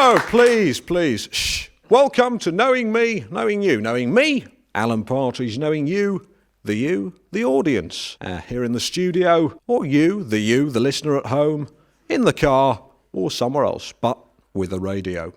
No, please. Shh. Welcome to Knowing Me, Knowing You. Knowing me, Alan Partridge. Knowing you, the audience. Here in the studio, or you, the listener at home, in the car, or somewhere else, but with a radio.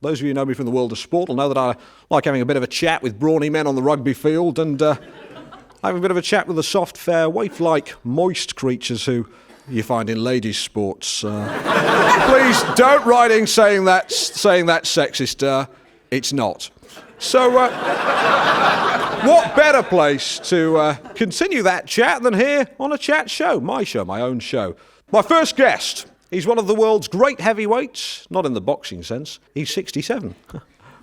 Those of you who know me from the world of sport will know that I like having a bit of a chat with brawny men on the rugby field and having a bit of a chat with the soft, fair, waif-like, moist creatures who you find in ladies' sports. Please don't write in saying that's sexist. It's not. So, what better place to continue that chat than here on a chat show, my own show. My first guest, he's one of the world's great heavyweights, not in the boxing sense, he's 67.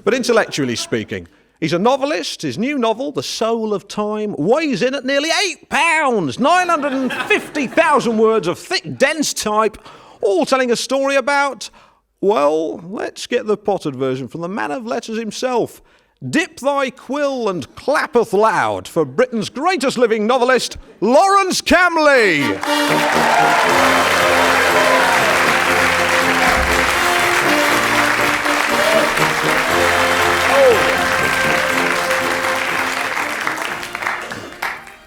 But intellectually speaking, he's a novelist. His new novel, The Soul of Time, weighs in at nearly 8 pounds, 950,000 words of thick, dense type, all telling a story about, well, let's get the potted version from the man of letters himself. Dip thy quill and clappeth loud for Britain's greatest living novelist, Lawrence Camley.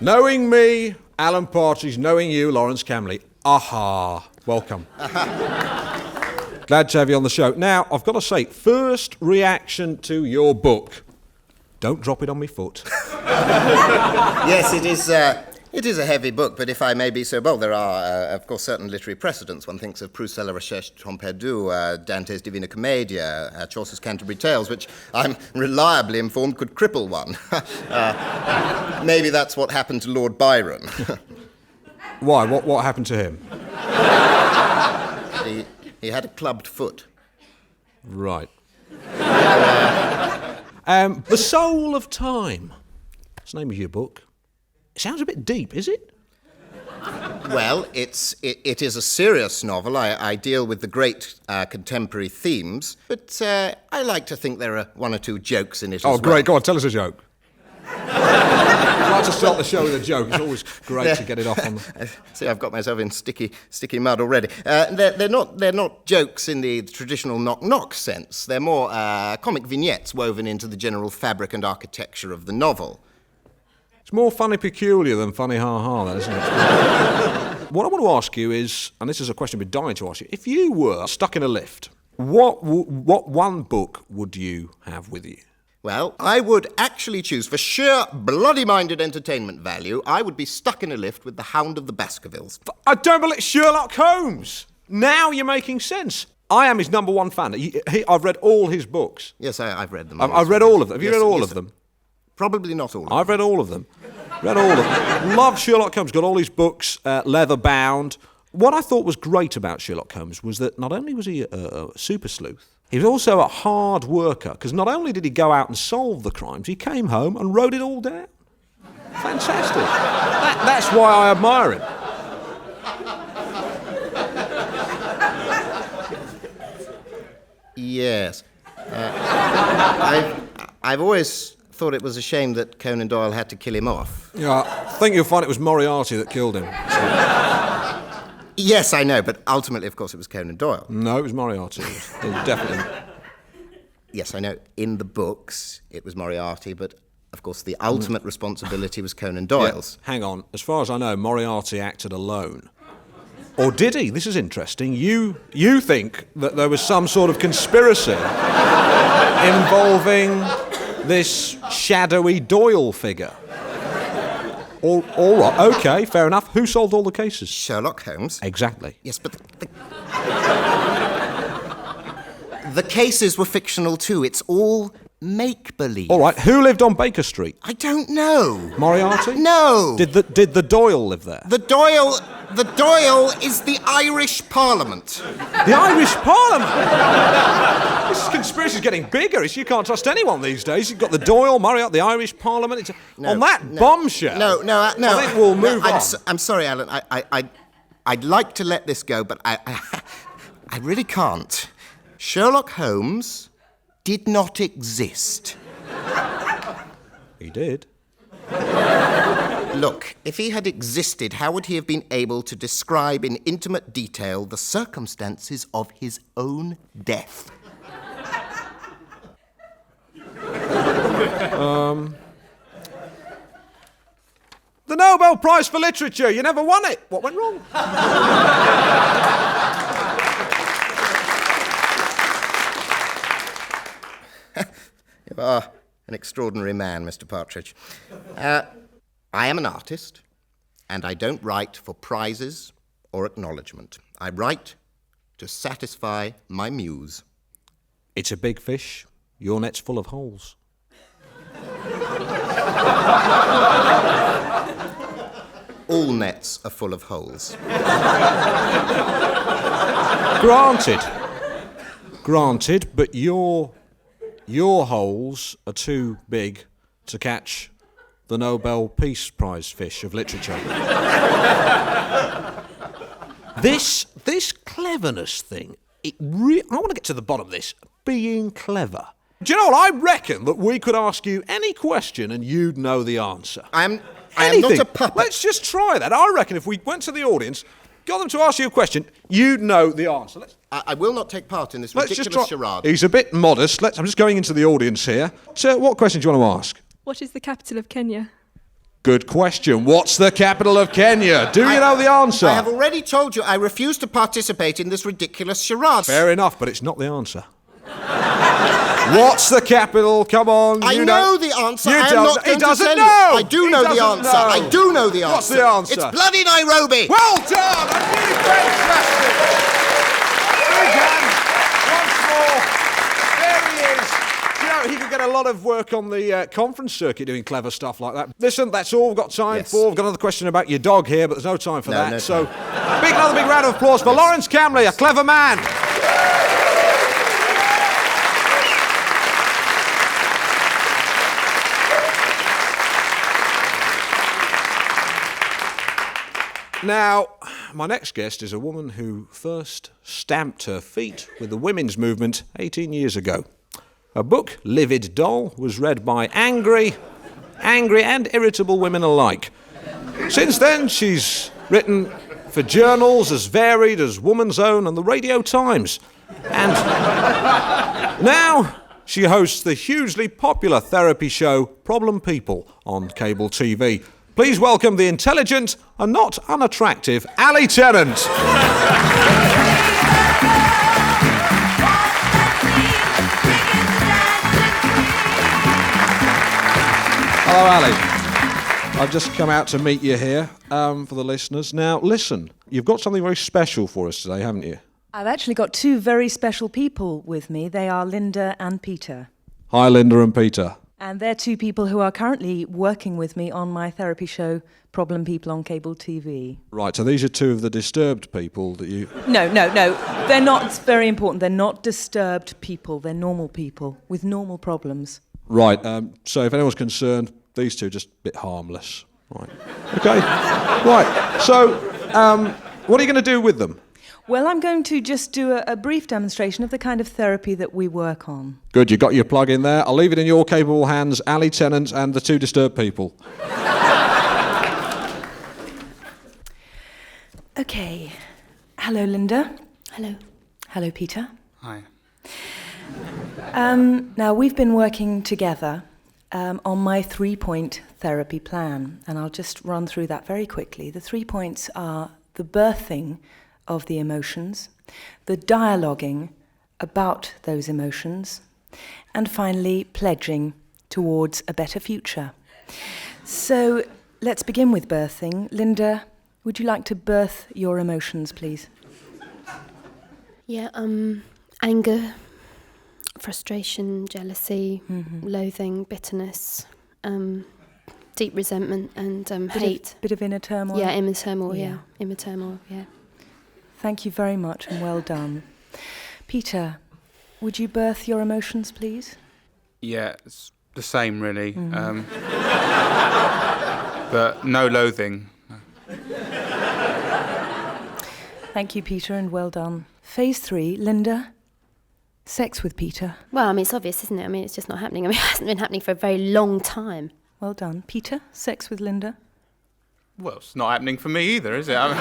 Knowing me, Alan Partridge. Knowing you, Lawrence Camley. Aha. Welcome. Glad to have you on the show. Now, I've got to say, first reaction to your book. Don't drop it on me foot. Yes, it is a heavy book, but if I may be so bold, there are, of course, certain literary precedents. One thinks of Proust's La Recherche Tromperdue, Dante's Divina Commedia, Chaucer's Canterbury Tales, which I'm reliably informed could cripple one. Maybe that's what happened to Lord Byron. Why? What happened to him? He had a clubbed foot. Right. The Soul of Time. That's the name of your book. It sounds a bit deep, is it? Well, it is a serious novel. I deal with the great contemporary themes, but I like to think there are one or two jokes in it as well. Oh, great. Go on, tell us a joke. I'd like to start the show with a joke. It's always great to get it off on the... See, I've got myself in sticky mud already. They're not jokes in the traditional knock-knock sense. They're more comic vignettes woven into the general fabric and architecture of the novel. It's more funny peculiar than funny ha-ha, that, isn't it? What I want to ask you is, and this is a question I've been dying to ask you, if you were stuck in a lift, what one book would you have with you? Well, I would actually choose, for sheer bloody-minded entertainment value, I would be stuck in a lift with The Hound of the Baskervilles. I don't believe Sherlock Holmes! Now you're making sense. I am his number one fan. I've read all his books. Yes, I've read them. I've read all of them. Have you read all of them? Probably not all of them. I've read all of them. Love Sherlock Holmes. Got all his books, leather bound. What I thought was great about Sherlock Holmes was that not only was he a super sleuth, he was also a hard worker, because not only did he go out and solve the crimes, he came home and wrote it all down. Fantastic. That's why I admire him. Yes. I've always thought it was a shame that Conan Doyle had to kill him off. Yeah, I think you'll find it was Moriarty that killed him. Yes, I know, but ultimately, of course, it was Conan Doyle. No, it was Moriarty. It was definitely... Yes, I know, in the books, it was Moriarty, but, of course, the ultimate responsibility was Conan Doyle's. Yeah, hang on. As far as I know, Moriarty acted alone. Or did he? This is interesting. You think that there was some sort of conspiracy involving this shadowy Doyle figure? All right, OK, fair enough. Who solved all the cases? Sherlock Holmes. Exactly. Yes, but the cases were fictional too. It's all make-believe. All right, who lived on Baker Street? I don't know. Moriarty? No. Did the Doyle live there? The Doyle is the Irish Parliament. The Irish Parliament? This conspiracy's getting bigger. You can't trust anyone these days. You've got the Doyle, Moriarty, the Irish Parliament. On that bombshell. No. I think we'll move on. I'm sorry, Alan. I'd like to let this go, but I really can't. Sherlock Holmes did not exist. He did. Look, if he had existed, how would he have been able to describe in intimate detail the circumstances of his own death? The Nobel Prize for Literature. You never won it. What went wrong? You are an extraordinary man, Mr. Partridge. I am an artist, and I don't write for prizes or acknowledgement. I write to satisfy my muse. It's a big fish. Your net's full of holes. All nets are full of holes. Granted, but your holes are too big to catch the Nobel Peace Prize fish of literature. This cleverness thing, I want to get to the bottom of this. Being clever. Do you know what? I reckon that we could ask you any question and you'd know the answer. I am not a puppet. Let's just try that. I reckon if we went to the audience, got them to ask you a question, you'd know the answer. I will not take part in this ridiculous charade. He's a bit modest. I'm just going into the audience here. So, what question do you want to ask? What is the capital of Kenya? Good question. What's the capital of Kenya? Do you know the answer? I have already told you I refuse to participate in this ridiculous charade. Fair enough, but it's not the answer. What's the capital? Come on. I know the answer. You I am don't. not going He doesn't to tell know. you. I do know the answer. Know. I do know the answer. What's the answer? It's bloody Nairobi. Well done. That's really fantastic. Coogan, once more. There he is. You know, he could get a lot of work on the conference circuit doing clever stuff like that. Listen, that's all we've got time for. We've got another question about your dog here, but there's no time for that. No so, time. another big round of applause for Lawrence Camley, a clever man. Now, my next guest is a woman who first stamped her feet with the women's movement 18 years ago. Her book, Livid Doll, was read by angry and irritable women alike. Since then, she's written for journals as varied as Woman's Own and the Radio Times. And now she hosts the hugely popular therapy show Problem People on cable TV. Please welcome the intelligent and not unattractive Ali Tennant. Hello, Ali. I've just come out to meet you here for the listeners. Now, listen, you've got something very special for us today, haven't you? I've actually got two very special people with me. They are Linda and Peter. Hi, Linda and Peter. And they're two people who are currently working with me on my therapy show, Problem People on cable TV. Right, so these are two of the disturbed people that you... No. They're not, it's very important, they're not disturbed people. They're normal people with normal problems. Right, so if anyone's concerned, these two are just a bit harmless. Right. Okay. Right, so what are you going to do with them? Well, I'm going to just do a brief demonstration of the kind of therapy that we work on. Good, you got your plug in there. I'll leave it in your capable hands, Ali Tennant and the two disturbed people. Okay. Hello, Linda. Hello. Hello, Peter. Hi. Now, we've been working together on my 3-point therapy plan, and I'll just run through that very quickly. The 3 points are the birthing of the emotions, the dialoguing about those emotions, and finally pledging towards a better future. So let's begin with birthing. Linda, would you like to birth your emotions, please? Yeah, anger, frustration, jealousy, loathing, bitterness, deep resentment and hate. Bit of inner turmoil? Yeah, inner turmoil, Inner turmoil, yeah. Thank you very much and well done. Peter, would you birth your emotions, please? Yeah, it's the same really. But no loathing. Thank you, Peter, and well done. Phase 3, Linda, sex with Peter. Well, I mean, it's obvious, isn't it? I mean, it's just not happening. I mean, it hasn't been happening for a very long time. Well done. Peter, sex with Linda? Well, it's not happening for me either, is it? Well,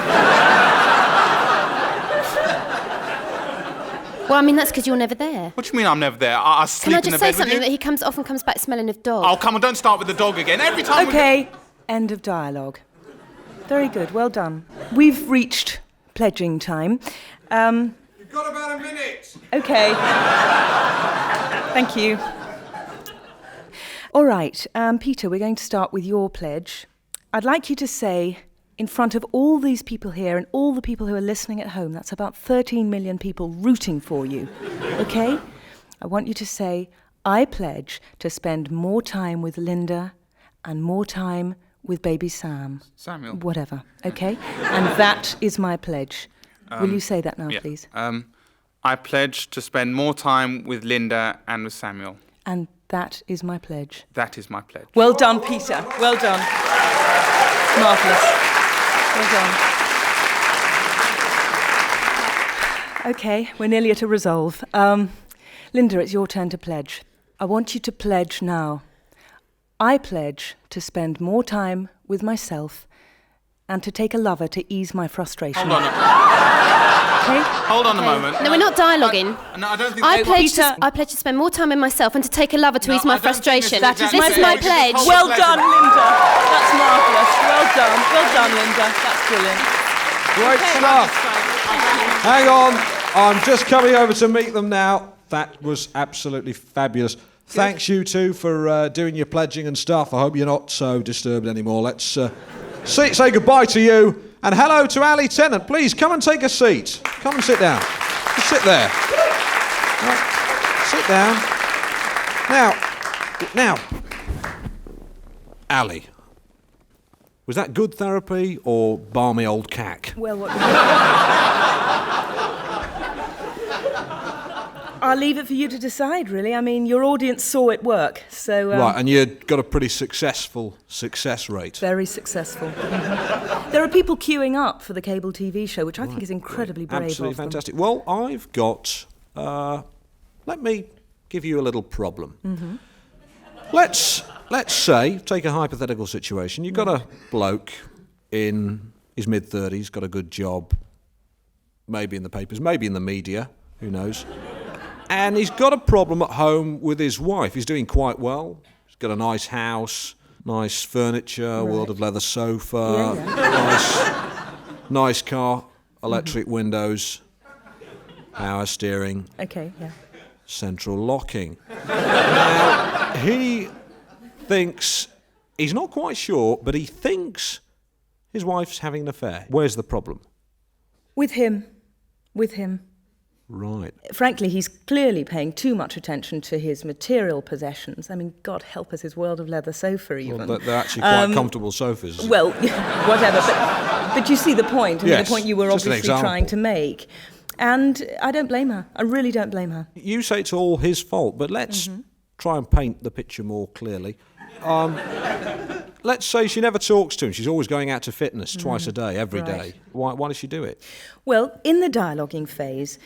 I mean, that's because you're never there. What do you mean I'm never there? I Can sleep I in the just say bed with something? you? That he often comes back smelling of dog. Oh, come on, don't start with the dog again. Every time Okay, end of dialogue. Very good, well done. We've reached pledging time. You've got about a minute. Okay. Thank you. All right, Peter, we're going to start with your pledge. I'd like you to say, in front of all these people here and all the people who are listening at home, that's about 13 million people rooting for you, okay? I want you to say, I pledge to spend more time with Linda and more time with baby Sam. Samuel. Whatever, okay? And that is my pledge. Will you say that now, Yeah. please? I pledge to spend more time with Linda and with Samuel. And that is my pledge. That is my pledge. Well done, Peter. Well done. Marvellous. Well done. Okay, we're nearly at a resolve. Linda, it's your turn to pledge. I want you to pledge now. I pledge to spend more time with myself and to take a lover to ease my frustration. Hold on. Okay? Hold on a moment. No, we're not dialoguing. No, I don't think I they- pledge Peter. I pledge to spend more time with myself and to take a lover to No, ease my I don't think frustration. this is This is my pledge. Hold Well the done, pledge. Linda. That's marvellous. Well done. Well done, Linda. That's brilliant. Great stuff. Hang on. I'm just coming over to meet them now. That was absolutely fabulous. Thanks, you two, for doing your pledging and stuff. I hope you're not so disturbed anymore. Let's say goodbye to you. And hello to Ali Tennant. Please come and take a seat. Come and sit down. Just sit there. Right. Sit down. Now, Ali, was that good therapy or balmy old cack? Well, what... I'll leave it for you to decide, really. I mean, your audience saw it work, so... Right, and you got a pretty successful success rate. Very successful. There are people queuing up for the cable TV show, which I think is incredibly brave Absolutely of them. fantastic. Well, I've got... let me give you a little problem. Mm-hmm. Let's say, take a hypothetical situation. You've got a bloke in his mid-30s, got a good job, maybe in the papers, maybe in the media, who knows. And he's got a problem at home with his wife. He's doing quite well. He's got a nice house, nice furniture, world of leather sofa, nice car, electric windows, power steering, Okay, yeah. central locking. Now, he thinks, he's not quite sure, but he thinks his wife's having an affair. Where's the problem? With him. Right. Frankly, he's clearly paying too much attention to his material possessions. I mean, God help us, his world of leather sofa even. Well, they're actually quite comfortable sofas. Well, whatever. But you see the point, and Yes, the point you were just an obviously trying to make. And I don't blame her. I really don't blame her. You say it's all his fault, but let's try and paint the picture more clearly. Let's say she never talks to him. She's always going out to fitness twice a day, every day. Right. Why does she do it? Well, in the dialoguing phase,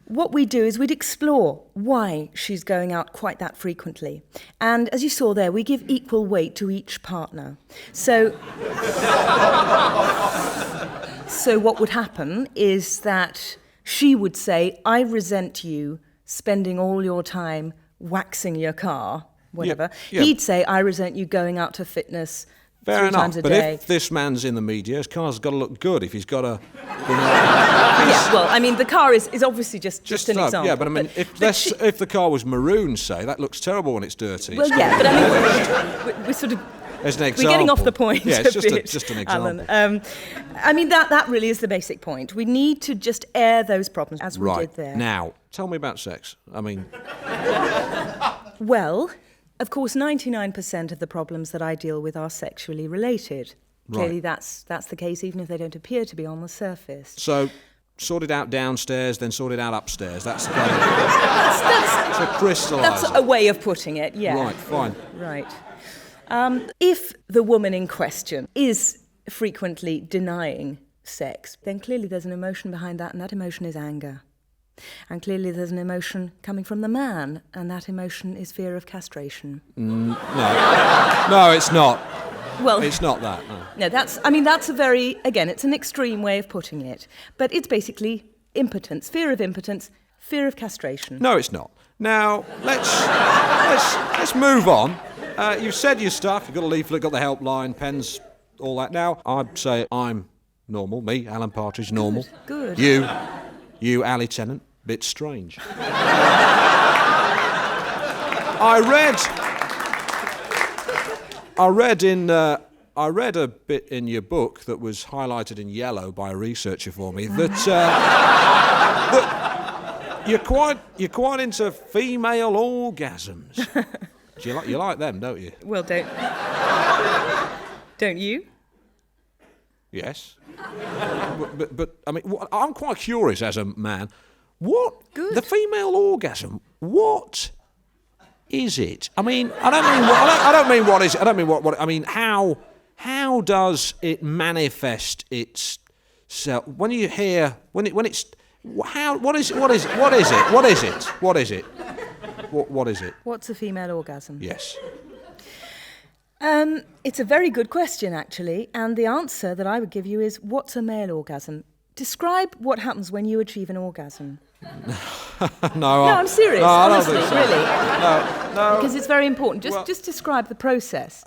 what we do is we'd explore why she's going out quite that frequently. And as you saw there, we give equal weight to each partner. So what would happen is that she would say, I resent you spending all your time waxing your car, whatever. Yeah. He'd say, I resent you going out to fitness Fair 3 enough, times a but day. if this man's in the media, his car's got to look good. If he's got a... Yeah, well, I mean, the car is obviously just an example. Yeah, but I mean, if the car was maroon, say, that looks terrible when it's dirty. Well, yeah, but I mean, we're sort of... As an We're example. getting off the point Yeah, a it's bit, just an example. Alan. I mean, that really is the basic point. We need to just air those problems, as we Right. did there. Now, tell me about sex. I mean, Well, of course, 99% of the problems that I deal with are sexually related. Clearly, that's the case, even if they don't appear to be on the surface. so sort it out downstairs, then sort it out upstairs. That's the kind of... It's a crystalliser. That's a way of putting it, yeah. Right, fine. Right. If the woman in question is frequently denying sex, then clearly there's an emotion behind that, and that emotion is anger. And clearly there's an emotion coming from the man, and that emotion is fear of castration. No, it's not. Well, It's not that. No. no, that's a very, again, it's an extreme way of putting it. But it's basically impotence, fear of castration. No, it's not. Now, let's move on. You've said your stuff. You've got a leaflet, got the helpline, pens, all that. Now, I'd say I'm normal. Me, Alan Partridge, normal. Good. You, Ali Tennant, bit strange. I read a bit in your book that was highlighted in yellow by a researcher for me that you're quite into female orgasms. You like them, don't you? Well, don't you? Yes. But I mean, I'm quite curious as a man. The female orgasm? What is it? I mean, I don't mean what is it. I don't mean what. I mean, how does it manifest itself? When you hear when it's how? What is it? What is it? What's a female orgasm? Yes. It's a very good question, actually, and the answer that I would give you is, what's a male orgasm? Describe what happens when you achieve an orgasm. No, I'm serious, no, honestly, I don't think so. really. No. Because it's very important. Just Well- describe the process.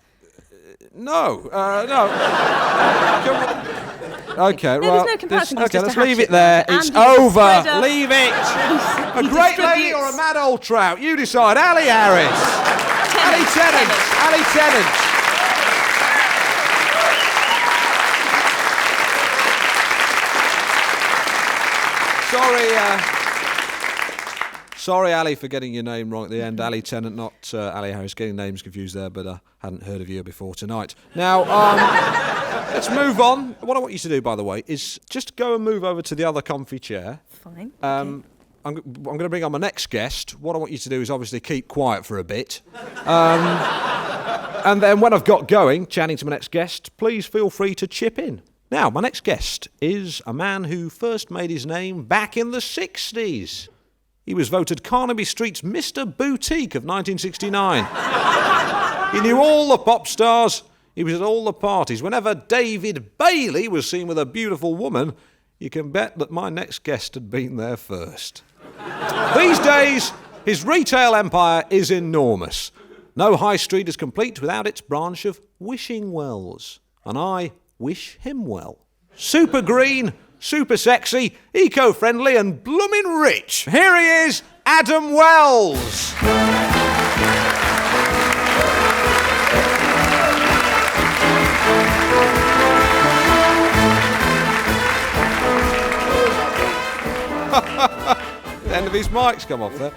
No. Okay, No, well, there's no comparison, it's okay, just let's a leave it hatchet there. there. It's Andy, the over. spreader. Leave it. A He great lady distributes- or a mad old trout? You decide. Ali Harris. Ali Tennant. Ali Tennant. Sorry, Ali, for getting your name wrong at the end. Ali Tennant, not Ali Harris. Getting names confused there, but I hadn't heard of you before tonight. Now, let's move on. What I want you to do, by the way, is just go and move over to the other comfy chair. Fine. I'm going to bring on my next guest. What I want you to do is obviously keep quiet for a bit. And then when I've got going, chatting to my next guest, please feel free to chip in. Now, my next guest is a man who first made his name back in the 60s. He was voted Carnaby Street's Mr. Boutique of 1969. He knew all the pop stars. He was at all the parties. Whenever David Bailey was seen with a beautiful woman, you can bet that my next guest had been there first. These days, his retail empire is enormous. No high street is complete without its branch of wishing wells. And I wish him well. Super green, super sexy, eco-friendly and bloomin' rich. Here he is, Adam Wells. The end of his mic's come off there.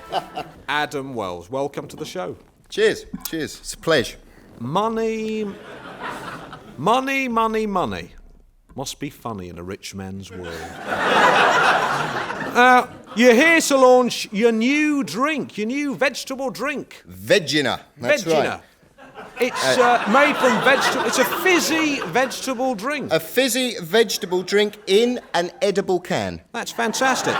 Adam Wells, welcome to the show. Cheers. It's a pleasure. Money. Must be funny in a rich man's world. You're here to launch your new drink, your new vegetable drink. Vegina. That's Vegina. right. It's made from vegetable. It's a fizzy vegetable drink. A fizzy vegetable drink in an edible can. That's fantastic.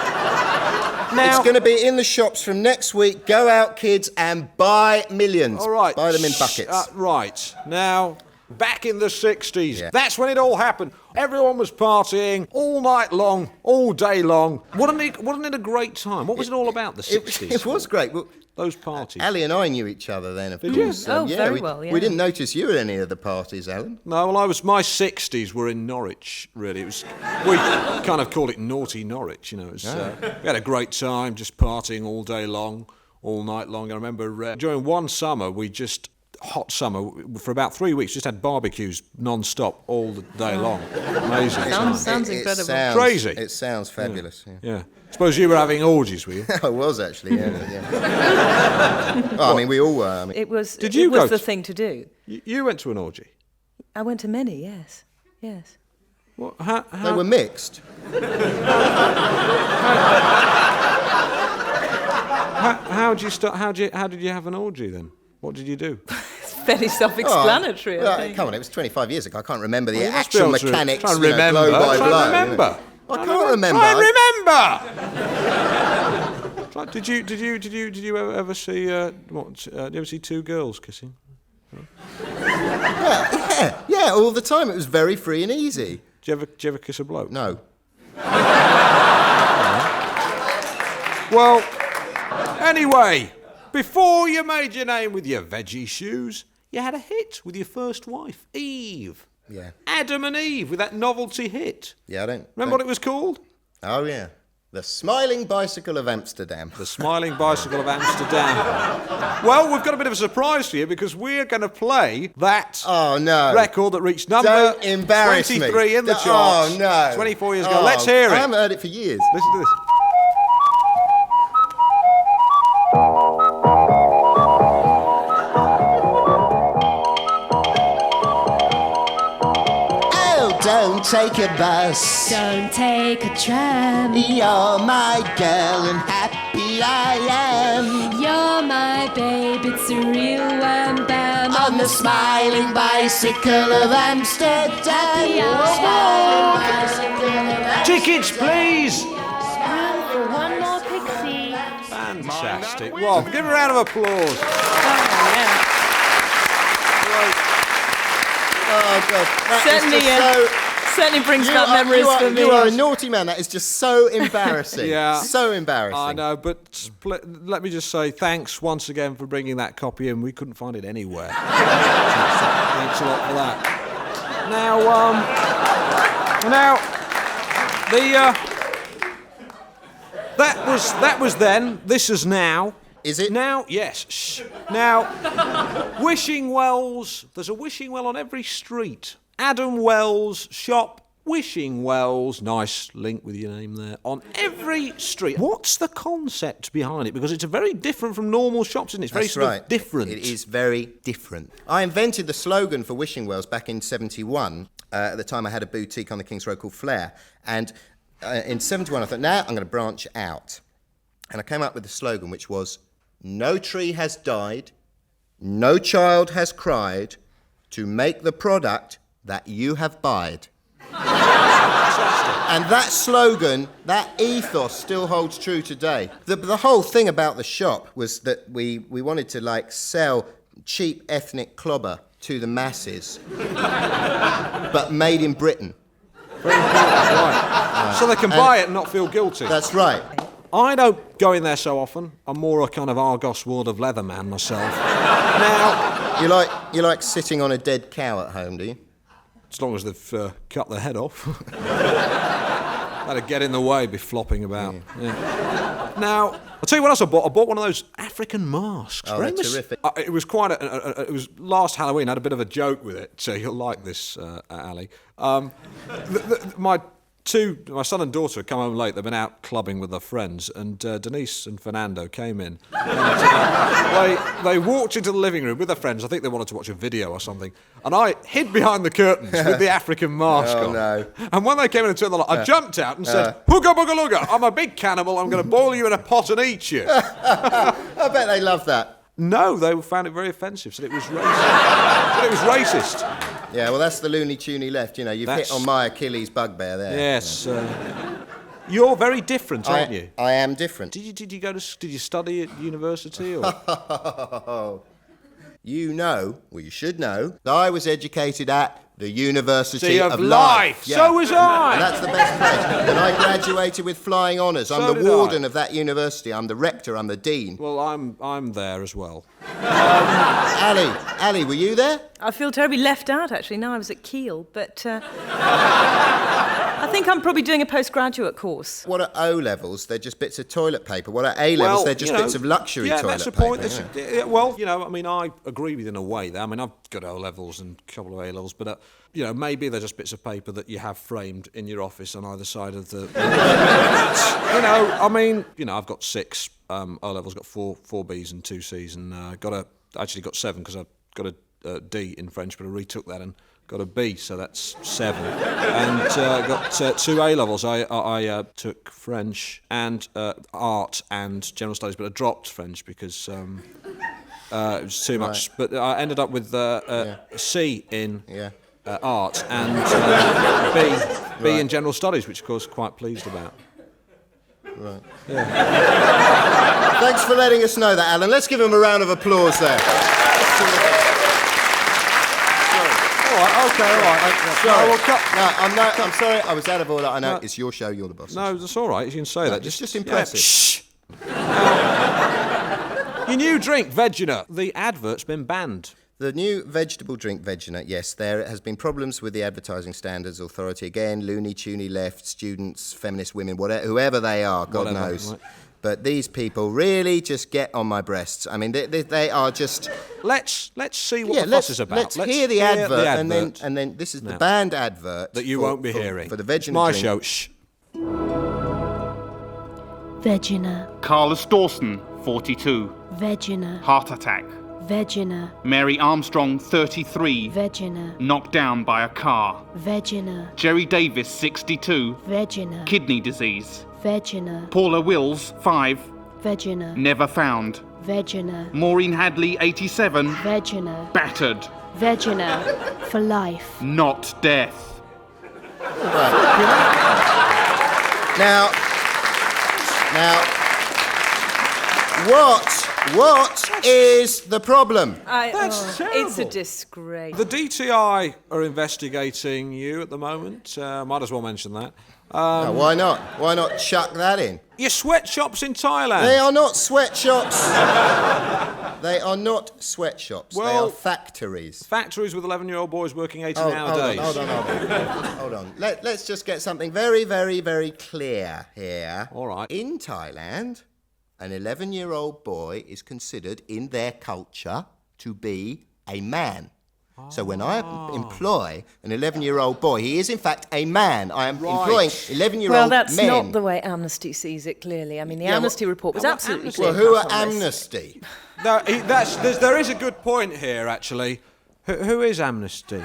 It's Now, going to be in the shops from next week. Go out, kids, and buy millions. all right. Buy them in buckets. Right. Now, back in the 60s, Yeah. that's when it all happened. Everyone was partying all night long, all day long. Wasn't it a great time? What was it all about, the 60s? It was great. Well, Those parties. Ali and I knew each other then, of you? course. Oh, very well, yeah. We didn't notice you at any of the parties, Alan. No, well, my 60s were in Norwich, really. We kind of called it naughty Norwich, you know. We had a great time, just partying all day long, all night long. I remember during one summer, hot summer, for about 3 weeks, just had barbecues non-stop all the day long. Amazing. Sounds incredible. Crazy. It sounds fabulous. Yeah. Suppose you were having orgies, were you? I was actually, yeah. Well, I mean, we all were. I mean, It was Did you go the to- thing to do. You went to an orgy? I went to many, yes. What, how, they were mixed. how did you start? How did you have an orgy then? What did you do? It's fairly self-explanatory, I think. Come on, it was 25 years ago. I can't remember the You must be actual able to mechanics, try and remember. blow by Try and blow. remember. I can't remember. Try and remember. Did you ever see did you ever see two girls kissing? Yeah, all the time. It was very free and easy. Did you ever kiss a bloke? No. Well, anyway, before you made your name with your veggie shoes, you had a hit with your first wife, Eve. Yeah. Adam and Eve with that novelty hit. Yeah, I don't... Remember what it was called? Oh, yeah. The Smiling Bicycle of Amsterdam. The Smiling Bicycle of Amsterdam. Well, we've got a bit of a surprise for you because we're going to play that record that reached number Don't embarrass 23 me. in the charts. Oh, no. 24 years ago. Let's hear it. I haven't heard it for years. Listen to this. Oh, don't take a bus. Don't take a tram. You're my girl and happy I am. You're my babe, it's a real wham bam. On the Smiling Bicycle of Amsterdam. Tickets, please. Room for one more pixie. Fantastic. Well, give a round of applause. Oh, God. That Certainly brings you back are, memories for me. you are a naughty man. That is just so embarrassing. Yeah. So embarrassing. I know, but let me just say thanks once again for bringing that copy in. We couldn't find it anywhere. Thanks a lot for that. That was then. This is now. Is it? Now, yes. Shh. Now, Wishing Wells. There's a Wishing Well on every street. Adam Wells shop, Wishing Wells. Nice link with your name there. On every street. What's the concept behind it? Because it's a very different from normal shops, isn't it? It's very That's sort right. of different. It is very different. I invented the slogan for Wishing Wells back in 71. At the time, I had a boutique on the King's Road called Flair. And in 71, I thought, now I'm going to branch out. And I came up with the slogan, which was, no tree has died, no child has cried, to make the product that you have buyed. And that slogan, that ethos still holds true today. The whole thing about the shop was that we wanted to sell cheap ethnic clobber to the masses, but made in Britain. Very important, right. So they can buy it and not feel guilty. That's right. I don't go in there so often. I'm more a kind of Argos Ward of Leather man myself. Now, You like sitting on a dead cow at home, do you? as long as they've cut the head off. That'd get in the way, be flopping about. Yeah. Now, I'll tell you what else I bought. I bought one of those African masks. Oh, they're terrific. It was quite it was last Halloween. I had a bit of a joke with it, so you'll like this, Ali. My son and daughter had come home late. They'd been out clubbing with their friends, and Denise and Fernando came in. And, they walked into the living room with their friends. I think they wanted to watch a video or something. And I hid behind the curtains with the African mask on. No. And when they came in and turned the light, I jumped out and said, "Hooga booga looga, I'm a big cannibal. I'm going to boil you in a pot and eat you." I bet they love that. No, they found it very offensive. Said it was racist. Said it was racist. Yeah, well, that's the Looney Tune left. You know, you've hit on my Achilles bugbear there. Yes. You're very different, aren't you? I am different. Did you study at university or? You should know, that I was educated at the University of of Life. Yeah. So was I. And that's the best place. And I graduated with flying honours. So I'm did the warden of that university. I'm the rector. I'm the dean. Well, I'm there as well. Ali, were you there? I feel terribly left out, actually. Now I was at Keele, but I think I'm probably doing a postgraduate course. What are O-levels? They're just bits of toilet paper. What are A-levels? They're just bits of luxury toilet that's the paper. point. Well, I mean, I agree with you in a way there. I mean, I've got O-levels and a couple of A-levels, but, maybe they're just bits of paper that you have framed in your office on either side of the... I've got 6 O-levels, got 4 Bs and 2 Cs, and got 7 because I got a D in French, but I retook that and got a B, so that's 7. And got 2 A-levels. I took French and art and general studies, but I dropped French because it was too much. Right. But I ended up with a C in art and B in general studies, which of course quite pleased about. Right. Yeah. Thanks for letting us know that, Alan. Let's give him a round of applause there. Okay, all right. Sorry. No, we'll cut. No, I'm sorry. I was out of order. I know. It's your show. You're the boss. No, that's all right. You can say that. It's just impressive. Shh. Your new drink, Vegina. The advert's been banned. The new vegetable drink, Vegina, yes, there has been problems with the Advertising Standards Authority. Again, loony, toony left, students, feminist women, whatever, whoever they are, God knows. Right. But these people really just get on my breasts. I mean, they are just... Let's see what the fuss is about. Let's hear the advert, and then this is the banned advert that you won't be hearing for the Vegina my drink. show. Shh. Vegina, Carlos Dawson, 42. Vegina, Heart attack. Vegina, Mary Armstrong, 33. Vegina, Knocked down by a car. Vegina, Jerry Davis, 62. Vegina, Kidney disease. Vegina, Paula Wills, 5. Vegina, Never found. Vegina, Maureen Hadley, 87. Vegina, Battered. Vegina, for life. Not death. Now, what is the problem? That's terrible. It's a disgrace. The DTI are investigating you at the moment. Might as well mention that. No, why not? Why not chuck that in? Your sweatshops in Thailand. They are not sweatshops. They are not sweatshops. They Well, are factories. Factories with 11-year-old boys working 18-hour days. Hold on. Let's just get something very, very, very clear here. All right. In Thailand, an 11-year-old boy is considered in their culture to be a man. So when I employ an 11-year-old boy, he is in fact a man. I am employing 11-year-old men. Well, that's not the way Amnesty sees it, clearly. I mean, the Amnesty report was absolutely clear. Well, who are cut on this. Amnesty? No, there is a good point here, actually. Who is Amnesty?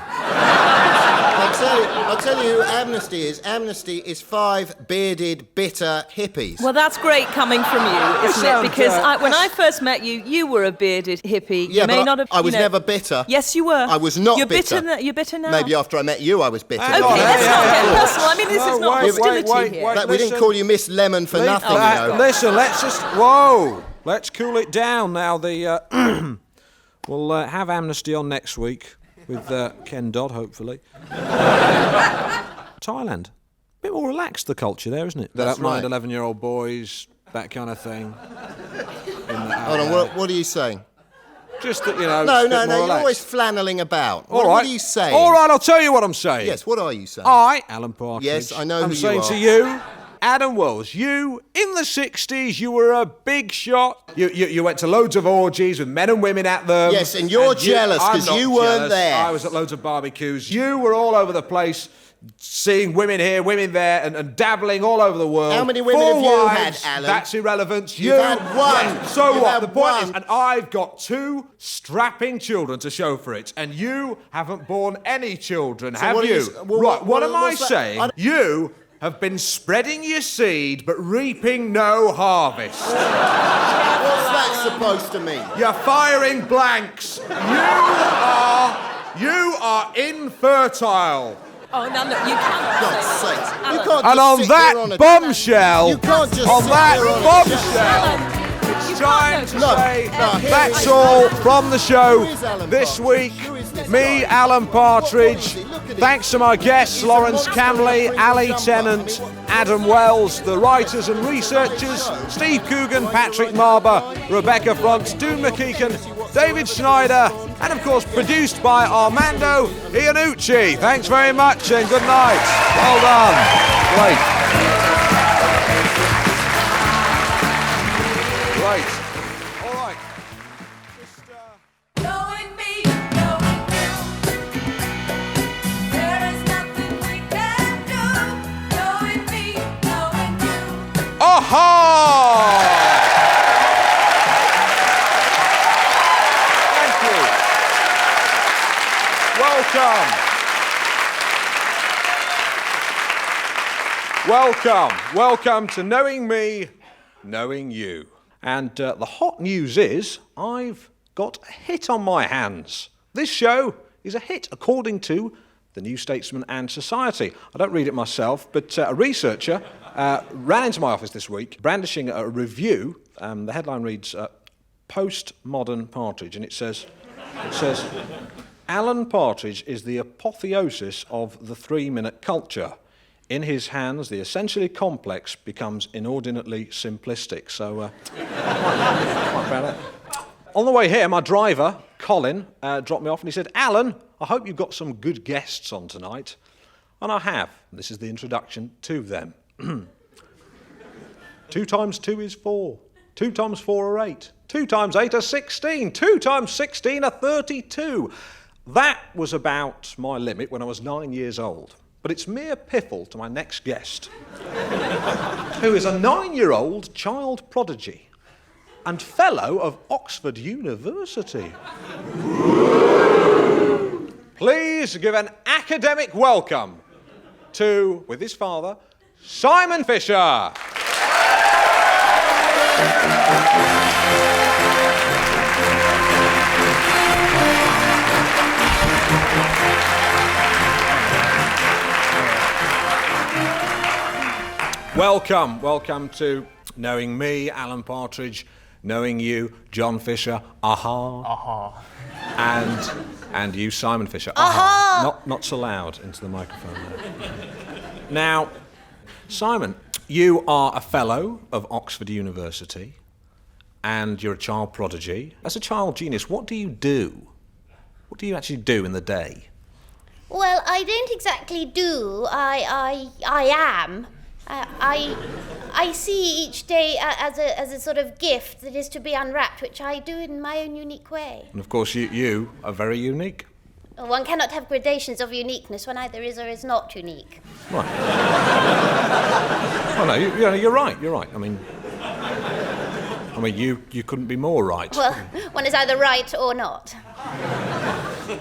I'll tell you who Amnesty is. Amnesty is 5 bearded, bitter hippies. Well, that's great coming from you, isn't it? Because when I first met you, you were a bearded hippie. Yeah, you may but not have, I was never bitter. Yes, you were. I was not You're bitter. You're bitter now. Maybe after I met you, I was bitter. Okay, let's not get personal. I mean, this is not hostility here. But we didn't call you Miss Lemon for nothing, you know. Listen, let's just... Whoa! Let's cool it down now. We'll have Amnesty on next week with Ken Dodd, hopefully. Thailand. A bit more relaxed, the culture there, isn't it? They don't mind 11-year-old boys, that kind of thing. Hold on, what are you saying? Just that, you know... No, you're always flannelling about. All right. What are you saying? All right, I'll tell you what I'm saying. Yes, what are you saying? I, Alan Partridge... Yes, I know I'm who you saying are. to you... Adam Wells, you, in the 60s, you were a big shot. You went to loads of orgies with men and women at them. Yes, and you're jealous because you weren't there. I was at loads of barbecues. You were all over the place, seeing women here, women there, and dabbling all over the world. How many women have you had, Alan? That's irrelevant. You've had one. Yes. So You've what? had The point is, one. and I've got 2 strapping children to show for it, and you haven't borne any children, have you? What am I saying? You have been spreading your seed but reaping no harvest. What's that supposed to mean? You're firing blanks. You are infertile. Oh, no, you can't. God's sakes. You can't And just on sit that here on a bombshell, You can't just on sit that here on a bombshell, it's time to say that's all from the show this week. Me, Alan Partridge. Thanks to my guests, Lawrence Camley, Ali Tennant, Adam Wells, the writers and researchers, Steve Coogan, Patrick Marber, Rebecca Front, Doon McKeegan, David Schneider, and of course produced by Armando Iannucci. Thanks very much and good night. Well done. Great. Great. All right. knowing me, knowing you. There is nothing we can do. Knowing me, knowing you. Aha! Welcome to Knowing Me, Knowing You. And the hot news is I've got a hit on my hands. This show is a hit according to the New Statesman and Society. I don't read it myself, but a researcher ran into my office this week brandishing a review. The headline reads, Postmodern Partridge, and it says, Alan Partridge is the apotheosis of the 3-minute culture. In his hands, the essentially complex becomes inordinately simplistic. So, quite proud of that. On the way here, my driver, Colin, dropped me off and he said, Alan, I hope you've got some good guests on tonight. And I have. This is the introduction to them. 2 times 2 is 4. 2 times 4 are 8. 2 times 8 are 16. 2 times 16 are 32. That was about my limit when I was 9 years old. But it's mere piffle to my next guest, who is a 9-year-old child prodigy and fellow of Oxford University. Please give an academic welcome to, with his father, Simon Fisher. Welcome to knowing me, Alan Partridge, knowing you, John Fisher, aha. And you, Simon Fisher, aha. Not so loud into the microphone there. Now, Simon, you are a fellow of Oxford University and you're a child prodigy. As a child genius, what do you do? What do you actually do in the day? Well, I don't exactly do. I am. I see each day as a sort of gift that is to be unwrapped, which I do in my own unique way. And of course, you are very unique. One cannot have gradations of uniqueness when either is or is not unique. Right. Well, no, you're right. I mean, you couldn't be more right. Well, one is either right or not.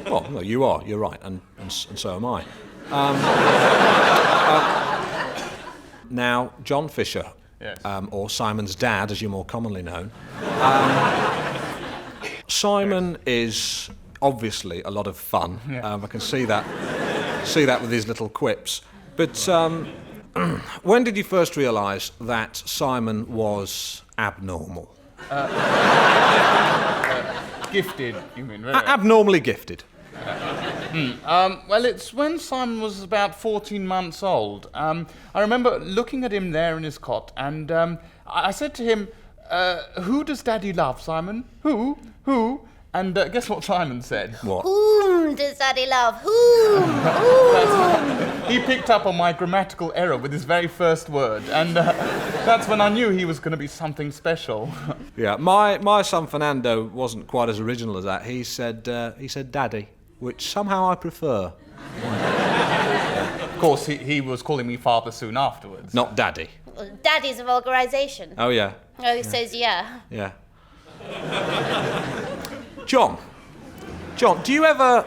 Well, no, you are. You're right, and so am I. Now, John Fisher, yes. Or Simon's dad, as you're more commonly known. Simon is obviously a lot of fun. Yeah. I can see that with his little quips. But when did you first realise that Simon was abnormal? Gifted, you mean? Really? Abnormally gifted. Well, it's when Simon was about 14 months old. I remember looking at him there in his cot, and I said to him, who does Daddy love, Simon? Who? And guess what Simon said? What? Whom does Daddy love? Whom? He picked up on my grammatical error with his very first word, and that's when I knew he was going to be something special. Yeah, my son Fernando wasn't quite as original as that. He said Daddy, which somehow I prefer. Of course, he was calling me father soon afterwards. Not Daddy. Well, Daddy's a vulgarisation. Oh, yeah. Oh, he says yeah. Yeah. John, do you ever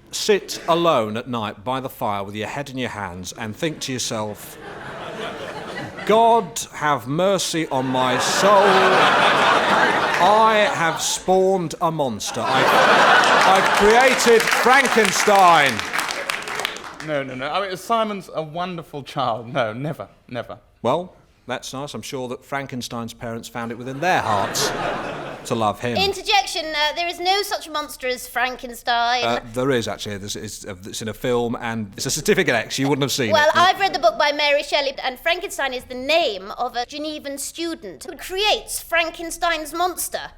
sit alone at night by the fire with your head in your hands and think to yourself, God have mercy on my soul, I have spawned a monster. I've created Frankenstein. No. I mean, Simon's a wonderful child. No, never. Well, that's nice. I'm sure that Frankenstein's parents found it within their hearts to love him. Interjection, there is no such monster as Frankenstein. There is, actually. It's in a film, and it's a certificate X. You wouldn't have seen Well, it. I've read the book by Mary Shelley, and Frankenstein is the name of a Genevan student who creates Frankenstein's monster.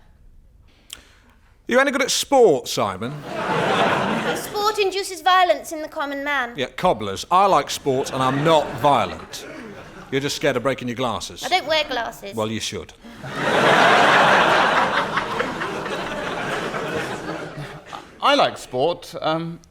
You any good at sport, Simon? Sport induces violence in the common man. Yeah, cobblers. I like sport, and I'm not violent. You're just scared of breaking your glasses. I don't wear glasses. Well, you should. I like sport.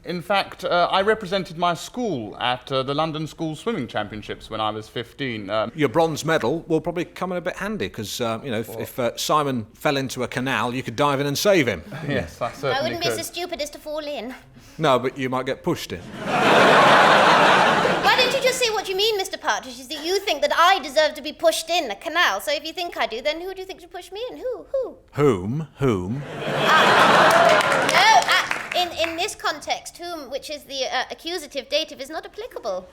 In fact, I represented my school at the London School Swimming Championships when I was 15. Your bronze medal will probably come in a bit handy, because, if Simon fell into a canal, you could dive in and save him. Yes, I certainly I wouldn't could. be so stupid as to fall in. No, but you might get pushed in. Why don't you just say what you mean, Mr. Partridge, is that you think that I deserve to be pushed in a canal. So if you think I do, then who do you think should push me in? Who? Whom? No, in this context, whom, which is the accusative dative, is not applicable.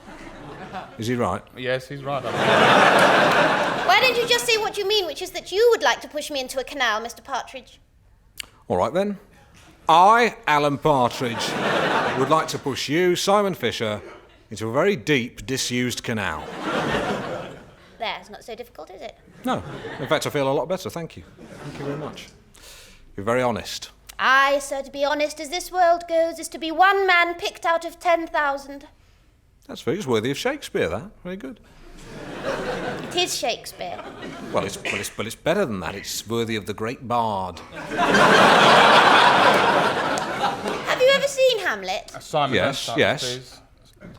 Is he right? Yes, he's right. Why don't you just say what you mean, which is that you would like to push me into a canal, Mr. Partridge? All right then. I, Alan Partridge, would like to push you, Simon Fisher, into a very deep, disused canal. There, it's not so difficult, is it? No. In fact, I feel a lot better. Thank you. Thank you very much. You're very honest. Aye, sir, to be honest, as this world goes, is to be one man picked out of 10,000. That's very it's worthy of Shakespeare, that. Very good. It is Shakespeare. Well, it's better than that. It's worthy of the great bard. Have you ever seen Hamlet? Simon, Yes, don't yes. touch, please.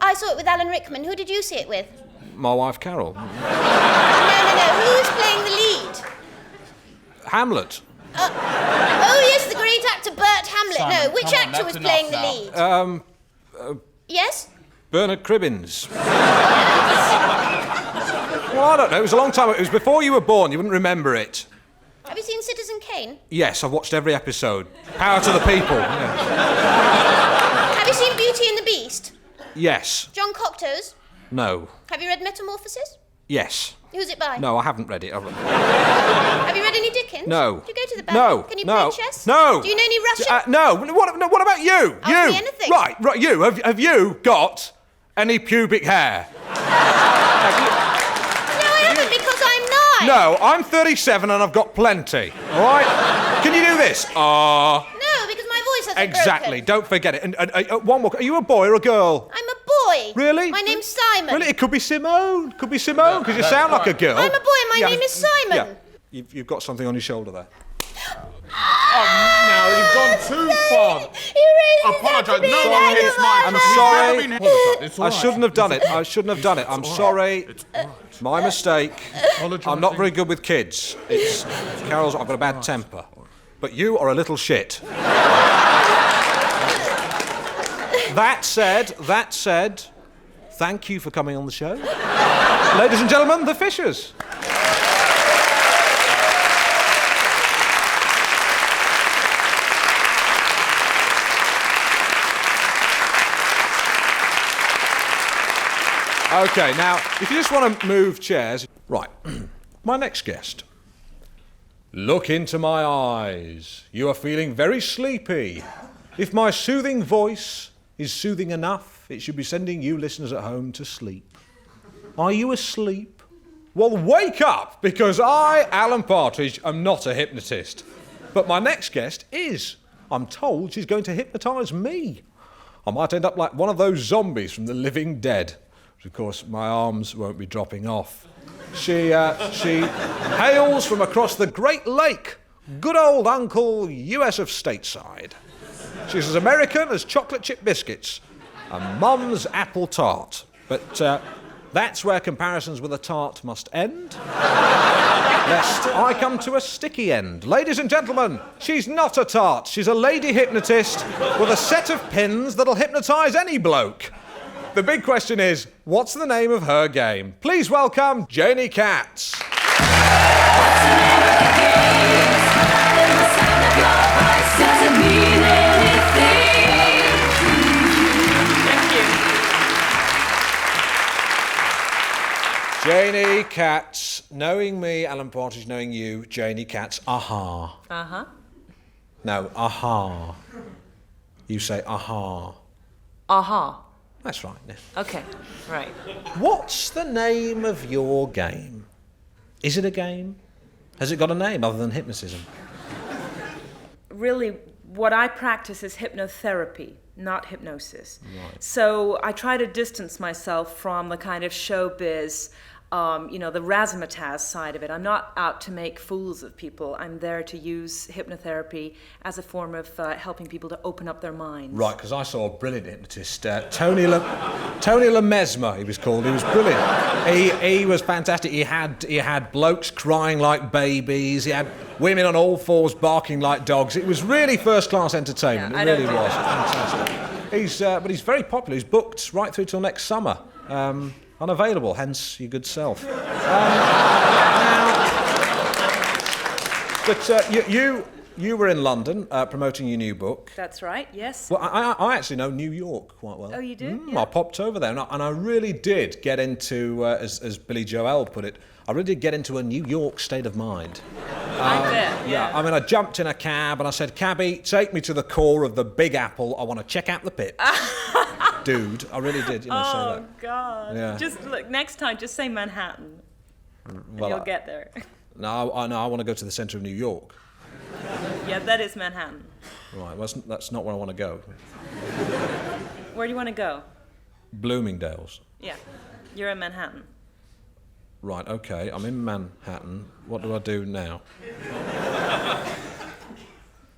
I saw it with Alan Rickman. Who did you see it with? My wife, Carol. No. Who was playing the lead? Hamlet. Oh, yes, the great actor Burt Hamlet. Simon, no, which come on, actor that's was playing the enough lead? Yes? Bernard Cribbins. Well, I don't know. It was a long time ago. It was before you were born. You wouldn't remember it. Have you seen Citizen Kane? Yes, I've watched every episode. Power to the people. Yeah. Have you seen Beauty and the Beast? Yes. John Cocteau's? No. Have you read Metamorphosis? Yes. Who's it by? No, I haven't read it. Have you read any Dickens? No. Do you go to the bank? No. Can you No. play chess? No. Do you know any Russian? No. What about you? Ask You. me anything. Right. You. Have you got any pubic hair? No, I haven't because I'm 9. No, I'm 37 and I've got plenty. All right? Can you do this? No, because my voice hasn't Exactly. broken. Don't forget it. And one more. Are you a boy or a girl? I'm a boy. Really? My name's Simon. Really? It could be Simone. Could be Simone because you sound like a girl. I'm a boy and my Yeah. name is Simon. Yeah. You've got something on your shoulder there. Now you've gone too far. You raised Apologise. No Sorry. one hits my I'm You've sorry. never been hit. It's all I right. shouldn't have done it. I shouldn't have done it. I'm sorry. It's my mistake. I'm not very good with kids. Carol's. I've got a bad temper. But you are a little shit. That said, thank you for coming on the show. Ladies and gentlemen, the Fishers. Okay, now, if you just want to move chairs... Right, my next guest. Look into my eyes. You are feeling very sleepy. If my soothing voice is soothing enough, it should be sending you listeners at home to sleep. Are you asleep? Well, wake up, because I, Alan Partridge, am not a hypnotist. But my next guest is. I'm told she's going to hypnotise me. I might end up like one of those zombies from The Living Dead. Of course, my arms won't be dropping off. She hails from across the Great Lake. Good old Uncle US of Stateside. She's as American as chocolate chip biscuits. And Mum's apple tart. But that's where comparisons with a tart must end. Lest I come to a sticky end. Ladies and gentlemen, she's not a tart. She's a lady hypnotist with a set of pins that'll hypnotise any bloke. The big question is, what's the name of her game? Please welcome Janie Katz. Janie Katz, knowing me, Alan Partridge, knowing you, Janie Katz, aha. Uh-huh. No, aha. You say aha. Aha. That's right. Yeah. Okay, right. What's the name of your game? Is it a game? Has it got a name other than hypnotism? Really, what I practice is hypnotherapy, not hypnosis. Right. So I try to distance myself from the kind of showbiz, the razzmatazz side of it. I'm not out to make fools of people. I'm there to use hypnotherapy as a form of helping people to open up their minds. Right, because I saw a brilliant hypnotist, Tony LeMesmer, he was called. He was brilliant. He was fantastic. He had blokes crying like babies. He had women on all fours barking like dogs. It was really first-class entertainment. Yeah, It really was. Fantastic. But he's very popular. He's booked right through till next summer. Unavailable, hence your good self. you were in London promoting your new book. That's right, yes. Well, I actually know New York quite well. Oh, you do? I popped over there, and I really did get into, as Billy Joel put it, I really did get into a New York state of mind. I bet, yeah. I mean, I jumped in a cab and I said, "Cabby, take me to the core of the Big Apple. I want to check out the pips." Dude, I really did, say that. Oh, God. Yeah. Just look, next time, just say Manhattan. Well, You'll get there. No, I want to go to the centre of New York. Yeah, that is Manhattan. Right, well, that's not where I want to go. Where do you want to go? Bloomingdale's. Yeah, you're in Manhattan. Right, okay, I'm in Manhattan. What do I do now?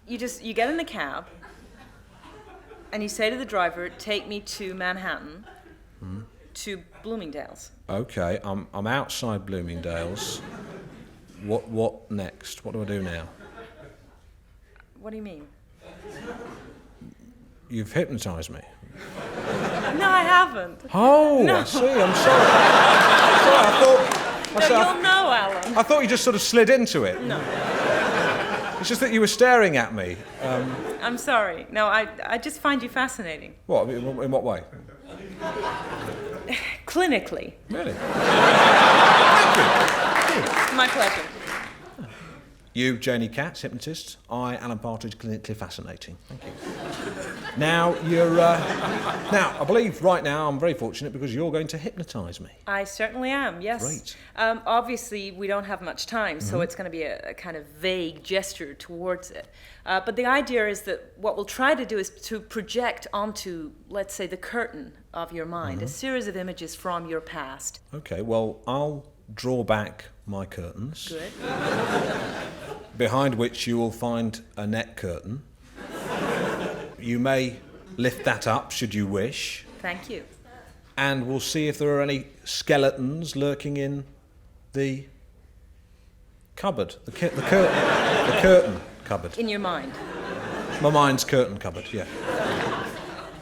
You get in the cab, and you say to the driver, "Take me to Manhattan, to Bloomingdale's." Okay, I'm outside Bloomingdale's. What next? What do I do now? What do you mean? You've hypnotised me. No, I haven't. Oh, No. I see. I'm sorry. You'll know, Alan. I thought you just sort of slid into it. No, It's just that you were staring at me. I'm sorry. No, I just find you fascinating. What? In what way? Clinically. Really? My pleasure. You, Janie Katz, hypnotist. I, Alan Partridge, clinically fascinating. Thank you. Now, now, I believe right now I'm very fortunate because you're going to hypnotise me. I certainly am, yes. Great. Obviously, we don't have much time, so it's going to be a kind of vague gesture towards it. But the idea is that what we'll try to do is to project onto, let's say, the curtain of your mind, a series of images from your past. Okay, well, I'll draw back my curtains, Good. behind which you will find a net curtain. You may lift that up should you wish, Thank you. and we'll see if there are any skeletons lurking in the cupboard, the curtain cupboard. In your mind. My mind's curtain cupboard, yeah.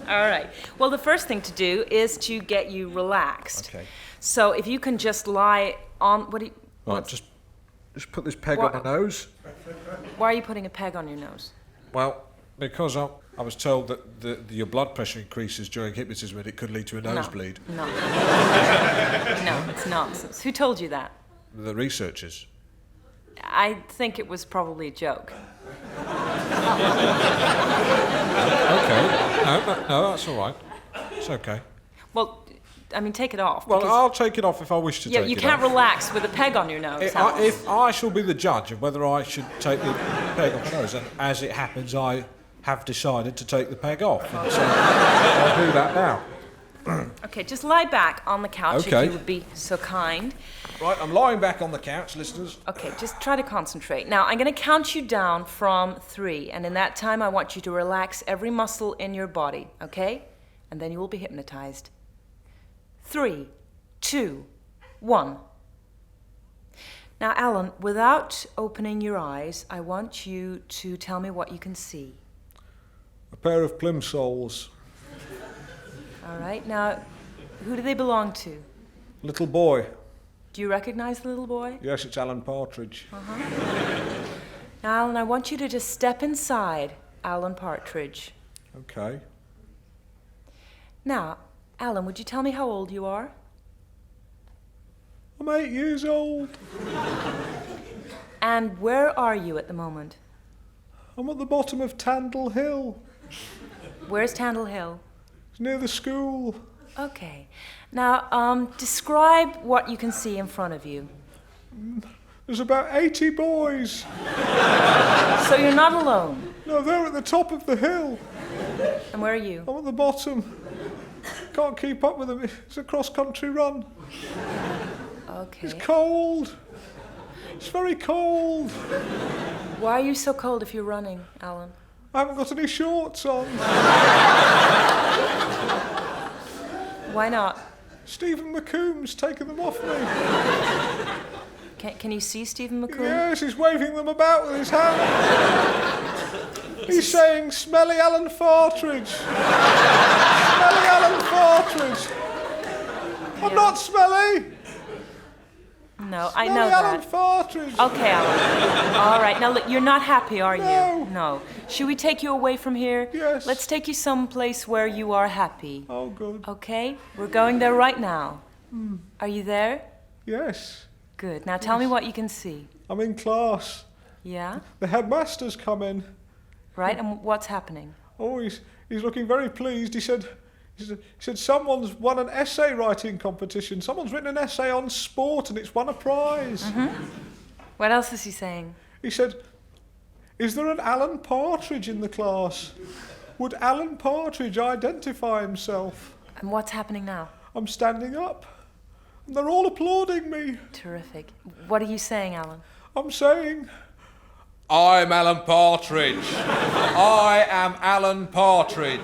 All right. Well, the first thing to do is to get you relaxed. Okay. So if you can just lie on... What do you... Right, just put this peg What- on my nose. Why are you putting a peg on your nose? Well, because I was told that your blood pressure increases during hypnotism and it could lead to a nosebleed. No. No, it's nonsense. Who told you that? The researchers. I think it was probably a joke. Okay. No, that's all right. It's okay. Well, I mean, take it off. Well, because- I'll take it off if I wish to yeah, take you it can't off. relax with a peg on your nose. Alan. If I shall be the judge of whether I should take the peg off my nose, and as it happens, I have decided to take the peg off. And so I'll do that now. Okay, just lie back on the couch Okay. if you would be so kind. Right, I'm lying back on the couch, listeners. Okay, just try to concentrate. Now, I'm going to count you down from 3, and in that time, I want you to relax every muscle in your body, okay? And then you will be hypnotized. 3, 2, 1. Now, Alan, without opening your eyes, I want you to tell me what you can see. A pair of plimsolls. All right, now, who do they belong to? Little boy. Do you recognize the little boy? Yes, it's Alan Partridge. Now, Alan, I want you to just step inside Alan Partridge. Okay. Now, Alan, would you tell me how old you are? I'm 8 years old. And where are you at the moment? I'm at the bottom of Tandle Hill. Where's Tandle Hill? It's near the school. Okay. Now, describe what you can see in front of you. There's about 80 boys. So you're not alone. No, they're at the top of the hill. And where are you? I'm at the bottom. Can't keep up with them. It's a cross-country run. Okay. It's cold. It's very cold. Why are you so cold if you're running, Alan? I haven't got any shorts on. Why not? Stephen McComb's taken them off me. Can you see Stephen McCool? Yes, he's waving them about with his hand. He's saying, "Smelly Alan Partridge. Smelly Alan Partridge." I'm not smelly. No, I know Alan that. Partridge. Okay, Alan. All right. Now, look, you're not happy, are No. you? No. Should we take you away from here? Yes. Let's take you someplace where you are happy. Oh, good. Okay? We're going there right now. Are you there? Yes. Good. Now tell me what you can see. I'm in class. Yeah? The headmaster's come in. Right? And what's happening? Oh, he's looking very pleased. He said someone's won an essay writing competition. Someone's written an essay on sport and it's won a prize. What else is he saying? He said, is there an Alan Partridge in the class? Would Alan Partridge identify himself? And what's happening now? I'm standing up. And they're all applauding me. Terrific. What are you saying, Alan? I'm saying, I'm Alan Partridge. I am Alan Partridge.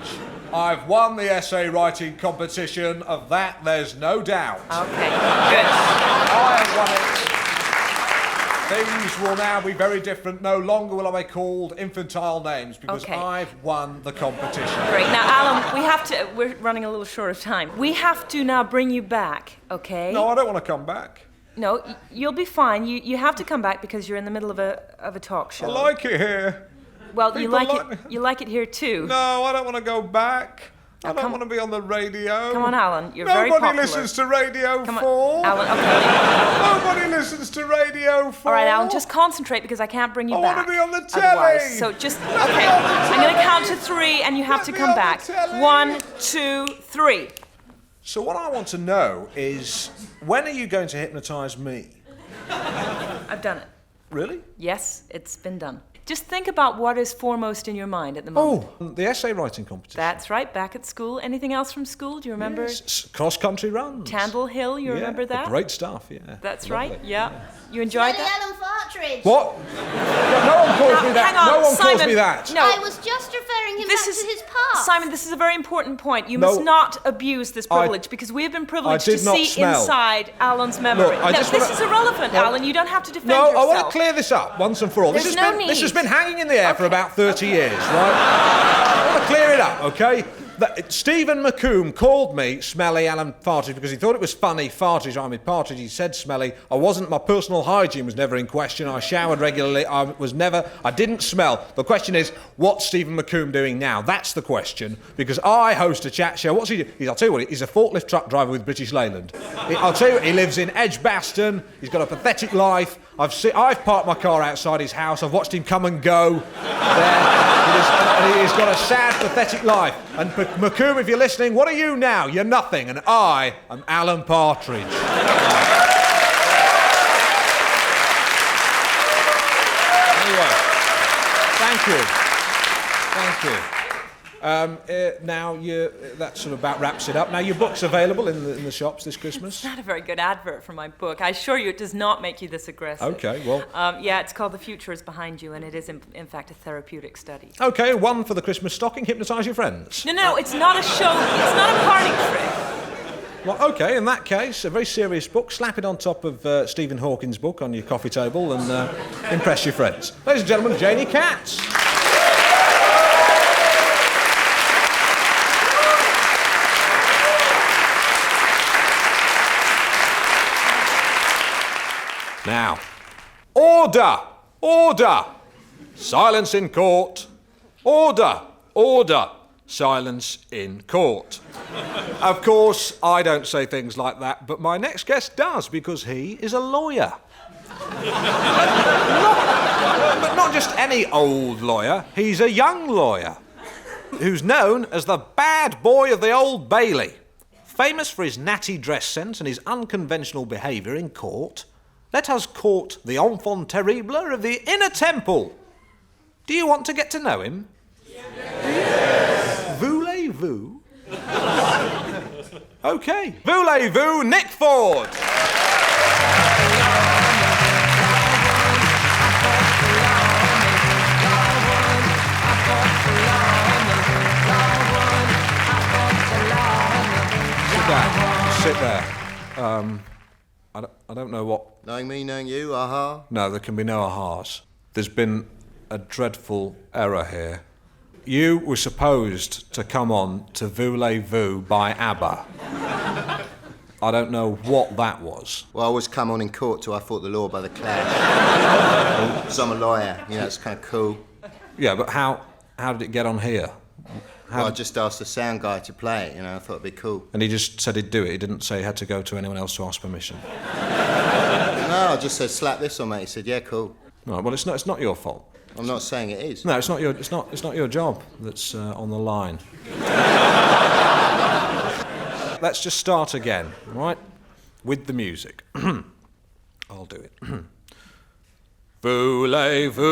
I've won the essay writing competition. Of that, there's no doubt. Okay, good. I have won it. Things will now be very different. No longer will I be called infantile names because Okay. I've won the competition. Great. Now, Alan, we're running a little short of time. We have to now bring you back, okay? No, I don't want to come back. No, you'll be fine. You have to come back because you're in the middle of a talk show. I like it here. Well, you people like like it. me. You like it here too. No, I don't want to go back. I don't come- want to be on the radio. Come on, Alan. You're very Nobody popular. listens to Radio Come 4. on, Alan. Okay. Nobody listens to Radio 4. All right, Alan. Just concentrate because I can't bring you I back. wanna be on the telly. Otherwise. So just Let me okay. on the I'm going to telly. count to 3, and you have Let to me come on the back. telly. 1, 2, 3. So what I want to know is, when are you going to hypnotise me? I've done it. Really? Yes, it's been done. Just think about what is foremost in your mind at the moment. Oh, the essay writing competition. That's right. Back at school. Anything else from school? Do you remember? Yes, cross-country runs. Tandle Hill. You remember that? Great stuff, yeah. That's Lovely. right. Yeah. You enjoyed Bloody that? Alan Partridge. What? No one calls me that. Hang on, No one Simon. calls me that. No. I was just referring him back to his past. Simon, this is a very important point. You No. must not abuse this privilege because we have been privileged to did not see smell. inside Alan's memory. Look, I no, just this wanna- is irrelevant, No. Alan. You don't have to defend No, yourself. I want to clear this up once and for all. There's This no has need. been hanging in the air for about 30 years, right? I want to clear it up, okay? Stephen McComb called me Smelly Alan Partridge because he thought it was funny. Partridge, I mean Partridge, he said smelly. My personal hygiene was never in question. I showered regularly. I didn't smell. The question is, what's Stephen McComb doing now? That's the question, because I host a chat show. What's he do? I'll tell you what, he's a forklift truck driver with British Leyland. I'll tell you what, he lives in Edgbaston. He's got a pathetic life. I've parked my car outside his house. I've watched him come and go there. He's got a sad, pathetic life. And McComb, if you're listening, what are you now? You're nothing. And I am Alan Partridge. Anyway, thank you. Thank you. Now, that sort of about wraps it up. Now, your book's available in the shops this Christmas. It's not a very good advert for my book. I assure you it does not make you this aggressive. Okay, well... yeah, it's called The Future is Behind You, and it is, in fact, a therapeutic study. Okay, one for the Christmas stocking. Hypnotise your friends. No, it's not a show. It's not a party trick. Well, okay, in that case, a very serious book. Slap it on top of Stephen Hawking's book on your coffee table and impress your friends. Ladies and gentlemen, Janie Katz. Now, order! Order! Silence in court. Order! Order! Silence in court. Of course, I don't say things like that, but my next guest does, because he is a lawyer. But not just any old lawyer, he's a young lawyer, who's known as the bad boy of the Old Bailey. Famous for his natty dress sense and his unconventional behaviour in court, let us court the enfant terrible of the Inner Temple. Do you want to get to know him? Yes. Voulez-vous? OK. Voulez-vous, Nick Ford? Sit there. I don't know what... Knowing me, knowing you, aha. No, there can be no ahas. There's been a dreadful error here. You were supposed to come on to Voulez-Vous by ABBA. I don't know what that was. Well, I always come on in court till I fought the law by the clash. Because I'm a lawyer, you know, it's kind of cool. Yeah, but how did it get on here? Well, I just asked the sound guy to play it, you know, I thought it'd be cool. And he just said he'd do it. He didn't say he had to go to anyone else to ask permission. No, I just said, slap this on, mate. He said, yeah, cool. No, well, it's not your fault. I'm not saying it is. No, it's not your job that's on the line. Let's just start again, right? With the music. I'll do it. Voulez-vous,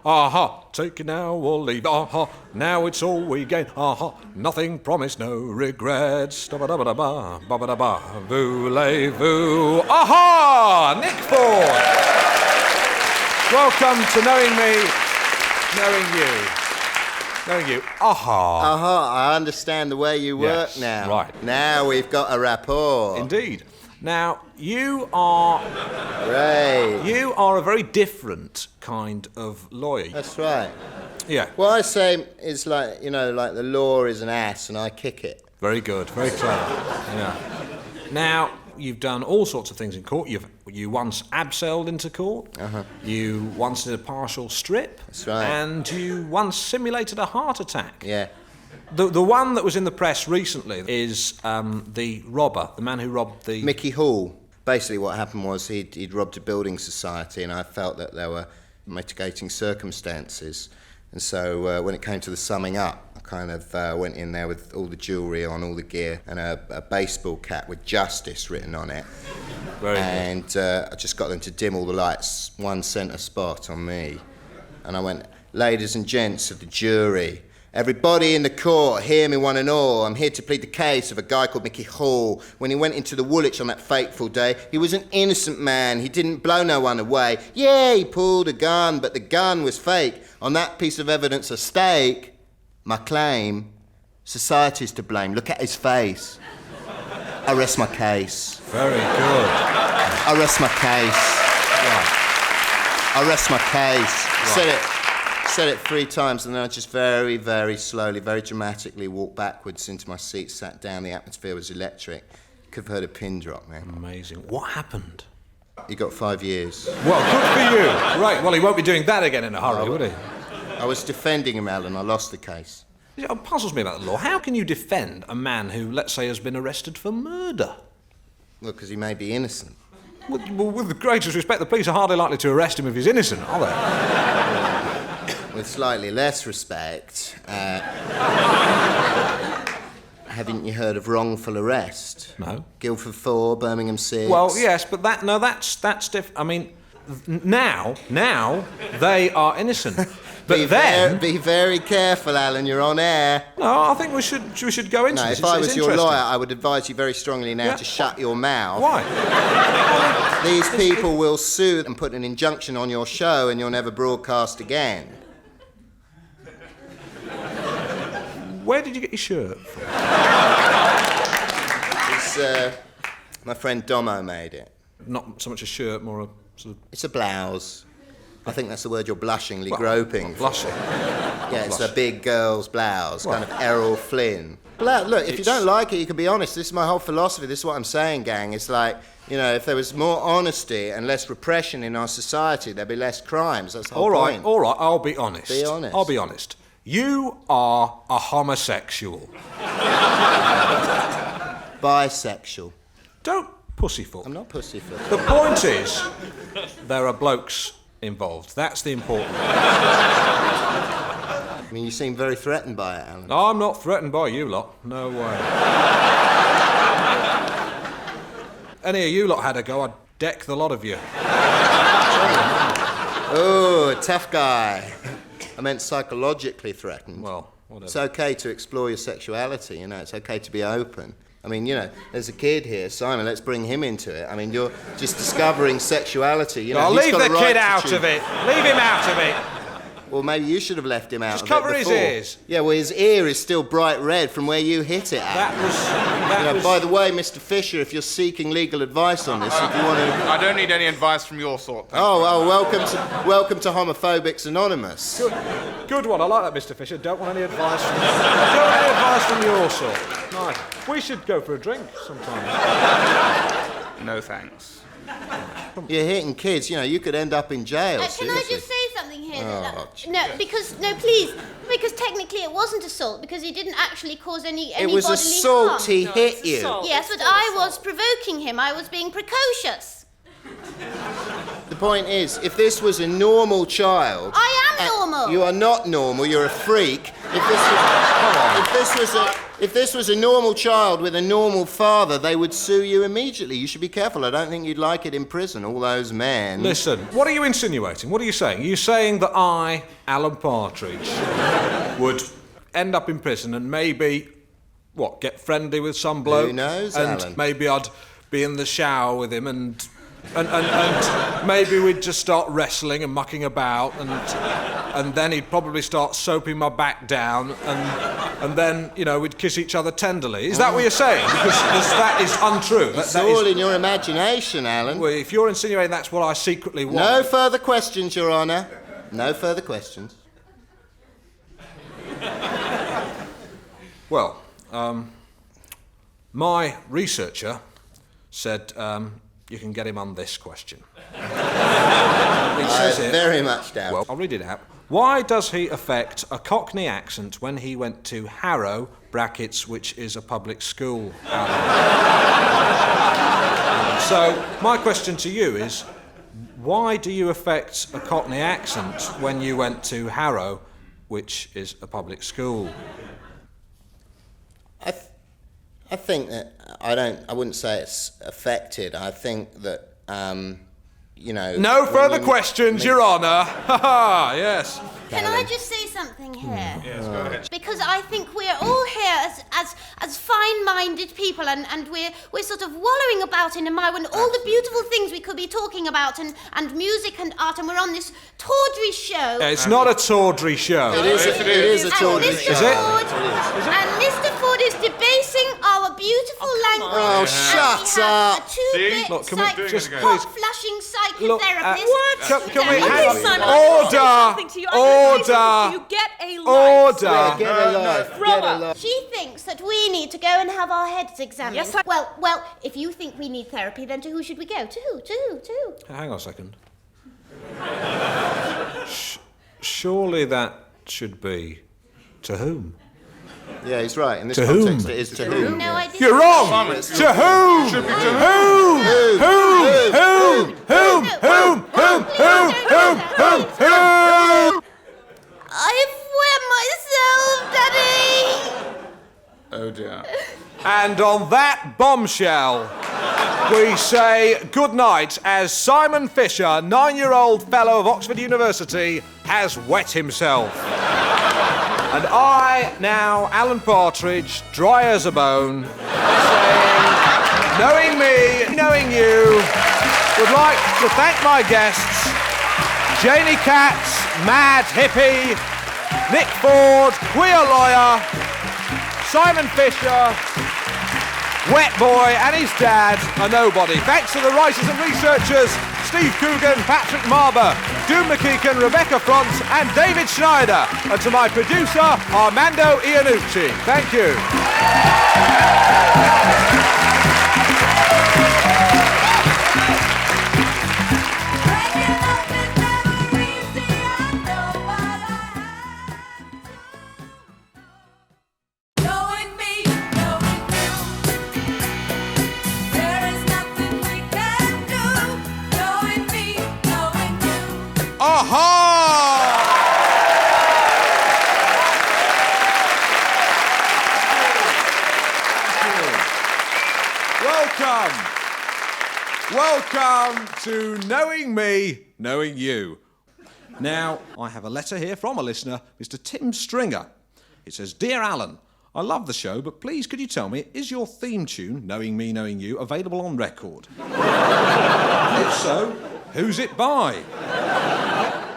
aha, take it now or leave, aha, now it's all we gain, aha, nothing promised, no regrets, da-ba-da-ba-da-ba, ba-ba-da-ba, voulez-vous, aha, Nick Ford. Welcome to Knowing You, aha. I understand the way you work Yes, now. right. Now we've got a rapport. Indeed. Now, you are Right. a very different kind of lawyer. That's right. Yeah. What I say is like, you know, like the law is an ass and I kick it. Very good, very clever. Yeah. Now, you've done all sorts of things in court. You once abseiled into court. You once did a partial strip. That's right. And you once simulated a heart attack. Yeah. The one that was in the press recently is the robber, the man who robbed the... Mickey Hall. Basically what happened was he'd robbed a building society and I felt that there were mitigating circumstances. And so when it came to the summing up, I kind of went in there with all the jewellery on, all the gear, and a baseball cap with justice written on it. Very and I just got them to dim all the lights, one centre spot on me. And I went, ladies and gents of the jury, everybody in the court, hear me one and all. I'm here to plead the case of a guy called Mickey Hall. When he went into the Woolwich on that fateful day, he was an innocent man. He didn't blow no one away. Yeah, he pulled a gun, but the gun was fake. On that piece of evidence at stake, my claim, society's to blame. Look at his face. I rest my case. Very good. I rest my case. Right. I rest my case. Right. Said it 3 times, and then I just very, very slowly, very dramatically walked backwards into my seat, sat down. The atmosphere was electric. Could have heard a pin drop, man. Amazing. What happened? He got 5 years. Well, good for you. Right, well, he won't be doing that again in a hurry, would he? I was defending him, Alan. I lost the case. It puzzles me about the law. How can you defend a man who, let's say, has been arrested for murder? Well, because he may be innocent. Well, with the greatest respect, the police are hardly likely to arrest him if he's innocent, are they? With slightly less respect, haven't you heard of wrongful arrest? No. Guildford 4, Birmingham 6. Well, yes, but that's different. I mean, now they are innocent. But be very careful, Alan. You're on air. No, I think we should go into No, this. if I It's was your interesting. lawyer, I would advise you very strongly now to shut your mouth. Why? These people will sue and put an injunction on your show, and you'll never broadcast again. Where did you get your shirt from? It's, my friend Domo made it. Not so much a shirt, more a sort of... It's a blouse. I think that's the word you're blushingly groping for. Blushing. Yeah, it's a Blush. big girl's blouse, kind of Errol Flynn. Look, if you don't like it, you can be honest. This is my whole philosophy. This is what I'm saying, gang. It's like, you know, if there was more honesty and less repression in our society, there'd be less crimes. That's the whole point. All right, I'll be honest. Be honest. I'll be honest. You are a homosexual. Bisexual. Don't pussyfoot. I'm not pussyfoot. The point is, there are blokes involved. That's the important one. I mean, you seem very threatened by it, Alan. I'm not threatened by you lot. No way. Any of you lot had a go, I'd deck the lot of you. Oh, tough guy. I meant psychologically threatened. Well, whatever. It's okay to explore your sexuality, you know, it's okay to be open. I mean, you know, there's a kid here, Simon, let's bring him into it. I mean, you're just discovering sexuality, you know. I'll he's leave got the a right kid to out choose. of it. Leave him out of it. Well, maybe you should have left him out Just of cover it his before. ears. Yeah, well, his ear is still bright red from where you hit it, Alan. That was... By the way, Mr. Fisher, if you're seeking legal advice on this, if you want to... I don't need any advice from your sort. welcome to Homophobics Anonymous. Good one. I like that, Mr. Fisher. Don't want any advice from your sort. Nice. We should go for a drink sometime. No thanks. You're hitting kids, you could end up in jail. Can I seriously. just say something here? Please. Because technically it wasn't assault, because he didn't actually cause any It was bodily assault, harm. he hit you. Yes, but I was provoking him. I was being precocious. The point is, if this was a normal child... I am normal. You are not normal, you're a freak. If this was a normal child with a normal father, they would sue you immediately. You should be careful. I don't think you'd like it in prison, all those men. Listen, what are you insinuating? What are you saying? Are you saying that I, Alan Partridge, would end up in prison and maybe, get friendly with some bloke? Who knows, and Alan? Maybe I'd be in the shower with him and maybe we'd just start wrestling and mucking about and then he'd probably start soaping my back down and then, we'd kiss each other tenderly. Is that what you're saying? Because that is untrue. It's all in your imagination, Alan. Well, if you're insinuating that's what I secretly want... No further questions, Your Honour. No further questions. Well, my researcher said you can get him on this question. He says I very much doubt. Well, I'll read it out. Why does he affect a Cockney accent when he went to Harrow, which is a public school? So, my question to you is, why do you affect a Cockney accent when you went to Harrow, which is a public school? I think that I wouldn't say it's affected. I think that, No further questions, Your Honour. Ha ha, yes. Can I just say something here? Yes, go ahead. Because I think we're all here as fine-minded people, and we're sort of wallowing about in a mire when all the beautiful things we could be talking about and music and art, and we're on this tawdry show. It's not a tawdry show. It is a tawdry And show. Is it? And Mr. Ford is debasing our beautiful language. Oh, and shut we have up. a two-bit Look, can we just please... hot-flushing psychotherapist. Can we Can hang you on? say Order! You get a life. Yeah, Order! get a life. Get a life. She thinks that we need to go and have our heads examined. Yes, Well, if you think we need therapy, then to who should we go? To who? Hang on a second. Surely that should be to whom? Yeah, he's right. In this To context, whom? it is to whom. No idea. You're wrong! To whom? Should be to Whom? I've wet myself, Daddy. Oh dear. And on that bombshell, we say good night as Simon Fisher, 9-year-old fellow of Oxford University, has wet himself. And I, now, Alan Partridge, dry as a bone, saying, knowing me, knowing you, would like to thank my guests, Janie Katz, Mad Hippie, Nick Ford, Queer Lawyer, Simon Fisher, Wet Boy and his dad, a nobody. Thanks to the writers and researchers, Steve Coogan, Patrick Marber, Doom McKeegan, Rebecca Front and David Schneider. And to my producer, Armando Iannucci. Thank you. Knowing me, knowing you, there is nothing we can do. Knowing me, knowing you. Aha! Welcome to Knowing Me, Knowing You. Now, I have a letter here from a listener, Mr. Tim Stringer. It says, Dear Alan, I love the show, but please could you tell me, is your theme tune, Knowing Me, Knowing You, available on record? If so, who's it by?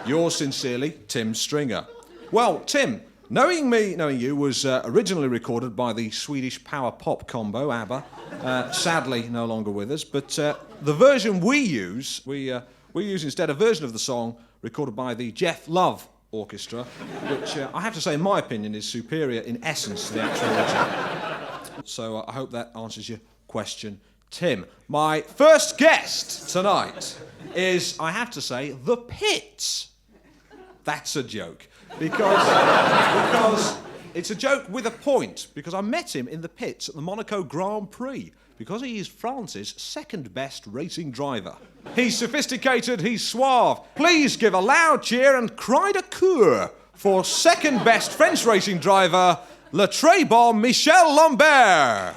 Yours sincerely, Tim Stringer. Well, Tim, Knowing Me, Knowing You was originally recorded by the Swedish power pop combo ABBA, sadly no longer with us, but the version we use instead a version of the song recorded by the Jeff Love Orchestra, which I have to say, in my opinion, is superior in essence to the actual original. So I hope that answers your question, Tim. My first guest tonight is, I have to say, The Pits. That's a joke. Because it's a joke with a point, because I met him in the pits at the Monaco Grand Prix, because he is France's second best racing driver. He's sophisticated, he's suave. Please give a loud cheer and cry de coeur for second best French racing driver, le très bon Michel Lambert.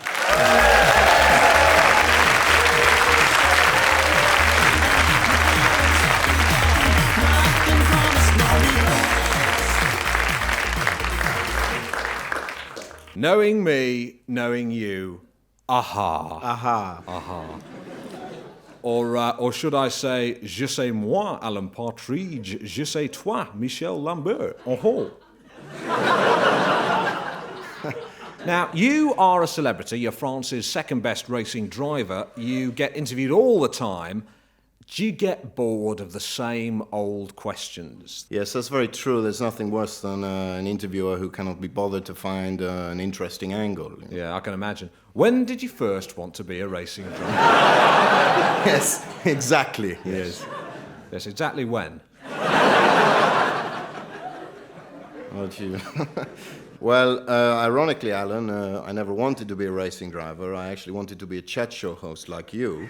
Knowing me, knowing you, aha. Aha. Aha. Or should I say, je sais moi, Alan Partridge, je sais toi, Michel Lambert. Oh. Now, you are a celebrity. You're France's second best racing driver. You get interviewed all the time. Do you get bored of the same old questions? Yes, that's very true. There's nothing worse than an interviewer who cannot be bothered to find an interesting angle. Yeah, I can imagine. When did you first want to be a racing driver? Yes, exactly. Yes. Yes, exactly when? What you... Well, ironically, Alan, I never wanted to be a racing driver. I actually wanted to be a chat show host like you.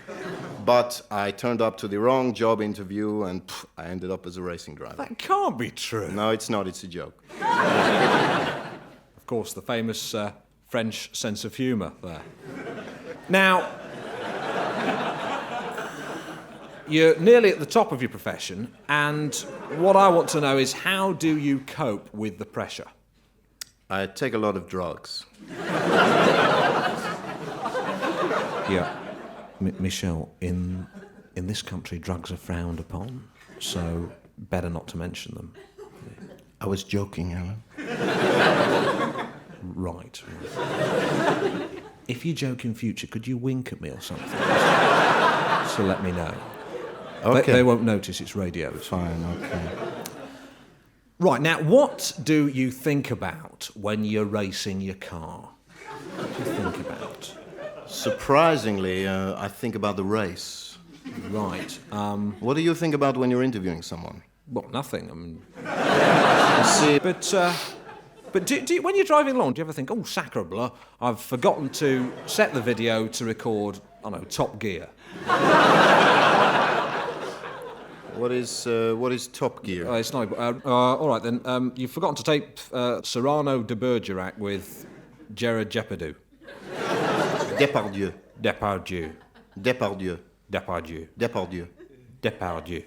But I turned up to the wrong job interview and I ended up as a racing driver. That can't be true. No, it's not. It's a joke. Of course, the famous French sense of humour there. Now, you're nearly at the top of your profession, and what I want to know is, how do you cope with the pressure? I take a lot of drugs. Yeah. Michel, in this country, drugs are frowned upon, so better not to mention them. I was joking, Alan. Right. If you joke in future, could you wink at me or something? So let me know. Okay. They won't notice, it's radio. Fine, okay. Right, now, what do you think about when you're racing your car? What do you think about? Surprisingly, I think about the race. Right. What do you think about when you're interviewing someone? Well, nothing. I mean... You see... But do you, when you're driving along, do you ever think, oh, sacre bleu, I've forgotten to set the video to record, I don't know, Top Gear? What is Top Gear? It's not... all right, then. You've forgotten to tape Cyrano de Bergerac with Gerard Depardieu. Depardieu. Depardieu. Depardieu. Depardieu. Depardieu. Depardieu.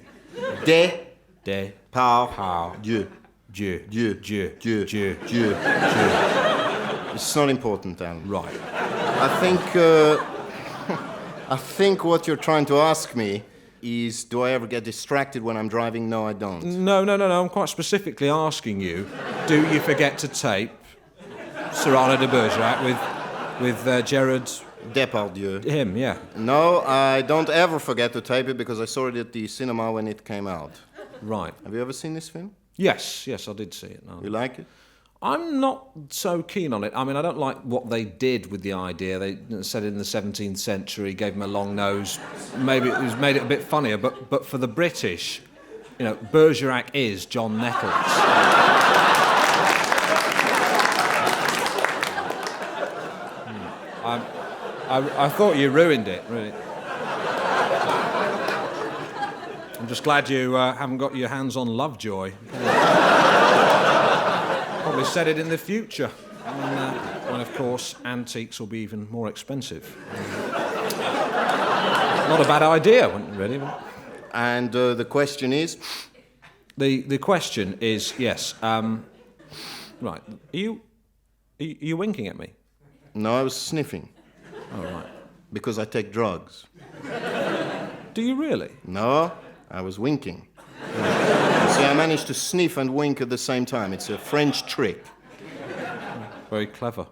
Depardieu. Dieu. Dieu. Dieu. Dieu. Dieu. Dieu. It's not important, Alan. Right. I think what you're trying to ask me is, do I ever get distracted when I'm driving? No, I don't. No. I'm quite specifically asking you, do you forget to tape Cyrano de Bergerac with Gerard... Depardieu. Him, yeah. No, I don't ever forget to tape it because I saw it at the cinema when it came out. Right. Have you ever seen this film? Yes, I did see it. No. You like it? I'm not so keen on it. I mean, I don't like what they did with the idea. They said it in the 17th century, gave him a long nose. Maybe it was made it a bit funnier, but for the British, you know, Bergerac is John Nettles. I thought you ruined it, really. I'm just glad you haven't got your hands on Lovejoy. Probably said it in the future, when of course antiques will be even more expensive. Not a bad idea, really. And the question is? The question is, yes. Right. Are you winking at me? No, I was sniffing. Oh, right. Because I take drugs. Do you really? No, I was winking. See, I managed to sniff and wink at the same time. It's a French trick. Very clever.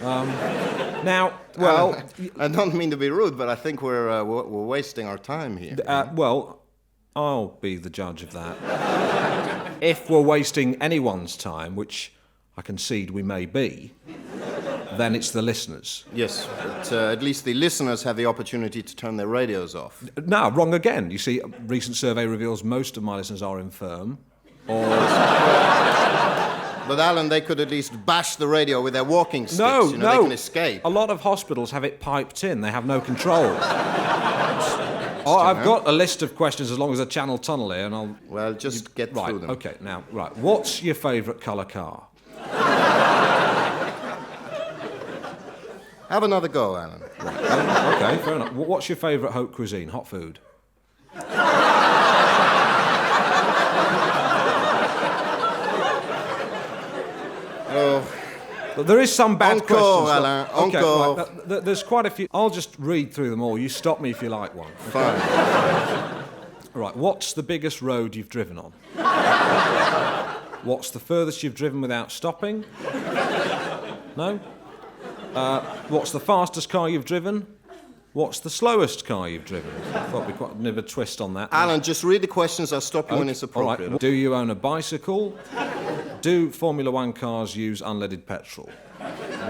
Now, well... I don't mean to be rude, but I think we're wasting our time here. Well, I'll be the judge of that. If we're wasting anyone's time, which I concede we may be, then it's the listeners. Yes, but at least the listeners have the opportunity to turn their radios off. No, wrong again. You see, a recent survey reveals most of my listeners are infirm. Or... But Alan, they could at least bash the radio with their walking sticks. No, you know, they can escape. A lot of hospitals have it piped in. They have no control. I've got a list of questions as long as a channel tunnel here, and I'll... Well, just get through them. Okay, now, right. What's your favourite colour car? Have another go, Alan. Right. Okay, fair enough. What's your favourite haute cuisine? Hot food? Oh, But there is some bad Encore, questions. Alain, Okay, encore. right, there's quite a few. I'll just read through them all. You stop me if you like one. fine. Right, what's the biggest road you've driven on? What's the furthest you've driven without stopping? No? What's the fastest car you've driven? What's the slowest car you've driven? I thought we'd quite a bit of a twist on that. Alan, just read the questions. I'll stop you when it's All appropriate. right. Do you own a bicycle? Do Formula One cars use unleaded petrol?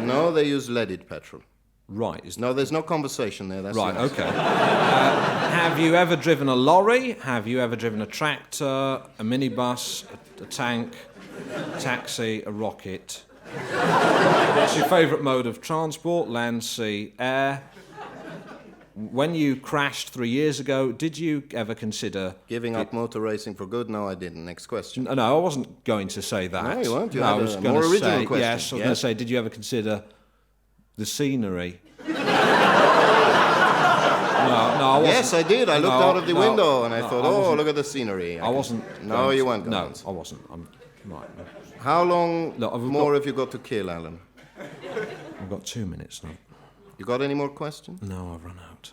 No, they use leaded petrol. Right. No, there's no conversation there. That's Right, nice. okay. Have you ever driven a lorry? Have you ever driven a tractor, a minibus, a tank, a taxi, a rocket? What's your favourite mode of transport? Land, sea, air? When you crashed 3 years ago, did you ever consider... Giving up motor racing for good? No, I didn't. Next question. No, I wasn't going to say that. No, you weren't. You No, had I was a going more to original say... question. Yes, I was going to say, did you ever consider the scenery? No, I wasn't. Yes, I did. I looked No, out of the no, window and I no, thought, I oh, wasn't- look at the scenery. I wasn't... No, going you to- weren't going No, to. I wasn't. Right. How long Look, I've more got- have you got to kill, Alan? I've got 2 minutes now. You got any more questions? No, I've run out.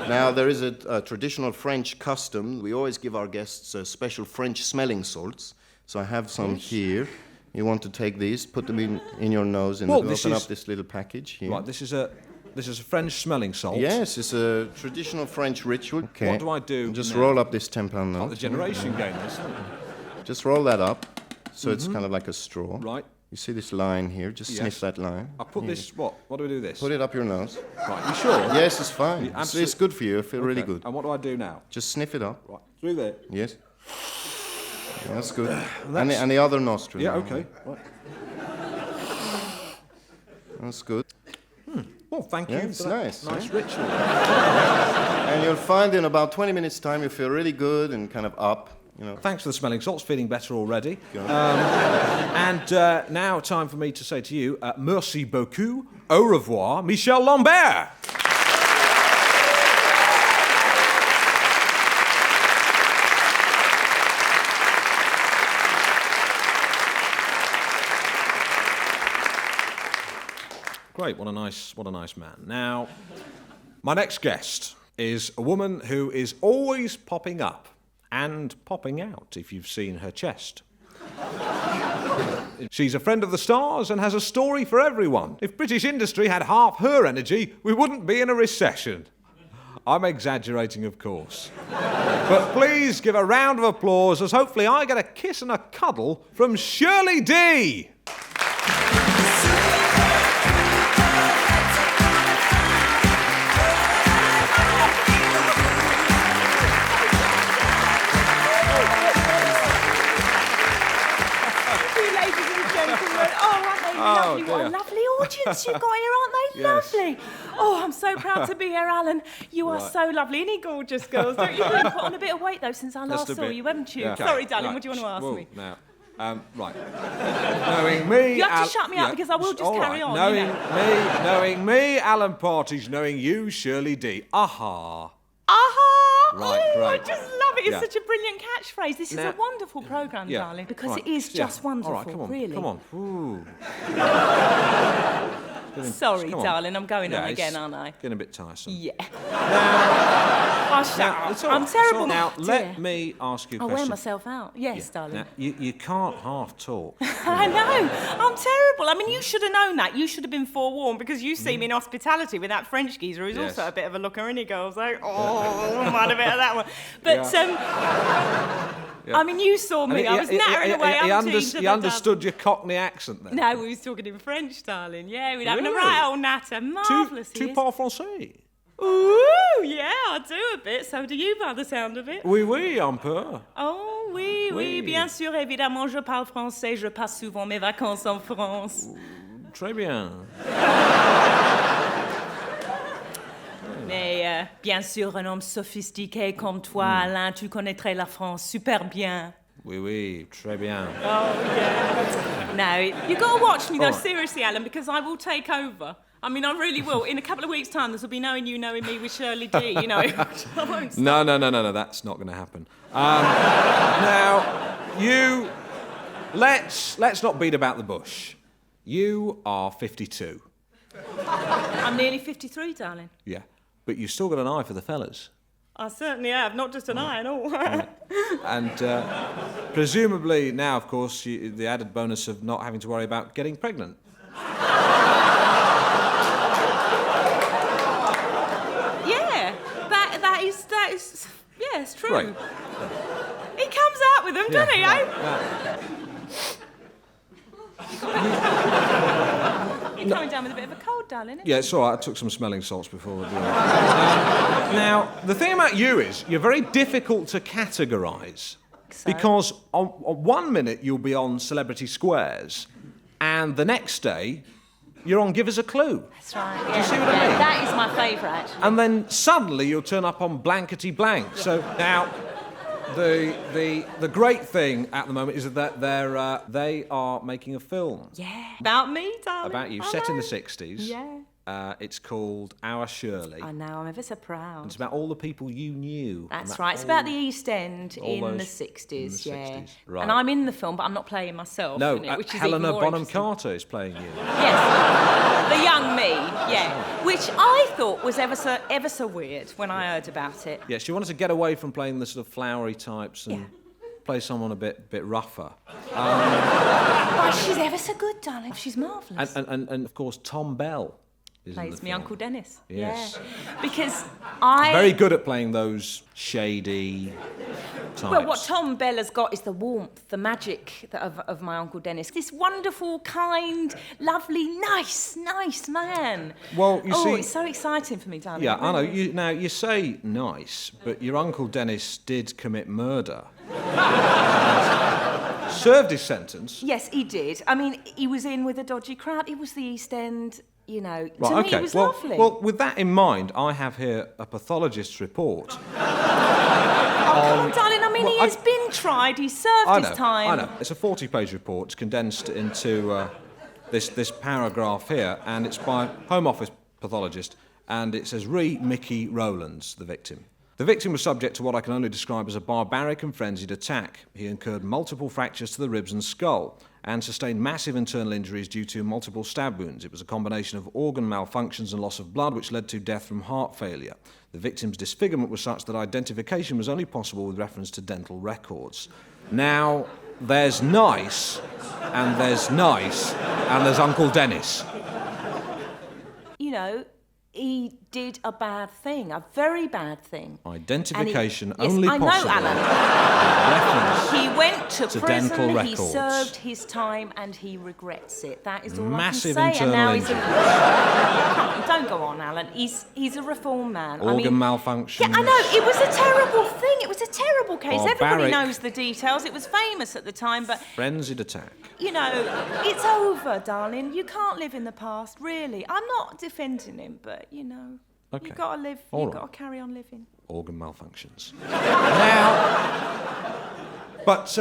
Now, there is a traditional French custom. We always give our guests special French smelling salts. So I have some here. You want to take these, put them in your nose, and Well, open this up is- this little package here. Right, this is a French smelling salt. Yes, it's a traditional French ritual. Okay. What do I do Just now? roll up this 10-pound Like note. the generation game, isn't it? Just roll that up, so it's kind of like a straw. Right. You see this line here? Just Yes. sniff that line. I put Here. this, what? What do we do with this? Put it up your nose. Right, you sure? Yes, it's fine. It's absolute- good for you. I feel really Okay, good. And what do I do now? Just sniff it up. Right, through there. Yes. Yeah, that's good. And the other nostril. Yeah, now. okay. Right. That's good. Well, thank Yeah, you it's for that nice, nice yeah. ritual. And you'll find in about 20 minutes' time you feel really good and kind of up. You know. Thanks for the smelling salts, feeling better already. Go on. And now time for me to say to you, merci beaucoup, au revoir, Michel Lambert. Great, what a nice man. Now, my next guest is a woman who is always popping up and popping out, if you've seen her chest. She's a friend of the stars and has a story for everyone. If British industry had half her energy, we wouldn't be in a recession. I'm exaggerating, of course. But please give a round of applause as hopefully I get a kiss and a cuddle from Shirley D. Thank you, ladies and gentlemen. Oh, aren't they lovely? What a dear. lovely audience you've got here, aren't they? Yes. Lovely. Oh, I'm so proud to be here, Alan. You are Right. so lovely. Isn't he gorgeous, girls? Don't you really put on a bit of weight, though, since I last Just a saw bit. you, haven't you? Yeah. Sorry, Okay, darling, right. what do you want to ask Whoa, me? Now, right. Knowing me... You have to shut me up because I will just all carry right. on, Knowing me, Alan Partridge, knowing you, Shirley D. Aha. Aha! Right, Oh, I great. just love it. It's Yeah. such a brilliant catchphrase. This is Now- a wonderful programme, Yeah. darling, because Right. it is Yeah. just wonderful, All right, come on, really. come on. Ooh. Sorry, Come on. darling, I'm going Yeah, on it's again, aren't I? Getting a bit tiresome. Yeah. Oh, shut Now, up. it's all I'm right, it's all terrible. right. Now, Dear. let me ask you a I'll wear question. myself out. Yes, darling. Now, you can't half talk. I know. I'm terrible. I mean, you should have known that. You should have been forewarned because you see me in hospitality with that French geezer who's Yes. also a bit of a looker, isn't he, girls? Like, oh, I might a bit of that one. But, I mean, you saw me. I was nattering away. He understood your Cockney accent then. No, we was talking in French, darling. Yeah, we'd having a Really? right old natter. Marvellous. Tu he is. parles français? Ooh, yeah, I do a bit. So do you, by the sound of it. Oui, oui, un peu. Oh, oui, oui, Oui. bien sûr, évidemment, je parle français. Je passe souvent mes vacances en France. Très bien. Mais bien sûr, un homme sophistiqué comme toi, Alain, tu connaîtrais la France super bien. Oui, oui, très bien. Oh, yeah. No, you got to watch me, though, All right. seriously, Alan, because I will take over. I mean, I really will. In a couple of weeks' time, this will be knowing you, knowing me with Shirley D, you know. I won't stop. No, that's not going to happen. Now, you... Let's not beat about the bush. You are 52. I'm nearly 53, darling. Yeah. But you've still got an eye for the fellas. I certainly have, not just an eye and all. And presumably now, of course, the added bonus of not having to worry about getting pregnant. Yeah, that is, yeah, it's true. Great. He comes out with them, doesn't he? You're coming down with a bit of a cold, darling. Yeah, it's all right. I took some smelling salts before. Now, the thing about you is you're very difficult to categorise. So? Because on 1 minute you'll be on Celebrity Squares, and the next day you're on Give Us a Clue. That's right. Do you see what I mean? That is my favourite, actually. And then suddenly you'll turn up on Blankety Blank. So now, the great thing at the moment is that they are making a film Yeah. About me, darling. about you, I set in the know. 60s. Yeah. It's called Our Shirley. I know, I'm ever so proud. It's about all the people you knew. That's and right. It's about the East End all in the those- 60s, in the yeah. 60s, right. And I'm in the film, but I'm not playing myself. No, in it, which is Helena even more Bonham interesting. Carter is playing you. Yes, the young me, yeah. Which I thought was ever so weird when I heard about it. Yeah, she wanted to get away from playing the sort of flowery types and Yeah. play someone a bit rougher. But she's ever so good, darling. She's marvellous. And of course, Tom Bell is in Plays the me film. Uncle Dennis. Yes. Yeah. Because I... Very good at playing those shady types. Well, what Tom Bell has got is the warmth, the magic of my Uncle Dennis. This wonderful, kind, lovely, nice man. Well, you see- it's so exciting for me, darling. Yeah, It I know. really is. Now, you say nice, but your Uncle Dennis did commit murder. Served his sentence. Yes, he did. I mean, he was in with a dodgy crowd. It was the East End, you know. Right, to me, okay. it was well, lovely. well, with that in mind, I have here a pathologist's report. Come on, darling. I mean, well, he has been tried. He served his time. I know. It's a 40-page report. It's condensed into this paragraph here, and it's by Home Office pathologist, and it says, Mickey Rowlands, the victim. The victim was subject to what I can only describe as a barbaric and frenzied attack. He incurred multiple fractures to the ribs and skull and sustained massive internal injuries due to multiple stab wounds. It was a combination of organ malfunctions and loss of blood which led to death from heart failure. The victim's disfigurement was such that identification was only possible with reference to dental records. Now, there's nice, and there's nice, and there's Uncle Dennis. You know, he did a bad thing, a very bad thing. Identification And only I possible. know, Alan. Reference. He went to To prison, dental he records. served his time, and he regrets it. That is all Massive I can say. And now internal he's don't go on, Alan. He's a reformed man. Organ malfunctions. Yeah, I know. It was a terrible thing. It was a terrible case. Everybody Barbaric. knows the details. It was famous at the time, but Frenzied attack. you know, it's over, darling. You can't live in the past, really. I'm not defending him, but you know, Okay. you've got to live. All You've right. got to carry on living. Organ malfunctions. Now, but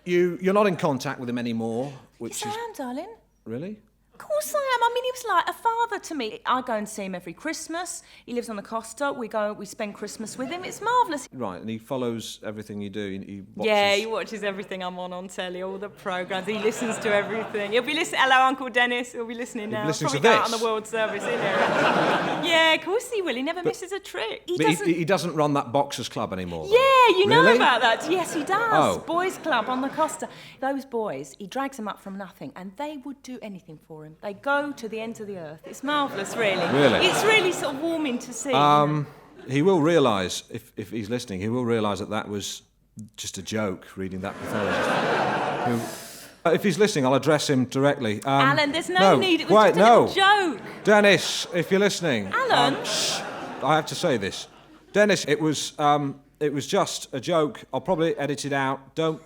you're not in contact with him anymore, which Yes, is I am, darling. really. Of course I am. I mean, he was like a father to me. I go and see him every Christmas. He lives on the Costa. We spend Christmas with him. It's marvellous. Right, and he follows everything you do. He watches... Yeah, he watches everything I'm on telly, all the programmes. He listens to everything. He'll be listening. Hello, Uncle Dennis. He'll be listening now. listening to Probably out this? on the World Service, isn't he? Yeah, of course he will. He never misses a trick. He doesn't run that boxers club anymore. Yeah, you know Really? about that. Yes, he does. Oh. Boys Club on the Costa. Those boys, he drags them up from nothing, and they would do anything for him. They go to the ends of the earth. It's marvellous, really. Really? It's really sort of warming to see. He will realise, if he's listening, he will realise that was just a joke, reading that pathologist. If he's listening, I'll address him directly. Alan, there's no need. It was wait, just a no. little joke. Dennis, if you're listening... Alan? Shh, I have to say this. Dennis, it was just a joke. I'll probably edit it out. Don't...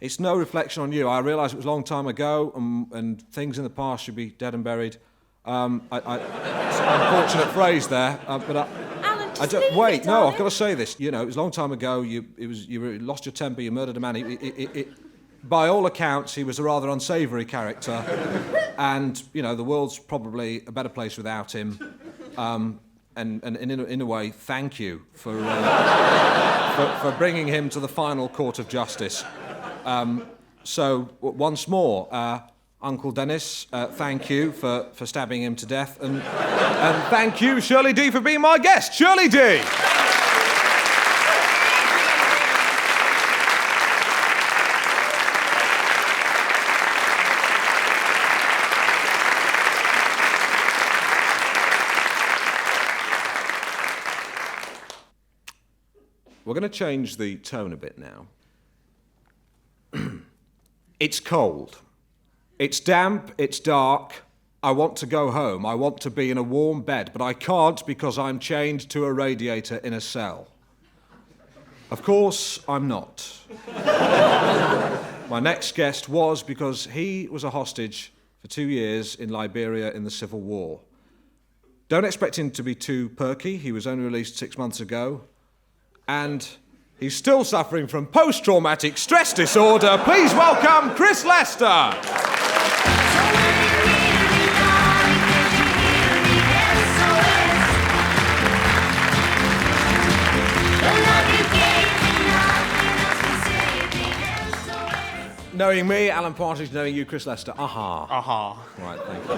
It's no reflection on you. I realise it was a long time ago, and things in the past should be dead and buried. It's an unfortunate phrase there, but Alan, just I don't. leave Wait, it, no, darling. I've got to say this. You know, it was a long time ago. You lost your temper. You murdered a man. By all accounts, he was a rather unsavoury character, and you know the world's probably a better place without him. And in a way, thank you for bringing him to the final court of justice. So once more, Uncle Dennis, thank you for stabbing him to death, and thank you, Shirley D, for being my guest. Shirley D. We're going to change the tone a bit now. It's cold. It's damp, it's dark. I want to go home. I want to be in a warm bed, but I can't because I'm chained to a radiator in a cell. Of course, I'm not. My next guest was because he was a hostage for 2 years in Liberia in the Civil War. Don't expect him to be too perky. He was only released 6 months ago. And he's still suffering from post-traumatic stress disorder. Please welcome Chris Lester. Knowing me, Alan Partridge, knowing you, Chris Lester. Aha. Aha. Right, thank you.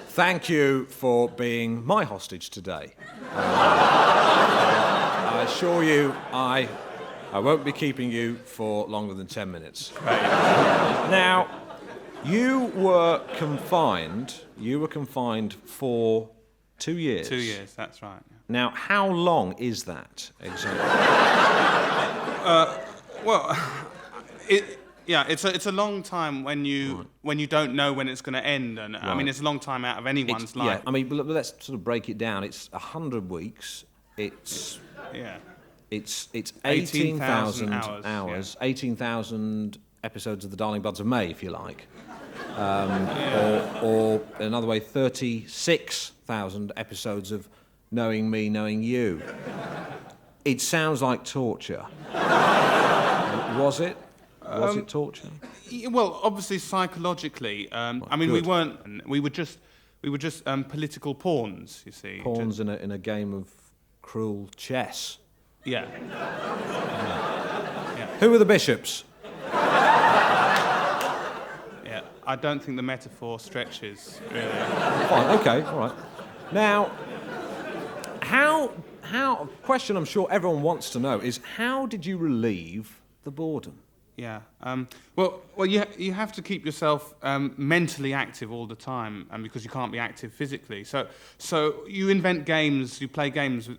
Thank you for being my hostage today. I assure you, I won't be keeping you for longer than 10 minutes. Right. Now, you were confined for 2 years. 2 years, that's right. Yeah. Now, how long is that exactly? Well, it's a long time when you don't know when it's going to end, and I mean it's a long time out of anyone's life. Yeah, I mean, let's sort of break it down. It's 100 weeks. It's 18,000 hours, 18,000 episodes of The Darling Buds of May, if you like, or another way, 36,000 episodes of Knowing Me, Knowing You. It sounds like torture. Was it? Was it torture? Well, obviously psychologically. I mean, good. we were just political pawns, you see. Pawns in a game of cruel chess. Yeah. Who were the bishops? Yeah. I don't think the metaphor stretches really. Fine, okay, all right. Now, how? A question I'm sure everyone wants to know is how did you relieve the boredom? Yeah. Well, you have to keep yourself mentally active all the time, because you can't be active physically. So you invent games, you play games.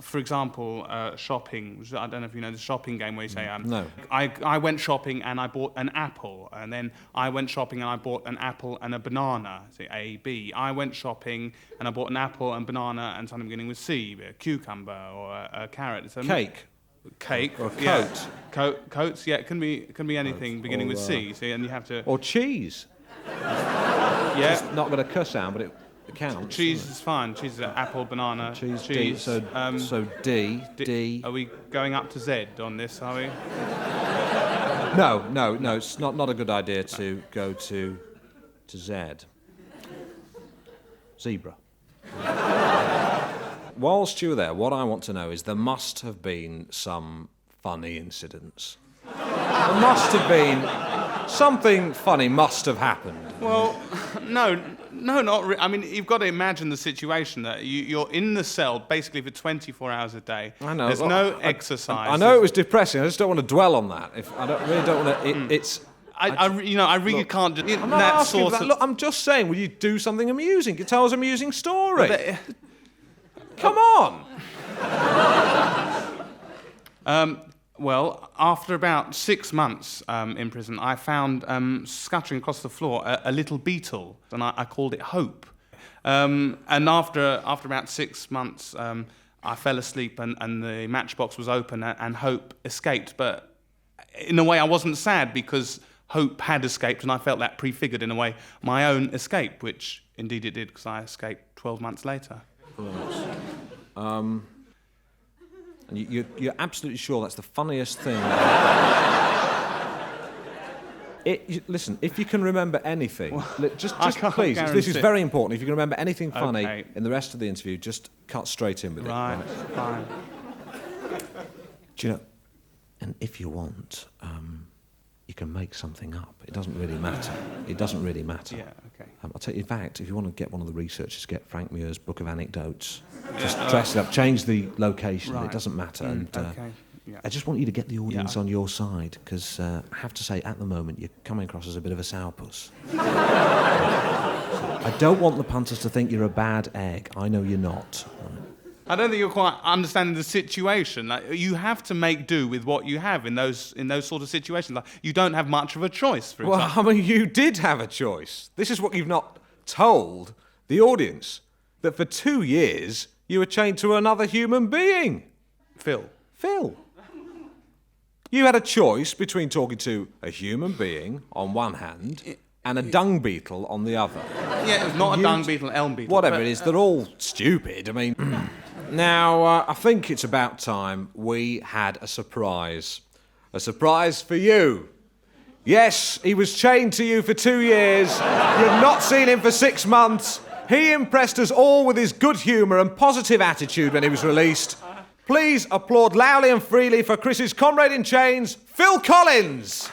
For example, shopping. Which I don't know if you know the shopping game where you say, No. I went shopping and I bought an apple, and then I went shopping and I bought an apple and a banana. Say A, B. I went shopping and I bought an apple and banana and something beginning with C, a cucumber or a carrot. So Cake or a yeah. coat. Coats, yeah, it can be anything beginning with C. See, and you have to. Or cheese. Yeah, It's not got a cuss sound, but it counts. cheese is fine. Cheese is apple, banana, Cheese. D, so D. Are we going up to Z on this? Are we? No, it's not a good idea to go to Z. Zebra. Whilst you were there, what I want to know is there must have been some funny incidents. There must have been... Something funny must have happened. Well, no, not really. I mean, you've got to imagine the situation that you're in the cell basically for 24 hours a day. I know. There's no exercise. I know it was depressing. I just don't want to dwell on that. Really don't want to. It's. I really can't. I'm not asking for that. Look, I'm just saying, will you do something amusing? You tell us an amusing story. Come on. Well, after about 6 months in prison, I found scattering across the floor a little beetle, and I called it Hope. And after about 6 months, I fell asleep, and the matchbox was open, and Hope escaped. But in a way, I wasn't sad because Hope had escaped, and I felt that prefigured, in a way, my own escape, which indeed it did, because I escaped 12 months later. And you're absolutely sure that's the funniest thing. Listen, if you can remember anything, just please, this is very important. If you can remember anything funny in the rest of the interview, just cut straight in with it. Right, fine. Do you know, and if you want, you can make something up. It doesn't really matter. It doesn't really matter. Yeah, okay. I'll tell you, in fact, if you want to get one of the researchers, get Frank Muir's Book of Anecdotes. Just dress it up, change the location. Right. It doesn't matter. I just want you to get the audience on your side, because I have to say, at the moment, you're coming across as a bit of a sourpuss. I don't want the punters to think you're a bad egg. I know you're not. I don't think you're quite understanding the situation. Like, you have to make do with what you have in those sort of situations. Like, you don't have much of a choice, for example. Well, I mean, you did have a choice. This is what you've not told the audience, that for 2 years you were chained to another human being. Phil. You had a choice between talking to a human being on one hand and a dung beetle on the other. Yeah, it's not a dung beetle, an elm beetle. Whatever it is, they're all stupid. I mean, now, I think it's about time we had a surprise. A surprise for you. Yes, he was chained to you for 2 years. You've not seen him for 6 months. He impressed us all with his good humour and positive attitude when he was released. Please applaud loudly and freely for Chris's comrade in chains, Phil Collins.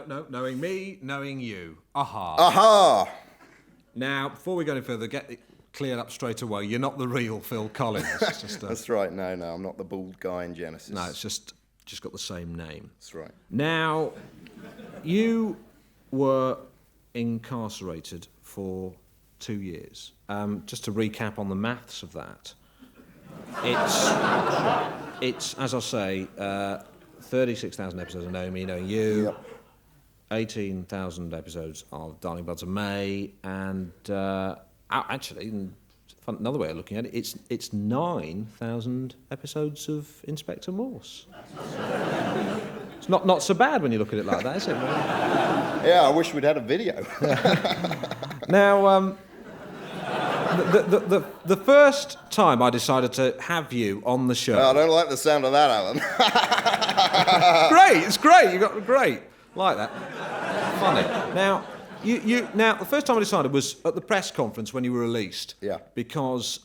No, knowing me, knowing you. Aha. Aha! Now, before we go any further, get it cleared up straight away. You're not the real Phil Collins. It's just That's right. No, I'm not the bald guy in Genesis. No, it's just got the same name. That's right. Now, you were incarcerated for 2 years. Just to recap on the maths of that, it's as I say, 36,000 episodes of Knowing Me, Knowing You. Yep. 18,000 episodes of Darling Buds of May, and actually, another way of looking at it, it's 9,000 episodes of Inspector Morse. It's not so bad when you look at it like that, is it? Yeah, I wish we'd had a video. Now, the first time I decided to have you on the show... I don't like the sound of that, Alan. Great, it's great. You got great. Like that. Funny. Now, now the first time I decided was at the press conference when you were released. Yeah. Because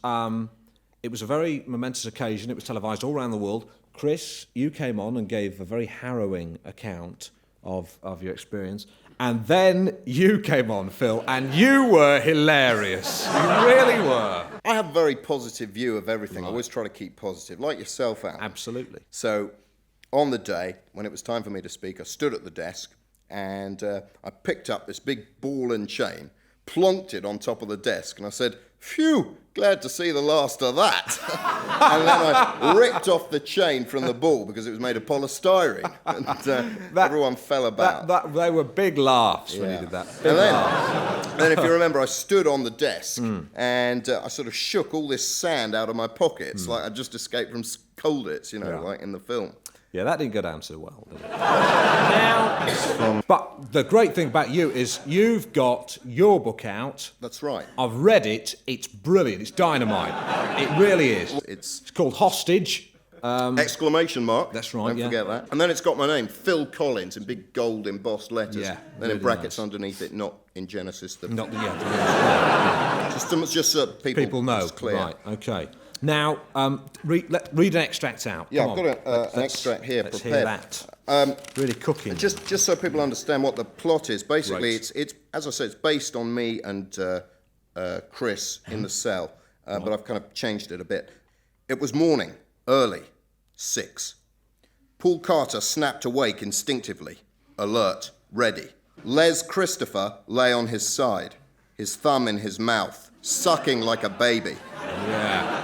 it was a very momentous occasion. It was televised all around the world. Chris, you came on and gave a very harrowing account of your experience. And then you came on, Phil, and you were hilarious. You really were. I have a very positive view of everything. Right. I always try to keep positive, like yourself, Alan. Absolutely. So, on the day, when it was time for me to speak, I stood at the desk and I picked up this big ball and chain, plonked it on top of the desk, and I said, "Phew, glad to see the last of that." And then I ripped off the chain from the ball because it was made of polystyrene, and everyone fell about. They were big laughs when you did that. And then, if you remember, I stood on the desk and I sort of shook all this sand out of my pockets like I just escaped from Colditz, like in the film. Yeah, that didn't go down so well, did it? Now, but the great thing about you is you've got your book out. That's right. I've read it. It's brilliant. It's dynamite. It really is. It's called Hostage. exclamation mark. That's right, Don't yeah. forget that. And then it's got my name, Phil Collins, in big gold embossed letters. Yeah, Then really in brackets nice. underneath it, not in Genesis. Not the yeah. Just so People know. It's clear. Right. Okay. Now, read an extract out. Yeah, Come I've on. got an extract here Let's prepared. hear that. Really cooking. Just so people understand what the plot is. Basically, Right. it's as I said, it's based on me and Chris in the cell, but I've kind of changed it a bit. It was morning, early, 6. Paul Carter snapped awake instinctively, alert, ready. Les Christopher lay on his side, his thumb in his mouth, sucking like a baby. Yeah.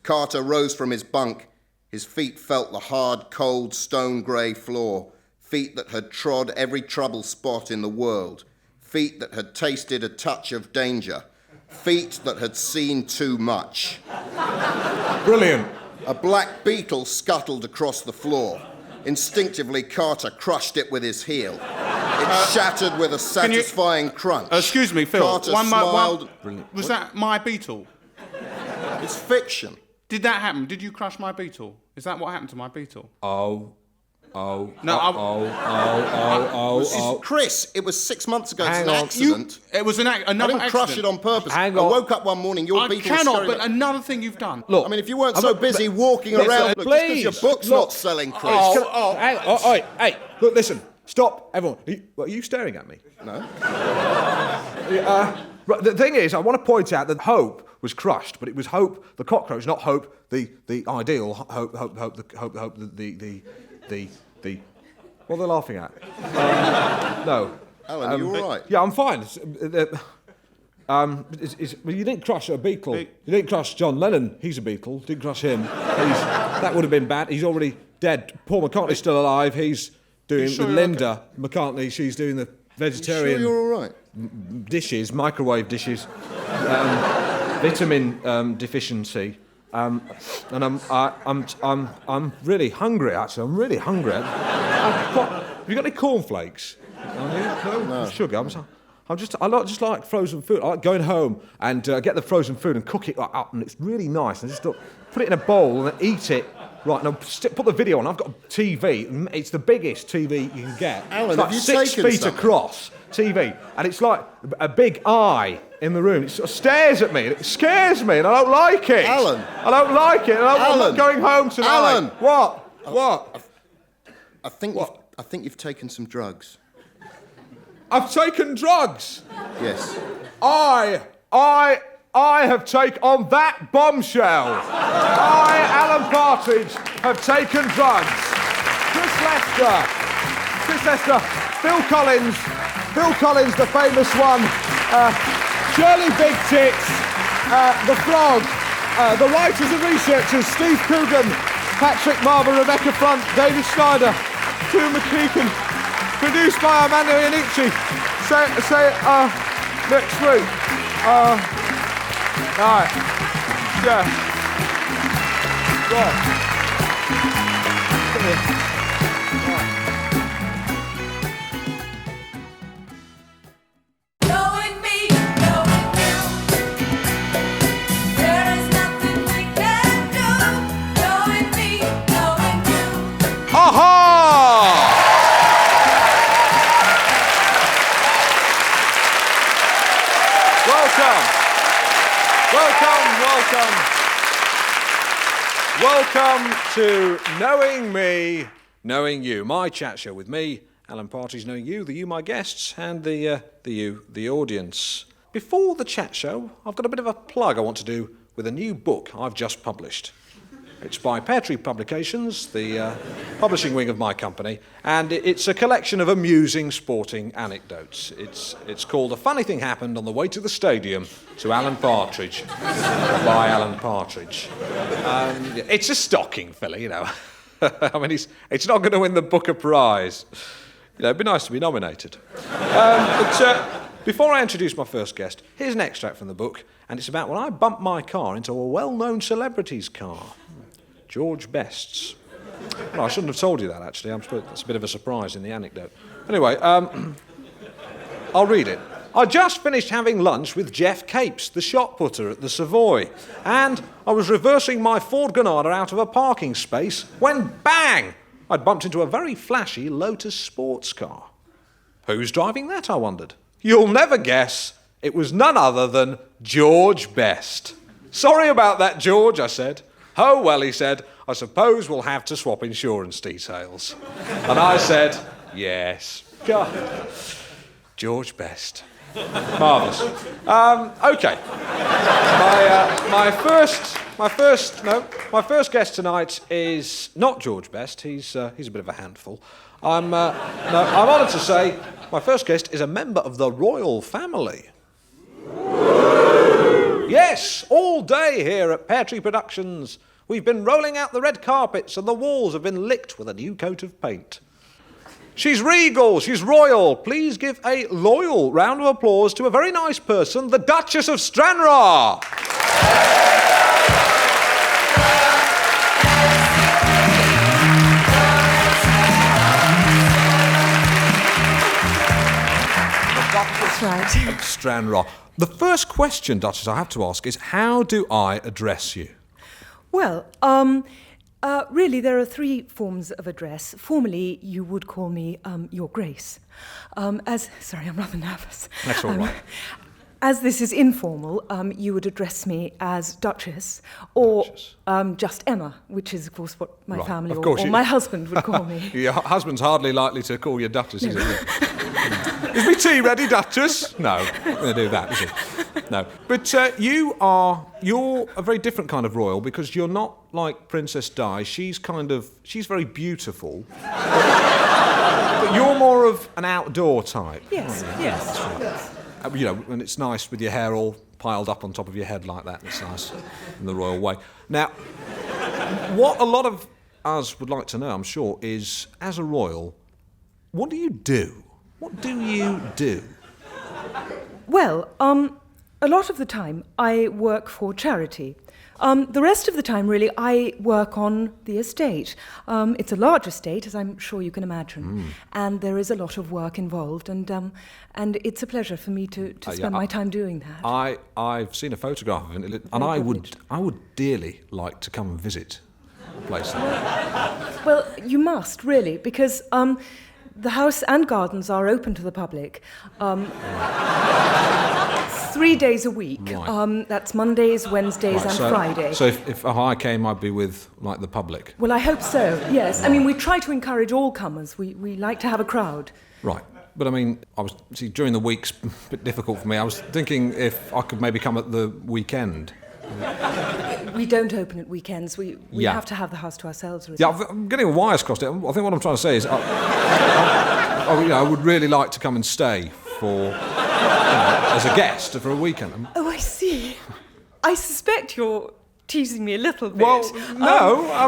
Carter rose from his bunk. His feet felt the hard, cold, stone-grey floor. Feet that had trod every trouble spot in the world. Feet that had tasted a touch of danger. Feet that had seen too much. Brilliant. A black beetle scuttled across the floor. Instinctively, Carter crushed it with his heel. It shattered with a satisfying crunch. Excuse me, Phil. Carter smiled. Was that my beetle? It's fiction. Did that happen? Did you crush my beetle? Is that what happened to my beetle? Oh. Chris, it was 6 months ago. Hang it's an on. accident. It was another I didn't accident. crush it on purpose. Hang I on. woke up one morning, your I beetle was cannot, scurrying but up. another thing you've done. Look. I mean, if you weren't I'm so not- busy walking Listen, around, look, just 'cause your please, book's look. not selling, Chris. Hang on. Hey, look, listen. Stop, everyone. Are you staring at me? No. Right, the thing is, I want to point out that Hope was crushed, but it was Hope the cockroach, not Hope the ideal. Hope the. What are they laughing at? No. Alan, are you all right? Yeah, I'm fine. Well, you didn't crush a beetle. You didn't crush John Lennon. He's a beetle. Didn't crush him. That would have been bad. He's already dead. Paul McCartney's still alive. He's doing sure with you're Linda McCartney. She's doing the Sure, vegetarian you're all right. dishes, microwave dishes, vitamin deficiency. And I'm really hungry. Actually, I'm really hungry. Have you got any cornflakes? No. Sugar. I just like frozen food. I like going home and get the frozen food and cook it up, and it's really nice. And just put it in a bowl and then eat it. Right, now put the video on. I've got a TV. It's the biggest TV you can get. Alan, it's like have you 6 taken feet something? across TV, and it's like a big eye in the room. It sort of stares at me, and it scares me, and I don't like it. Alan. I don't like it. And I'm Alan. not going home tonight. Alan. What? I think you've taken some drugs. I've taken drugs. Yes. I have taken on that bombshell. I, Alan Partridge, have taken drugs. Chris Lester, Phil Collins, the famous one, Shirley Big Tits, the Frog, the writers and researchers, Steve Coogan, Patrick Marber, Rebecca Front, David Schneider, Hugh McKeegan, produced by Amanda Iannucci. Say next week. Right. Yeah. Right. Come here. Knowing me, knowing you, there is nothing we can do. Knowing me, knowing you. Aha! Welcome to Knowing Me, Knowing You, my chat show with me, Alan Partridge, knowing you, the you, my guests, and the you, the audience. Before the chat show, I've got a bit of a plug I want to do with a new book I've just published. It's by Pear Tree Publications, the publishing wing of my company, and it's a collection of amusing sporting anecdotes. It's called A Funny Thing Happened on the Way to the Stadium to Alan Partridge, by Alan Partridge. It's a stocking filler, you know. I mean, it's not going to win the Booker Prize. You know, it'd be nice to be nominated. But before I introduce my first guest, here's an extract from the book, and it's about when I bumped my car into a well-known celebrity's car. George Best's. Well, I shouldn't have told you that, actually. I'm sure that's a bit of a surprise in the anecdote. Anyway, I'll read it. I just finished having lunch with Jeff Capes, the shot putter at the Savoy, and I was reversing my Ford Granada out of a parking space when, bang, I'd bumped into a very flashy Lotus sports car. Who's driving that, I wondered. You'll never guess. It was none other than George Best. Sorry about that, George, I said. Oh, well, he said, I suppose we'll have to swap insurance details. And I said, yes. God. George Best. Marvellous. OK. My first guest tonight is not George Best. He's a bit of a handful. I'm honoured to say my first guest is a member of the royal family. Yes, all day here at Pear Tree Productions. We've been rolling out the red carpets and the walls have been licked with a new coat of paint. She's regal, she's royal. Please give a loyal round of applause to a very nice person, the Duchess of Stranraer. That's right. Of Stranraer. The first question, Duchess, I have to ask is, how do I address you? Well, really, there are three forms of address. Formally, you would call me Your Grace. Sorry, I'm rather nervous. That's all right. As this is informal, you would address me as Duchess or just Emma, which is, of course, what my family or my husband would call me. Your husband's hardly likely to call you Duchess, is it? Is my tea ready, Duchess? No, not going to do that, is it? No. But you're a very different kind of royal because you're not like Princess Di. She's very beautiful. But you're more of an outdoor type. Yes, yes. Yes. You know, and it's nice with your hair all piled up on top of your head like that. It's nice in the royal way. Now, what a lot of us would like to know, I'm sure, is, as a royal, what do you do? What do you do? Well, a lot of the time I work for charity. The rest of the time, really, I work on the estate. It's a large estate, as I'm sure you can imagine, and there is a lot of work involved, and it's a pleasure for me to spend my time doing that. I've seen a photograph of it, and I would dearly like to come and visit a place like that. Well, you must, really, because the house and gardens are open to the public 3 days a week. Right. That's Mondays, Wednesdays, and Fridays. So if I came, I'd be with, like, the public? Well, I hope so, yes. I mean, we try to encourage all comers. We like to have a crowd. Right. But, I mean, during the week's a bit difficult for me. I was thinking if I could maybe come at the weekend. We don't open at weekends. We have to have the house to ourselves. Really. Yeah, I'm getting wires crossed. I think what I'm trying to say is I would really like to come and stay as a guest for a weekend. Oh, I see. I suspect you're teasing me a little bit. Well, no. I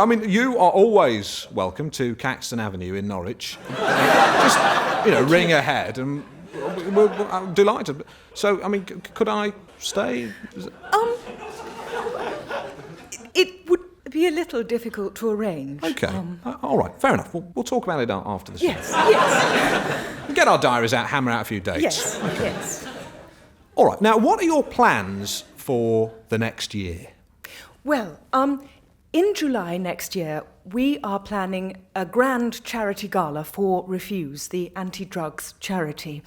mean, you are always welcome to Caxton Avenue in Norwich. Just, ring ahead and I'm delighted. So, I mean, could I stay? It would be a little difficult to arrange. OK. All right, fair enough. We'll talk about it after the show. Yes. Get our diaries out, hammer out a few dates. Yes, okay. Yes. All right, now, what are your plans for the next year? Well, in July next year, we are planning a grand charity gala for Refuse, the anti-drugs charity.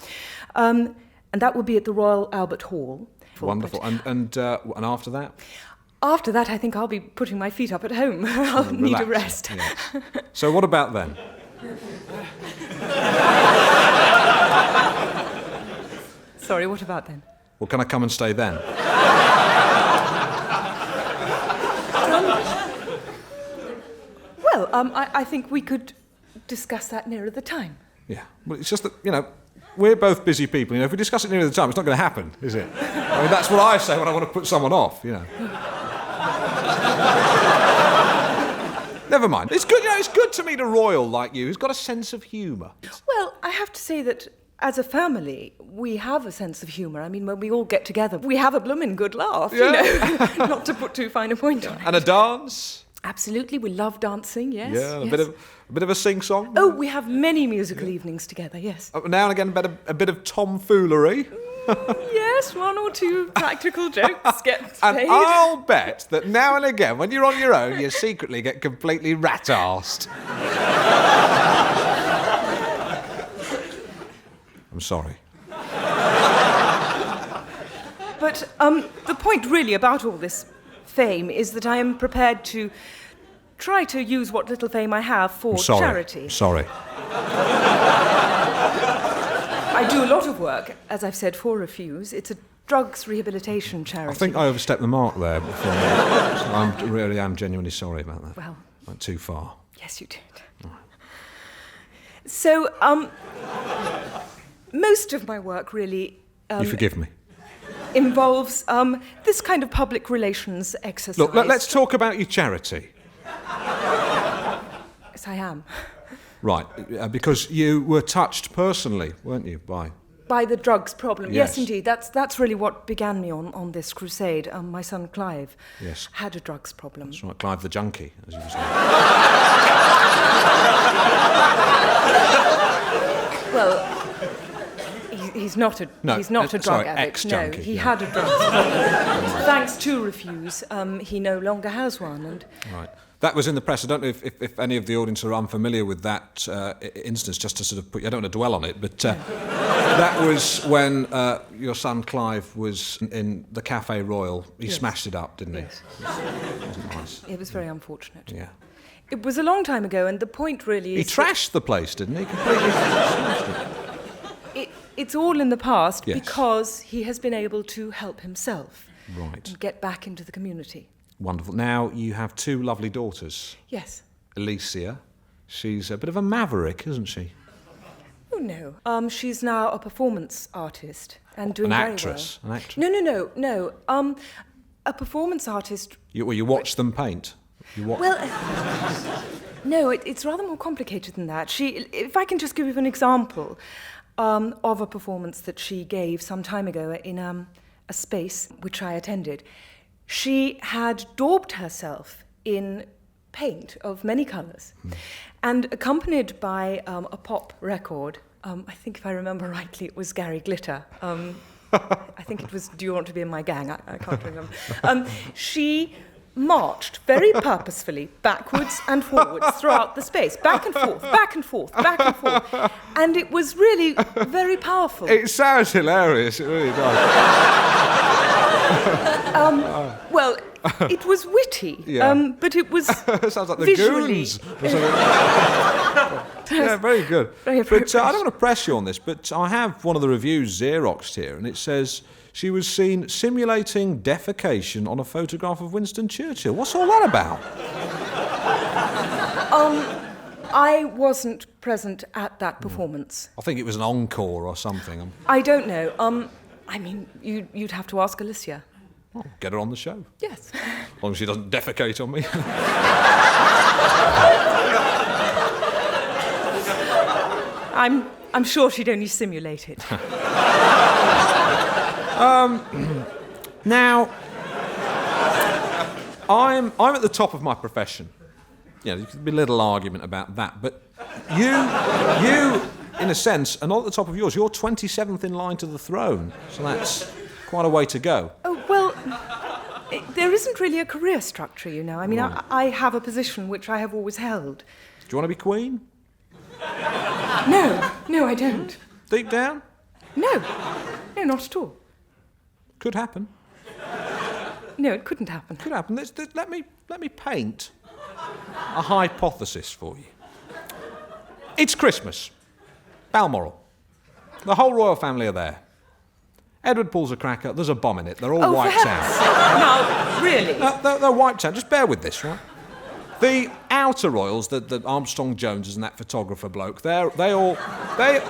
And that will be at the Royal Albert Hall. Wonderful. And after that? After that, I think I'll be putting my feet up at home. I'll need a rest. Yes. So what about then? Sorry, what about then? Well, can I come and stay then? Well, I think we could discuss that nearer the time. Yeah. Well, it's just that, we're both busy people. If we discuss it nearer the time, it's not going to happen, is it? I mean, that's what I say when I want to put someone off, Never mind. It's good, it's good to meet a royal like you who's got a sense of humour. Well, I have to say that as a family, we have a sense of humour. I mean, when we all get together, we have a blooming good laugh, you know, not to put too fine a point on it. And a dance? Absolutely, we love dancing, yes. Yeah, yes. a bit of a sing-song? Oh, we have many musical evenings together, yes. Now and again, a bit of tomfoolery? Yes, one or two practical jokes get And played. I'll bet that now and again, when you're on your own, you secretly get completely rat-arsed. I'm sorry. But the point really about all this fame is that I am prepared to try to use what little fame I have for charity. Sorry. I do a lot of work, as I've said, for Refuse. It's a drugs rehabilitation charity. I think I overstepped the mark there before. So I really am genuinely sorry about that. Well... Went too far. Yes, you did. So, most of my work really... you forgive me? ...involves this kind of public relations exercise. Look, let's talk about your charity. Yes, I am. Right, because you were touched personally, weren't you, by the drugs problem. Yes. Yes, indeed. That's really what began me on this crusade. My son Clive had a drugs problem. That's right, Clive the junkie, as you were saying. Well, he's not a drug addict. Ex-junkie. No, he had a drugs problem. Thanks to Refuse, he no longer has one. And right. That was in the press. I don't know if any of the audience are unfamiliar with that instance, just to sort of put... I don't want to dwell on it, but that was when your son Clive was in the Café Royal. He smashed it up, didn't he? Yes. It wasn't nice. It was very unfortunate. Yeah. It was a long time ago, and the point really is... He trashed the place, didn't he? Completely smashed it. It's all in the past Yes. because he has been able to help himself Right. and get back into the community. Wonderful. Now, you have two lovely daughters. Yes. Alicia, she's a bit of a maverick, isn't she? Oh, no. She's now a performance artist and doing An very actress? well. An actress? No. A performance artist... You watch them paint? Well, no, it's rather more complicated than that. If I can just give you an example of a performance that she gave some time ago in a space which I attended. She had daubed herself in paint of many colours and accompanied by a pop record. I think if I remember rightly, it was Gary Glitter. I think it was Do You Want to Be in My Gang? I can't remember. She marched very purposefully backwards and forwards throughout the space, back and forth, back and forth, back and forth. And it was really very powerful. It sounds hilarious, it really does. Well, it was witty, but it was Sounds like the visually... Goons. Yeah, very good. Very But appropriate. I don't want to press you on this, but I have one of the reviews Xeroxed here, and it says she was seen simulating defecation on a photograph of Winston Churchill. What's all that about? I wasn't present at that performance. I think it was an encore or something. I don't know. I mean, you'd have to ask Alicia. Well, get her on the show. Yes. As long as she doesn't defecate on me. I'm sure she'd only simulate it. Now, I'm at the top of my profession. You know, there could be a little argument about that, but you, in a sense, are not at the top of yours. You're 27th in line to the throne, so that's quite a way to go. Oh, well, there isn't really a career structure, you know. I mean, Right. I have a position which I have always held. Do you want to be queen? No, I don't. Deep down? No, not at all. Could happen. No, it couldn't happen. Could happen. Let me paint a hypothesis for you. It's Christmas. Balmoral. The whole royal family are there. Edward pulls a cracker, there's a bomb in it, they're all wiped out. Now, really? They're wiped out, just bear with this, right? The outer royals, the Armstrong Joneses and that photographer bloke, they are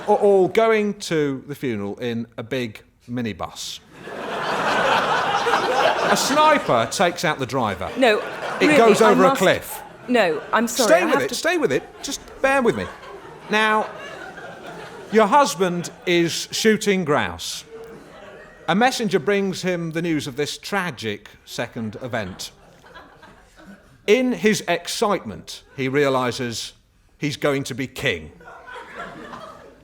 all going to the funeral in a big minibus. A sniper takes out the driver. No, It really, goes over I a must... cliff. No, I'm sorry. Stay with it, just bear with me. Now, Your husband is shooting grouse. A messenger brings him the news of this tragic second event. In his excitement, he realises he's going to be king.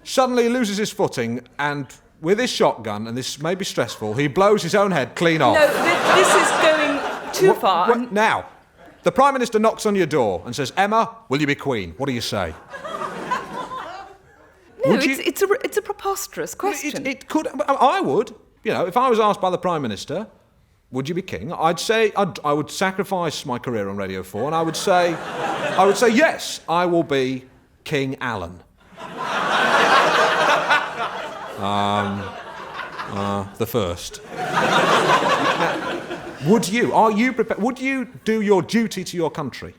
Suddenly he loses his footing and, with his shotgun, and this may be stressful, he blows his own head clean off. No, this is going too far. Now, the Prime Minister knocks on your door and says, Emma, will you be Queen? What do you say? No, it's a preposterous question. It could. I would. You know, if I was asked by the Prime Minister, would you be king? I'd say I would sacrifice my career on Radio 4, and I would say yes, I will be King Alan. The first. Now, would you? Are you prepared? Would you do your duty to your country?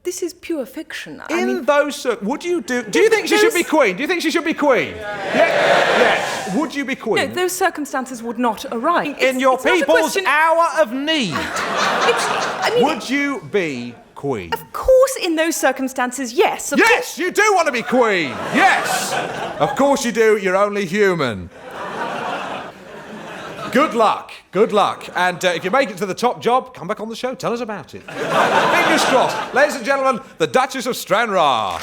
This is pure fiction. Would you do? Do you think she should be queen? Do you think she should be queen? Yes. Would you be queen? No, those circumstances would not arise. In your people's hour of need. I mean, would you be queen? Of course, in those circumstances, yes. Yes, you do want to be queen. Yes. Of course you do. You're only human. Good luck. Good luck. And if you make it to the top job, come back on the show. Tell us about it. Fingers crossed. Ladies and gentlemen, the Duchess of Stranraer.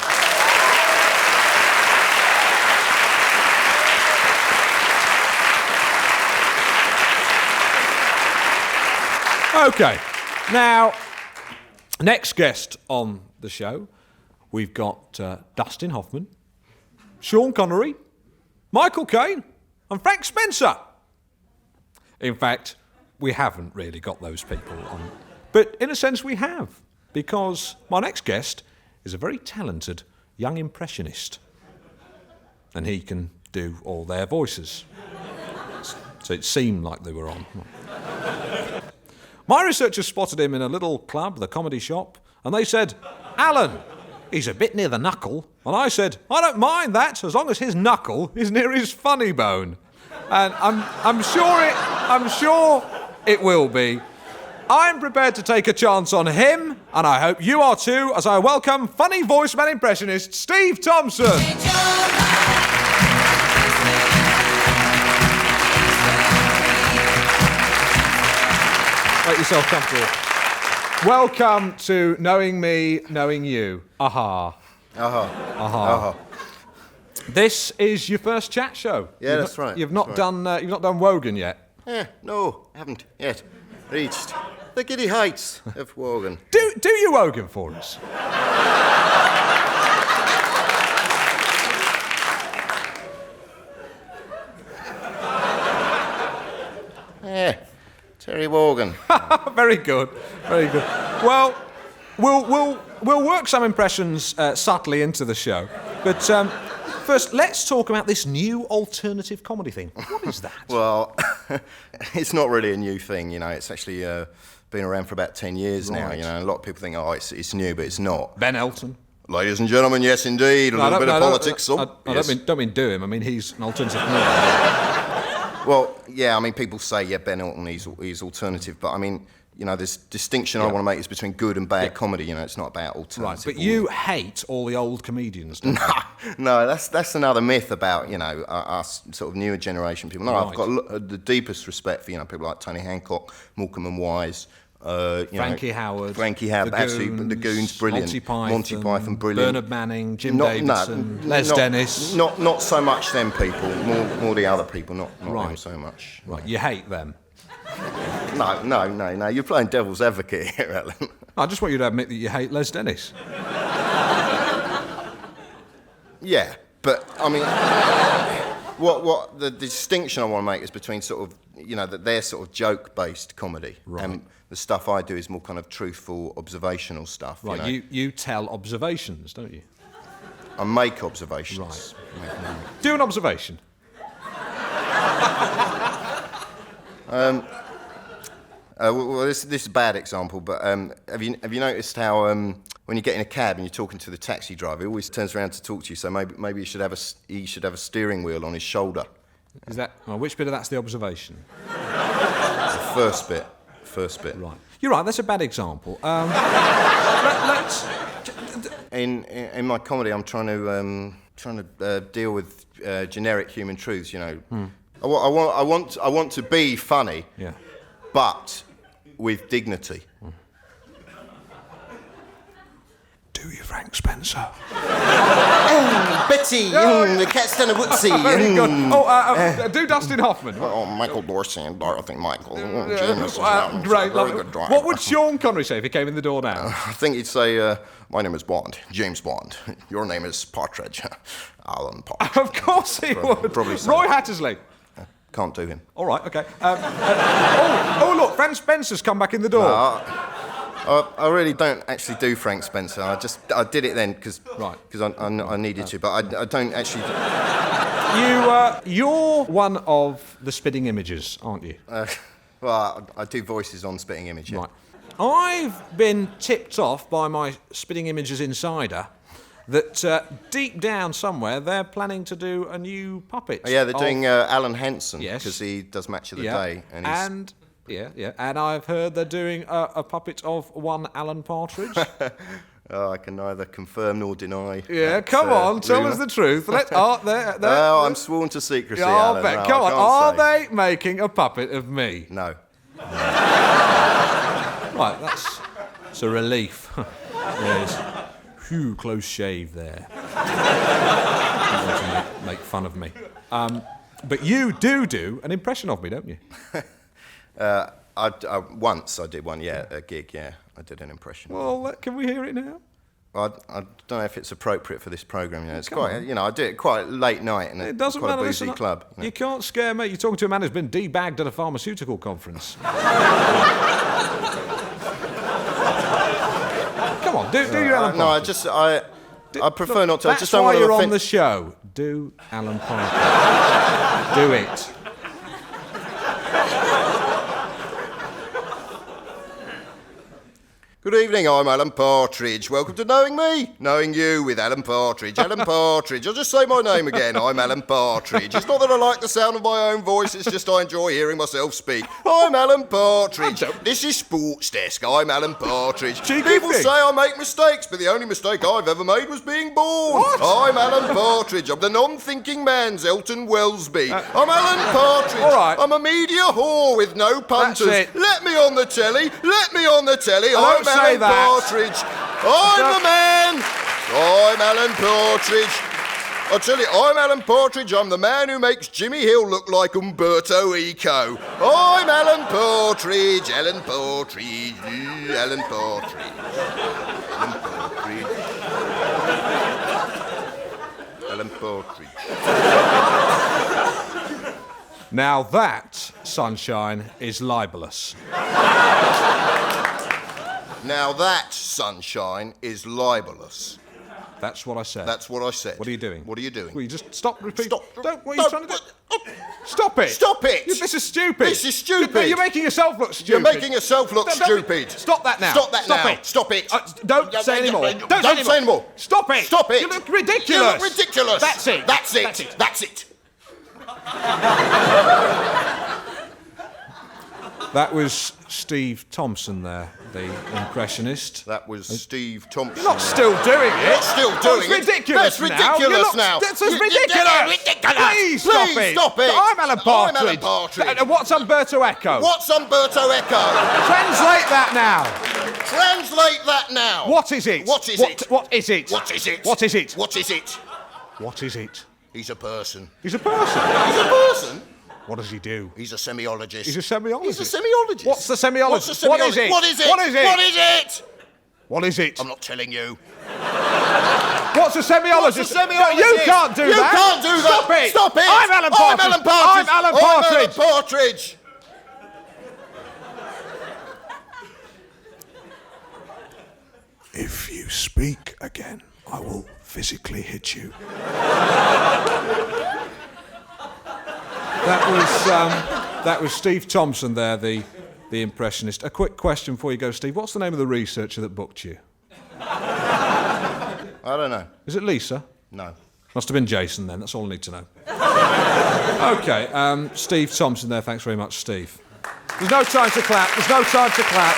OK. Now, next guest on the show, we've got Dustin Hoffman, Sean Connery, Michael Caine, and Frank Spencer. In fact, we haven't really got those people on. But in a sense we have, because my next guest is a very talented young impressionist. And he can do all their voices. So it seemed like they were on. My researchers spotted him in a little club, the Comedy Shop, and they said, Alan, he's a bit near the knuckle. And I said, I don't mind that, as long as his knuckle is near his funny bone. And I'm sure it will be. I'm prepared to take a chance on him, and I hope you are too, as I welcome funny voice man impressionist Steve Thompson. Make yourself comfortable. Welcome to Knowing Me, Knowing You. Aha. Aha. Aha. Aha. This is your first chat show. Yeah, that's right. You've not done Wogan yet. No, haven't yet reached the giddy heights of Wogan. Do you Wogan for us? Terry Wogan. Very good, very good. Well, we'll work some impressions subtly into the show, but first let's talk about this new alternative comedy thing. What is that? Well, it's not really a new thing, you know. It's actually been around for about 10 years now. You know, a lot of people think, oh, it's new, but it's not. Ben Elton. Ladies and gentlemen, yes, indeed, a little bit of politics. I don't mean do him. I mean he's an alternative comedian. Well, yeah, I mean, people say, yeah, Ben Elton, he's alternative, but I mean, you know, this distinction I want to make is between good and bad comedy, you know, it's not about alternative. Right, but you hate all the old comedians, don't you? No, that's another myth about, you know, us sort of newer generation people. No, Right. I've got the deepest respect for, you know, people like Tony Hancock, Morecambe and Wise, Frankie Howard, the Goons, brilliant. Monty Python, brilliant. Bernard Manning, Jim Davidson, Les Dennis. Not so much them people, more the other people, not them so much. Right, you hate them. No, you're playing devil's advocate here, Alan. I just want you to admit that you hate Les Dennis. Yeah, but I mean, what the distinction I want to make is between sort of, you know, that they're sort of joke-based comedy, and the stuff I do is more kind of truthful, observational stuff. Right, you know? you tell observations, don't you? I make observations. Right. Do an observation. Well, this is a bad example, but have you noticed how when you get in a cab and you're talking to the taxi driver, he always turns around to talk to you? So maybe he should have a steering wheel on his shoulder. Is that which bit of that's the observation? The first bit. Right. You're right. That's a bad example. Let's. In my comedy, I'm trying to trying to deal with generic human truths, you know. I want to be funny, but with dignity. Do you, Frank Spencer? Betty, the cat's done a whoopsie. Very good. Do Dustin Hoffman. Oh, Michael Dorsey and Dorothy Michael. Great, lovely. Good driver. What would Sean Connery say if he came in the door now? I think he'd say, my name is Bond, James Bond. Your name is Partridge, Alan Partridge. Of course he would. Probably so. Roy Hattersley. Can't do him. All right, OK. Look, Frank Spencer's come back in the door. I really don't actually do Frank Spencer. I did it then because I needed to, but I don't actually. You're one of the spitting images, aren't you? Well, I do voices on Spitting Image. Yeah. Right. I've been tipped off by my Spitting Images insider that deep down somewhere they're planning to do a new puppet. Yeah, they're doing Alan Henson. Yes. Because he does Match of the Day. And I've heard they're doing a puppet of one Alan Partridge. I can neither confirm nor deny. Yeah, come on, tell us the truth. I'm sworn to secrecy, I'll Alan. bet. No, Come I on, can't are say. they making a puppet of me? No. Right, that's a relief. Yes. Phew, close shave there. Don't want to make fun of me. But you do an impression of me, don't you? Once I did one, a gig, I did an impression. Well, can we hear it now? I don't know if it's appropriate for this programme, you know. It's quite, you know, I do it quite late night in It doesn't quite matter. a boozy Listen, club. You know. You can't scare me. You're talking to a man who's been debagged at a pharmaceutical conference. Come on, do your Alan Partridge. No, I prefer not to. I That's just don't why want to you're offend. on the show. Do Alan Partridge. Do it. Good evening, I'm Alan Partridge. Welcome to Knowing Me, Knowing You with Alan Partridge. Alan Partridge. I'll just say my name again. I'm Alan Partridge. It's not that I like the sound of my own voice, it's just I enjoy hearing myself speak. I'm Alan Partridge. This is Sports Desk. I'm Alan Partridge. People say I make mistakes, but the only mistake I've ever made was being born. What? I'm Alan Partridge. I'm the non-thinking man's Elton Wellesby. I'm Alan Partridge. All right. I'm a media whore with no punters. That's it. Let me on the telly. Let me on the telly. I'm say Alan that. Partridge. I'm the man. I'm Alan Partridge. I tell you, I'm Alan Partridge. I'm the man who makes Jimmy Hill look like Umberto Eco. I'm Alan Partridge. Alan Partridge. Alan Partridge. Alan Partridge. Alan Partridge. Now that, sunshine, is libelous. Now that, sunshine, is libelous. That's what I said. That's what I said. What are you doing? What are you doing? Will you just stop repeating? Stop. What are you trying to do? Stop it. Stop it. This is stupid. This is stupid. You're making yourself look stupid. You're making yourself look stupid. Stop that now. Stop that now. It. Stop it. Don't say any more. Don't say any more. Stop it. Stop it. You look ridiculous. You look ridiculous. That's it. That's it. That's it. That was Steve Thompson there, the impressionist. That was Steve Thompson. You're not still doing it. Not still doing That's it. ridiculous. That's ridiculous now. That's ridiculous. Please stop it. I'm Alan Partridge. I'm Alan Partridge. And what's Umberto Eco? What's Umberto Eco? Translate that now. Translate that now. What is it? What is it? What is it? What is it? What is it? What is it? What is it? He's a person. He's a person. He's a person? What does he do? He's a semiologist. He's a semiologist. He's a semiologist. What's the semiologist? What's a semiologist? What is it? What is it? What is it? What is it? What is it? I'm not telling you. What's a semiologist? What's a semiologist? No, you can't do that. You can't do that. Stop it. Stop it. I'm Alan Partridge. I'm Alan Partridge. I'm Alan Partridge. I'm Alan Partridge. If you speak again, I will physically hit you. That was Steve Thompson there, the impressionist. A quick question before you go, Steve. What's the name of the researcher that booked you? I don't know. Is it Lisa? No. Must have been Jason then. That's all I need to know. Okay, Steve Thompson there. Thanks very much, Steve. There's no time to clap. There's no time to clap.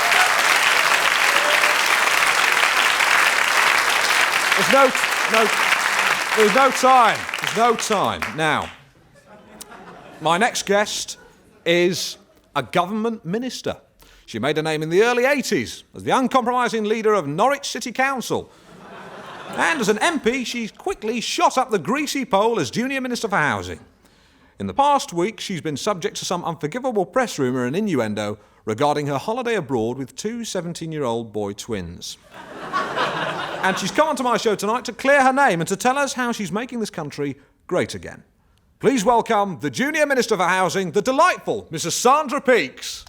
There's no. There's no time. There's no time. Now, my next guest is a government minister. She made her name in the early 80s as the uncompromising leader of Norwich City Council. And as an MP, she quickly shot up the greasy pole as Junior Minister for Housing. In the past week, she's been subject to some unforgivable press rumour and innuendo regarding her holiday abroad with two 17-year-old boy twins. And she's come onto my show tonight to clear her name and to tell us how she's making this country great again. Please welcome the Junior Minister for Housing, the delightful Mrs. Sandra Peakes.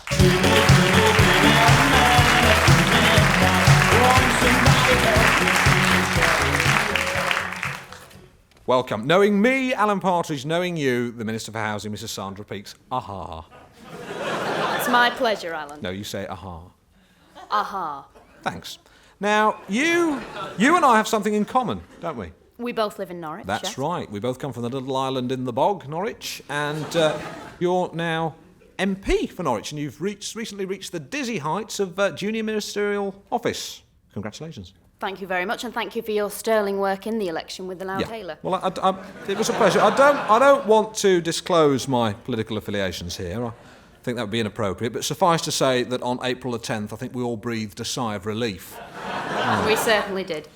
Welcome. Knowing me, Alan Partridge, knowing you, the Minister for Housing, Mrs. Sandra Peakes. Aha. It's my pleasure, Alan. No, you say aha. Aha. Thanks. Now, you and I have something in common, don't we? We both live in Norwich. That's yes? right. We both come from the little island in the bog, Norwich, and you're now MP for Norwich, and you've recently reached the dizzy heights of junior ministerial office. Congratulations. Thank you very much, and thank you for your sterling work in the election with the Loudhaler. Well, it was a pleasure. I don't want to disclose my political affiliations here. I think that would be inappropriate, but suffice to say that on April the 10th, I think we all breathed a sigh of relief. We certainly did.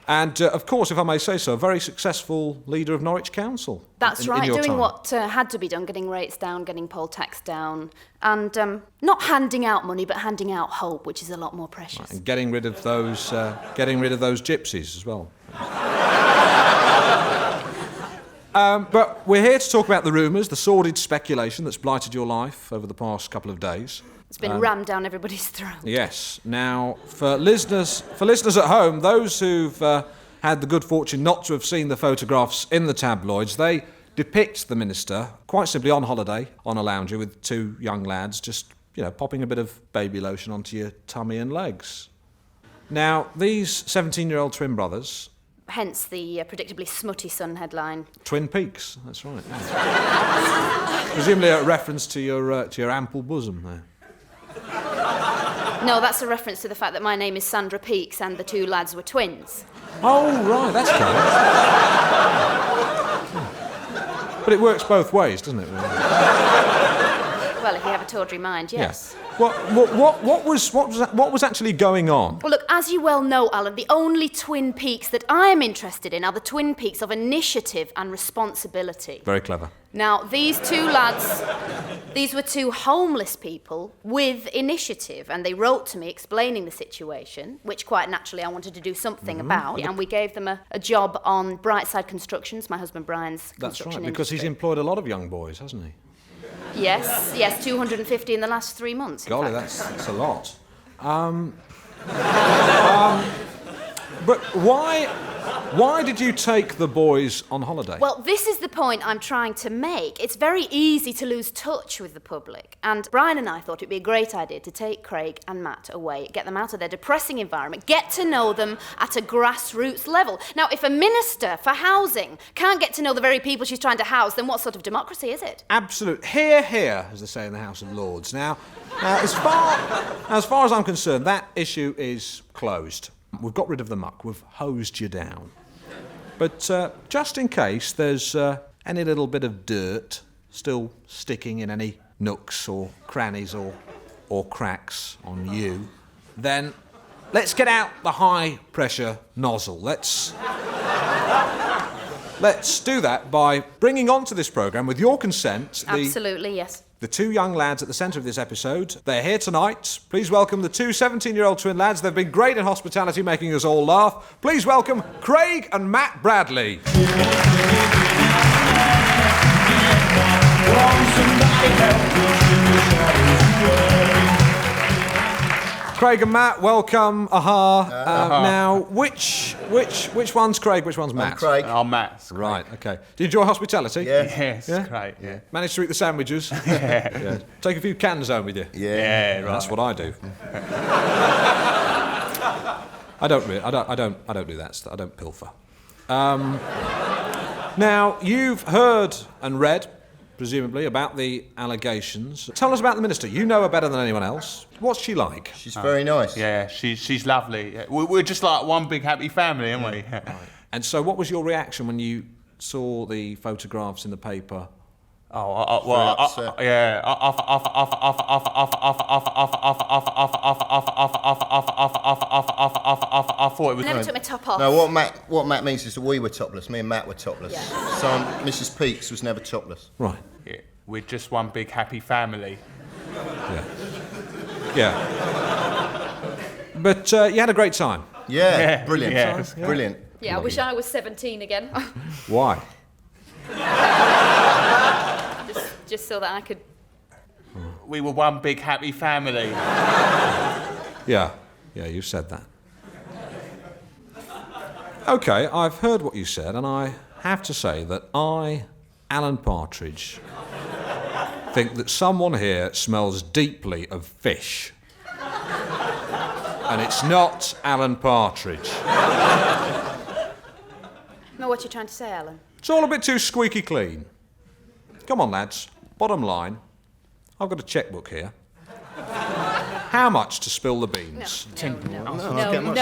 And, of course, if I may say so, a very successful leader of Norwich Council. That's in right, your doing time. what had to be done, getting rates down, getting poll tax down, and not handing out money, but handing out hope, which is a lot more precious. And getting rid of those gypsies as well. But we're here to talk about the rumours, the sordid speculation that's blighted your life over the past couple of days. It's been rammed down everybody's throat. Yes. Now, for listeners at home, those who've had the good fortune not to have seen the photographs in the tabloids, they depict the minister quite simply on holiday on a lounger with two young lads, just popping a bit of baby lotion onto your tummy and legs. Now, these 17-year-old twin brothers. Hence the predictably smutty Sun headline. Twin Peaks. That's right. Yeah. Presumably a reference to your ample bosom there. No, that's a reference to the fact that my name is Sandra Peakes and the two lads were twins. Oh, right, that's clever. But it works both ways, doesn't it? Really? Well, if you have a tawdry mind, yes. Yeah. What was actually going on? Well, look, as you well know, Alan, the only Twin Peaks that I am interested in are the Twin Peaks of initiative and responsibility. Very clever. Now, these two lads, these were two homeless people with initiative, and they wrote to me explaining the situation, which quite naturally I wanted to do something about, and we gave them a job on Brightside Constructions, my husband Brian's construction That's right, because he's industry. employed a lot of young boys, hasn't he? Yes, 250 in the last 3 months. Golly, that's a lot. But why did you take the boys on holiday? Well, this is the point I'm trying to make. It's very easy to lose touch with the public. And Brian and I thought it'd be a great idea to take Craig and Matt away, get them out of their depressing environment, get to know them at a grassroots level. Now, if a minister for housing can't get to know the very people she's trying to house, then what sort of democracy is it? Absolute. Hear, hear, as they say in the House of Lords. Now as far as I'm concerned, that issue is closed. We've got rid of the muck. We've hosed you down. But just in case there's any little bit of dirt still sticking in any nooks or crannies or cracks on you, then let's get out the high-pressure nozzle. Let's do that by bringing onto this programme, with your consent, Absolutely, yes. the two young lads at the centre of this episode. They're here tonight. Please welcome the two 17-year-old twin lads. They've been great in hospitality, making us all laugh. Please welcome Craig and Matt Bradley. Craig and Matt, welcome. Aha. Now, which one's Craig? Which one's Matt? I'm Craig. Oh, Matt. Right. Okay. Do you enjoy hospitality? Yeah. Yes, Yeah? great, yeah. Managed to eat the sandwiches? Yeah. Take a few cans home with you? Yeah, right. That's what I do. I don't do that. I don't pilfer. Now, you've heard and read, presumably, about the allegations. Tell us about the minister. You know her better than anyone else. What's she like? She's very nice. Yeah, she's lovely. Yeah, we're just like one big happy family, aren't we? And so what was your reaction when you saw the photographs in the paper? Yeah. I thought it was. Never took my top off. No, what Matt means is that we were topless. Me and Matt were topless. Yeah. So Mrs. Peakes was never topless. Right. Yeah, we're just one big happy family. Yeah. But you had a great time. Yeah, brilliant. Yeah. Brilliant. Yeah, I wish I was 17 again. Why? just so that I could. We were one big happy family. Yeah, you said that. OK, I've heard what you said, and I have to say that I, Alan Partridge, think that someone here smells deeply of fish. And it's not Alan Partridge. Know what you're trying to say, Alan? It's all a bit too squeaky clean. Come on, lads. Bottom line, I've got a checkbook here. How much to spill the beans? No, Alan,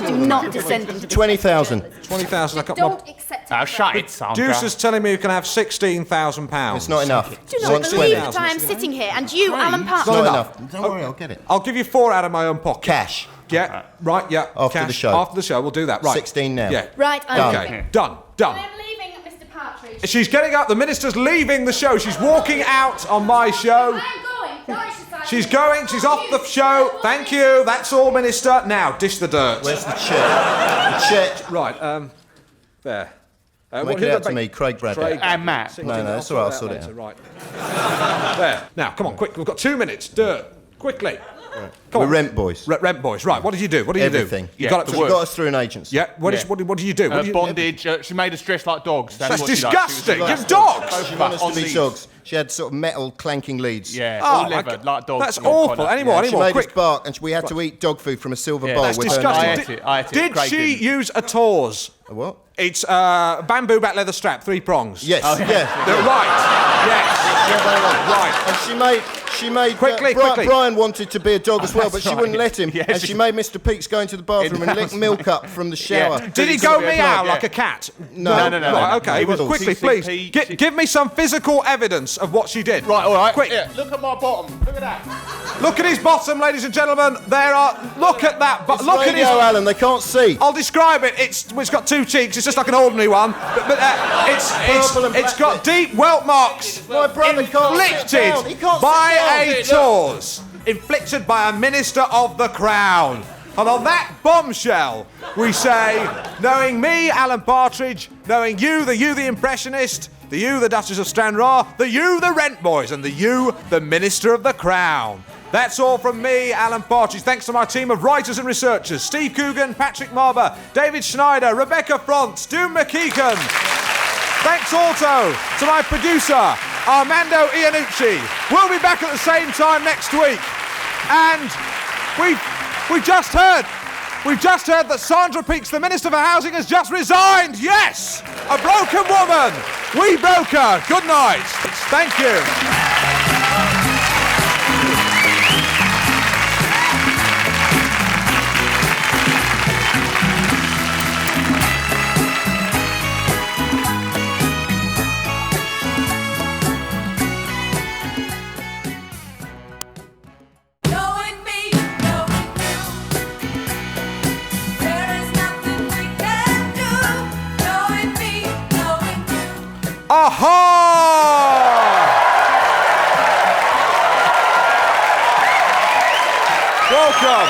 do not descend into this. 20,000. 20,000. I can't. Don't accept it. Now, shut it, Sandra. Producer's telling me you can have £16,000. It's not enough. Do It's not not believe 20,000. that I am sitting here and you, Alan It's Partridge. not enough. enough. Don't worry, I'll get it. I'll give you 4 out of my own pocket. Cash. Yeah, right, yeah. After cash. the show. After the show, we'll do that. Right. 16 now. Yeah. Right, I'm Okay, leaving. done. I'm leaving, Mr. Partridge. She's getting up. The minister's leaving the show. She's walking out on my show. I'm going. Norwich Society. She's going. She's off the show. Thank you. That's all, Minister. Now, dish the dirt. Where's the check? The check. Right, there. Make it out to me, Craig Bradley. And Matt. No, that's all right, I'll sort it later, out. Right. There. Now, come on, quick. We've got 2 minutes. Dirt. Quickly. Come We're on. rent boys. Rent boys. Right, what did you do? What did you Everything. do? You got up She to work. got us through an agency. Yeah, what did you do? What did you Bondage. She made us dress like dogs. That's what she does. disgusting. She was You've dogs. She wanted us on to be leads. dogs. She had sort of metal clanking leads. Yeah, Oh, all my leather, God. like dogs. That's Yeah, awful. quite like- Any more? She Any more? made Quick. us bark, and we had to eat dog food from a silver Yeah, bowl That's with her disgusting. name. I ate it. Did Craig she didn't. use a Tawse? A what? It's bamboo back leather strap, 3 prongs. Yes, Oh, yeah. They're right. Yes. Right. And she made Quickly. Brian wanted to be a dog as well, but That's she wouldn't right. let him. Yeah, and she- she made Mr. Peakes go into the bathroom and lick milk up from the shower. Yeah. Did he It's go a bit meow of a- like yeah. a cat? No. Right, okay. He was Well, quickly, CCP, please. Give me some physical evidence of what she did. Right, all right. Quick. Yeah, look at my bottom. Look at that. Look at his bottom, ladies and gentlemen. Look at that. But It's look at radio, his. Alan, they can't see. I'll describe it. It's got 2 cheeks. It's just like an ordinary one. But Purple and it's black got deep welt marks. My brother can't sit Inflicted down. He can't by sit down. a Tawse. Inflicted by a minister of the crown. And on that bombshell, we say, knowing me, Alan Partridge, knowing you, the impressionist, the you, the Duchess of Stranraer, the you, the rent boys, and the you, the minister of the crown. That's all from me, Alan Partridge. Thanks to my team of writers and researchers, Steve Coogan, Patrick Marber, David Schneider, Rebecca Frantz, Doom McKeegan. Thanks also to my producer, Armando Iannucci. We'll be back at the same time next week. And we've just heard that Sandra Peakes, the Minister for Housing, has just resigned. Yes! A broken woman. We broke her. Good night. Thank you. Knowing me, knowing you, there is nothing we can do. Knowing me, knowing you. Aha! Welcome.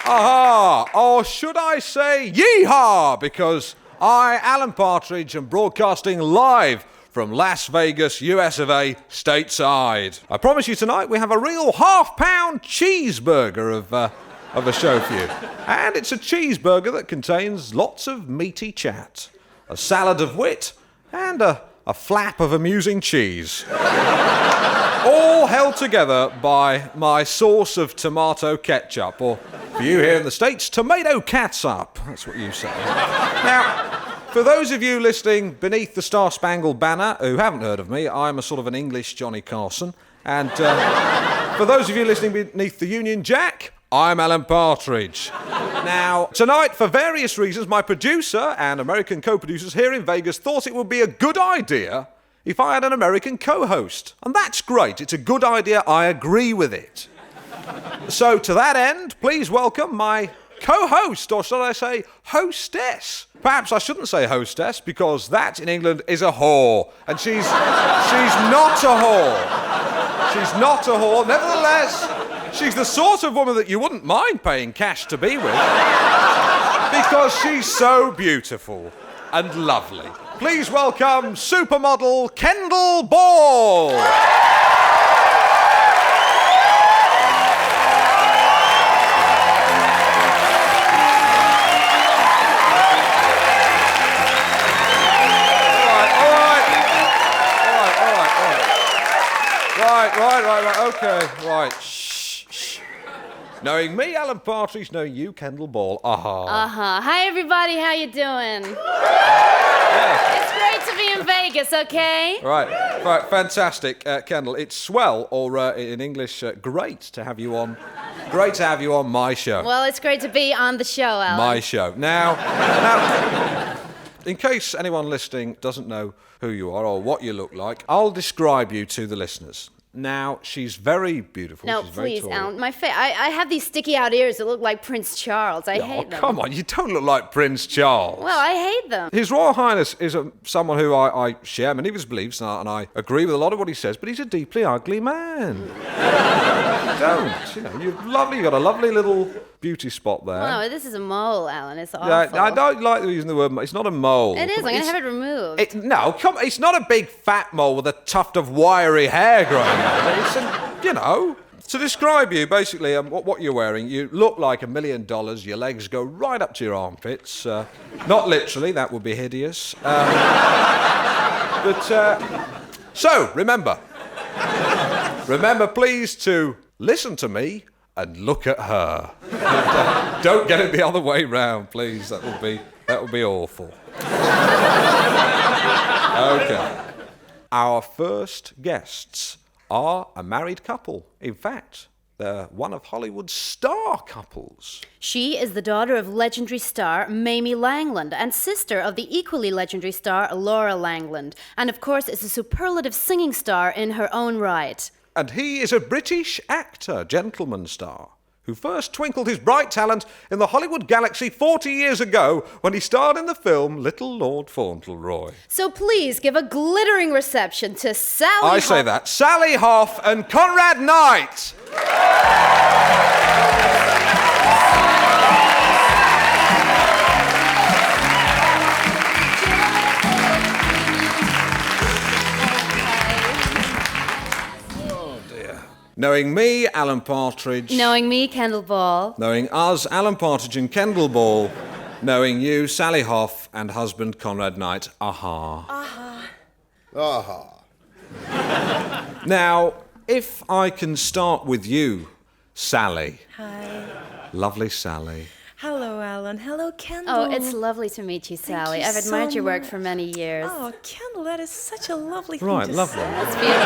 Aha! Or should I say yeehaw? Because I, Alan Partridge, am broadcasting live from Las Vegas, US of A, stateside. I promise you tonight we have a real half-pound cheeseburger of a show for you. And it's a cheeseburger that contains lots of meaty chat, a salad of wit, and a flap of amusing cheese. All held together by my sauce of tomato ketchup, or for you here in the States, tomato catsup. That's what you say. Now, for those of you listening beneath the Star-Spangled Banner who haven't heard of me, I'm a sort of an English Johnny Carson. And for those of you listening beneath the Union Jack, I'm Alan Partridge. Now, tonight, for various reasons, my producer and American co-producers here in Vegas thought it would be a good idea if I had an American co-host. And that's great. It's a good idea. I agree with it. So, to that end, please welcome my co-host, or should I say hostess? Perhaps I shouldn't say hostess, because that in England is a whore. And she's not a whore. She's not a whore. Nevertheless, she's the sort of woman that you wouldn't mind paying cash to be with, because she's so beautiful and lovely. Please welcome supermodel Kendall Ball. Right, okay, right. Shh. Knowing me, Alan Partridge, knowing you, Kendall Ball. Hi, everybody. How you doing? Yeah. It's great to be in Vegas, okay? Right, fantastic, Kendall. It's swell, or in English, great to have you on. Great to have you on my show. Well, it's great to be on the show, Alan. My show. Now, in case anyone listening doesn't know who you are or what you look like, I'll describe you to the listeners. Now, she's very beautiful. No, she's very please, tall. Alan. I have these sticky out ears that look like Prince Charles. I hate them. Come on, you don't look like Prince Charles. Well, I hate them. His Royal Highness is someone who I share many of his beliefs, and I agree with a lot of what he says, but he's a deeply ugly man. You don't. You're lovely. You've got a lovely little beauty spot there. No, this is a mole, Alan. It's awful. Yeah, I don't like using the word mole. It's not a mole. It is. I'm going to have it removed. It's not a big fat mole with a tuft of wiry hair growing out of it. It's to describe you, basically, what you're wearing, you look like $1 million. Your legs go right up to your armpits. Not literally, that would be hideous. So, remember, please, to listen to me and look at her. Don't get it the other way round, please. That would be awful. Okay. Our first guests are a married couple. In fact, they're one of Hollywood's star couples. She is the daughter of legendary star Mamie Langland and sister of the equally legendary star Laura Langland, and of course is a superlative singing star in her own right. And he is a British actor, gentleman star, who first twinkled his bright talent in the Hollywood galaxy 40 years ago when he starred in the film Little Lord Fauntleroy. So please give a glittering reception to Sally I say that. Sally Hoff and Conrad Knight. Knowing me, Alan Partridge. Knowing me, Kendall Ball. Knowing us, Alan Partridge and Kendall Ball. Knowing you, Sally Hoff, and husband Conrad Knight. Now, if I can start with you, Sally. Hi. Lovely Sally. Hello, Alan. Hello, Kendall. Oh, it's lovely to meet you, Sally. you I've admired so your work much. for many years. Oh, Kendall, that is such a lovely thing Right, to lovely. say. It's beautiful.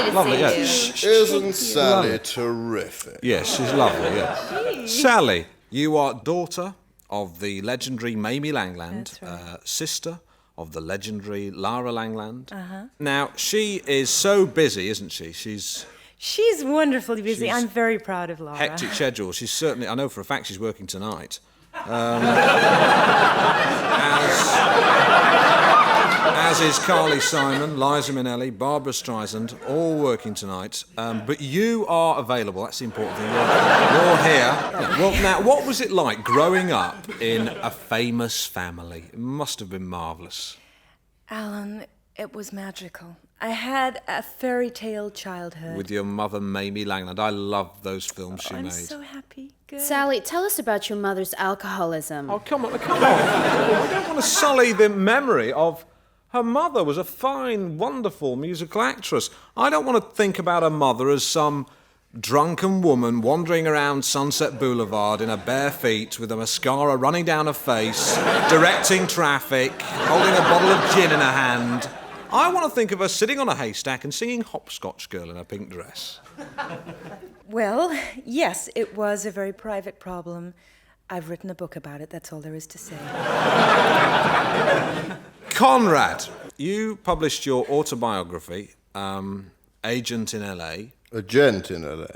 It's lovely to see you. yeah. Isn't Sally terrific? Yes, she's lovely, yeah. Sally, you are daughter of the legendary Mamie Langland, That's right. sister of the legendary Lara Langland. Now, she is so busy, isn't she? She's wonderfully busy. She's I'm very proud of Laura. Hectic schedule. She's certainly, I know for a fact she's working tonight. As is Carly Simon, Liza Minnelli, Barbara Streisand, all working tonight. But you are available. That's the important thing. You're here. Yeah. Well, now, what was it like growing up in a famous family? It must have been marvellous. Alan, it was magical. I had a fairy tale childhood. With your mother, Mamie Langland. I love those films she I'm made. so happy. Good. Sally, tell us about your mother's alcoholism. Oh, come on. I don't want to sully the memory of... Her mother was a fine, wonderful musical actress. I don't want to think about her mother as some drunken woman wandering around Sunset Boulevard in her bare feet with a mascara running down her face, directing traffic, holding a bottle of gin in her hand. I want to think of her sitting on a haystack and singing Hopscotch Girl in her pink dress. Well, yes, it was a very private problem. I've written a book about it, that's all there is to say. Conrad, you published your autobiography, Agent in LA. Agent in LA.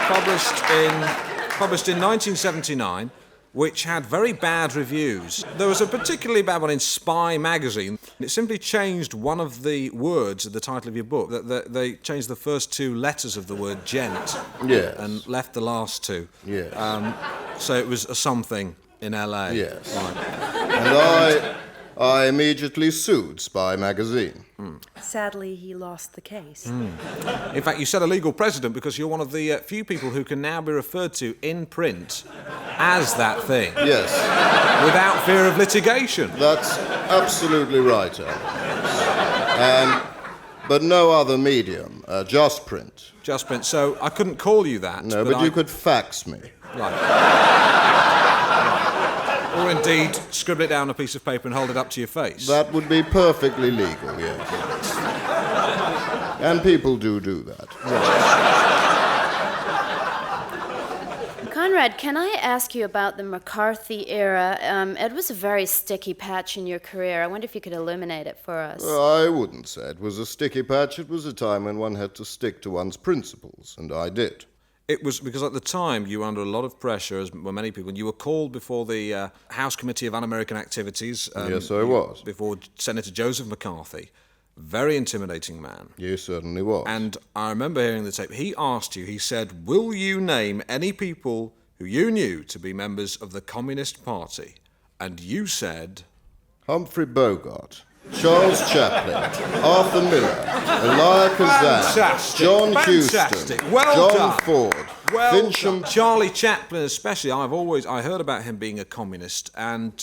Published in 1979, which had very bad reviews. There was a particularly bad one in Spy magazine. It simply changed one of the words at the title of your book. They changed the first two letters of the word gent. Yes. And left the last two. Yes. So it was a something in LA. Yes. Right. And I immediately sued Spy magazine. Sadly, he lost the case. In fact, you set a legal precedent because you're one of the few people who can now be referred to in print as that thing. Yes. Without fear of litigation. That's absolutely right, Alan. But no other medium, just print. Just print. So I couldn't call you that. No, but you could fax me. Right. Or indeed, scribble it down on a piece of paper and hold it up to your face. That would be perfectly legal, yes. And people do that. Conrad, can I ask you about the McCarthy era? It was a very sticky patch in your career. I wonder if you could illuminate it for us. I wouldn't say it was a sticky patch. It was a time when one had to stick to one's principles, and I did. It was because at the time you were under a lot of pressure, as were many people. You were called before the House Committee of Un-American Activities. Yes, I was. Before Senator Joseph McCarthy. Very intimidating man. You certainly was. And I remember hearing the tape. He asked you, he said, will you name any people who you knew to be members of the Communist Party? And you said... Humphrey Bogart, Charles Chaplin, Arthur Miller, Elia Kazan, Fantastic. John Fantastic. Huston, Well John done. Ford, Well Fincham... done. Charlie Chaplin especially, I heard about him being a communist, and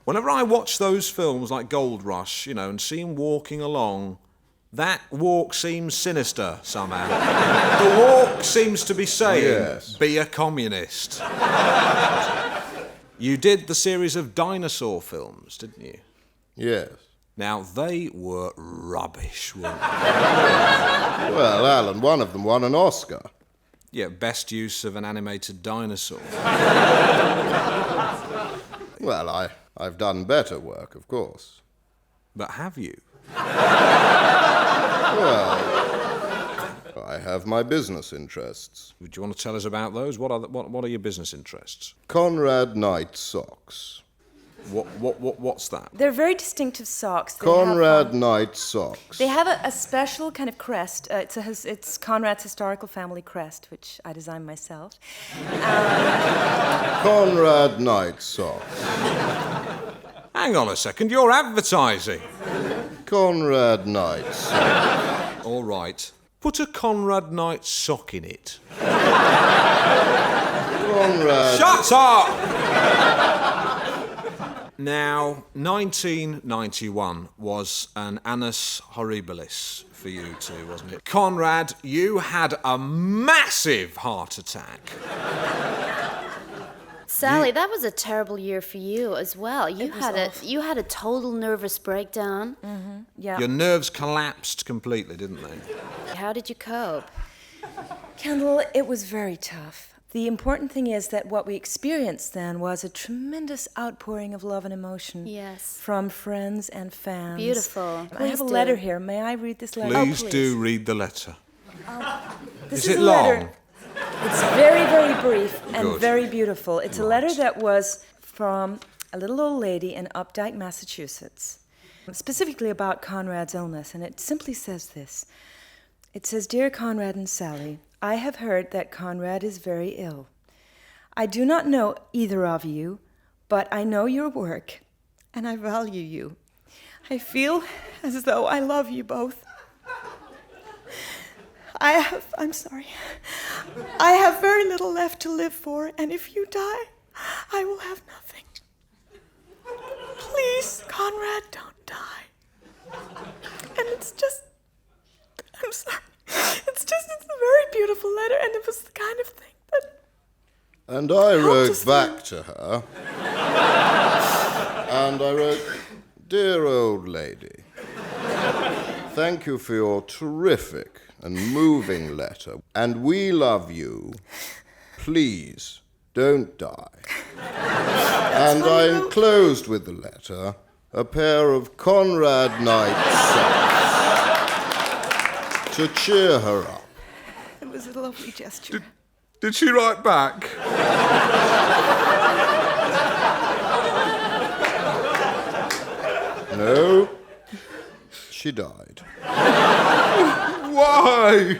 whenever I watch those films like Gold Rush, and see him walking along, that walk seems sinister somehow. The walk seems to be saying, Yes. be a communist. You did the series of dinosaur films, didn't you? Yes. Now, they were rubbish, weren't they? Well, Alan, one of them won an Oscar. Yeah, best use of an animated dinosaur. Well, I've done better work, of course. But have you? Well, I have my business interests. Do you want to tell us about those? What are your business interests? Conrad Knight socks. What's that? They're very distinctive socks. They Conrad have, Knight socks. They have a special kind of crest. It's Conrad's historical family crest, which I designed myself. Conrad Knight socks. Hang on a second, you're advertising. Conrad Knight socks. All right. Put a Conrad Knight sock in it. Conrad... Shut up! Now, 1991 was an annus horribilis for you two, wasn't it? Conrad, you had a massive heart attack. Sally, that was a terrible year for you as well. You was had awful. you had a total nervous breakdown. Yeah. Your nerves collapsed completely, didn't they? How did you cope? Kendall, it was very tough. The important thing is that what we experienced then was a tremendous outpouring of love and emotion. Yes. From friends and fans. Beautiful. I Please have a do. letter here. May I read this letter? Please do read the letter. This Is it a letter. long? It's very, very brief and Good. very beautiful. It's a Right. letter that was from a little old lady in Updike, Massachusetts, specifically about Conrad's illness, and it simply says this. It says, Dear Conrad and Sally, I have heard that Conrad is very ill. I do not know either of you, but I know your work, and I value you. I feel as though I love you both. I'm sorry. I have very little left to live for, and if you die, I will have nothing. Please, Conrad, don't die. And it's just, I'm sorry. It's a very beautiful letter, and it was the kind of thing that... And I wrote us back to her. And I wrote, Dear old lady, thank you for your terrific and moving letter. And we love you. Please, don't die. And I enclosed with the letter a pair of Conrad Knight socks to cheer her up. It was a lovely gesture. Did she write back? No, she died. Why?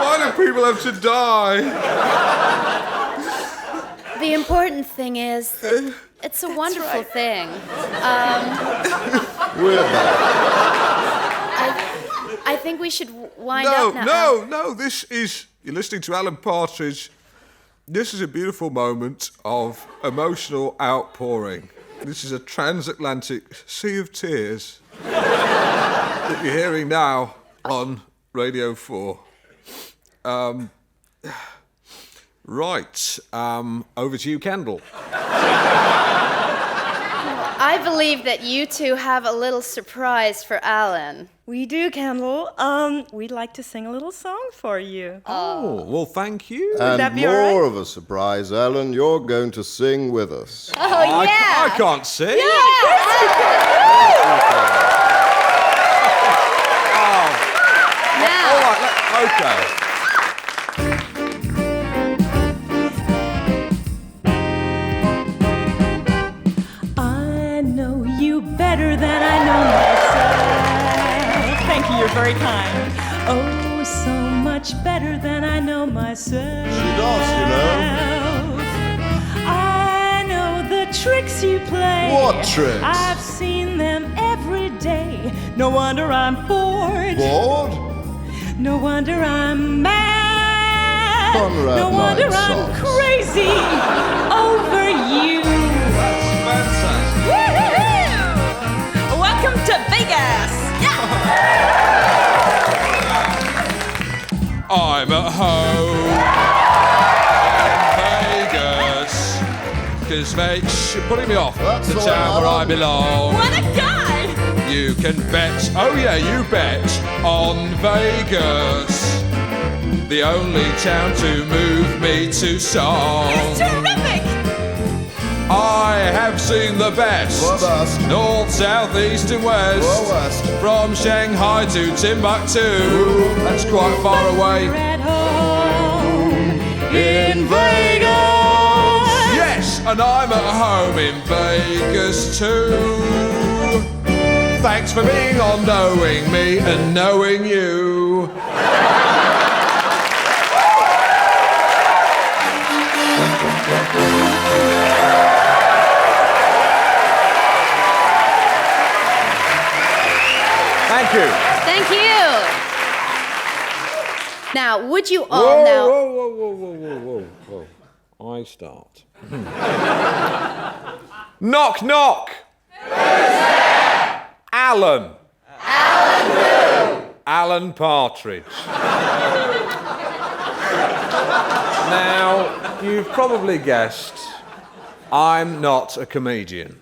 Why do people have to die? The important thing is that it's a wonderful thing. We're back. I think we should wind up now. No, this is... You're listening to Alan Partridge. This is a beautiful moment of emotional outpouring. This is a transatlantic sea of tears that you're hearing now on Radio 4. Right, over to you, Kendall. I believe that you two have a little surprise for Alan. We do, Kendall. We'd like to sing a little song for you. Oh, well, thank you. And that be more all right? of a surprise, Alan, you're going to sing with us. Oh, yeah! I can't sing. Now, All right, okay. I know you better than I know myself. Thank you, you're very kind. Oh, so much better than I know myself. She does, you know. I know the tricks you play. What tricks? I've seen them every day. No wonder I'm bored. Bored? No wonder I'm mad. Conrad No wonder Knight I'm socks. crazy over you. Fantastic. Woo-hoo-hoo! Welcome to Vegas. I'm at home in Vegas. 'Cause mates, you're putting me off. That's The all town where I right. belong. What a guy! You can bet, oh yeah, you bet on Vegas. The only town to move me to song. It's terrific. I have seen the best. The best. North, south, east and west. The west. From Shanghai to Timbuktu. That's quite far away. You're at home In Vegas! Yes, and I'm at home in Vegas too. Thanks for being on Knowing Me and Knowing You. Thank you. thank you. Now, would you all now... Whoa. I start. Knock, knock. Alan. Alan who? Alan Partridge. Now, you've probably guessed, I'm not a comedian.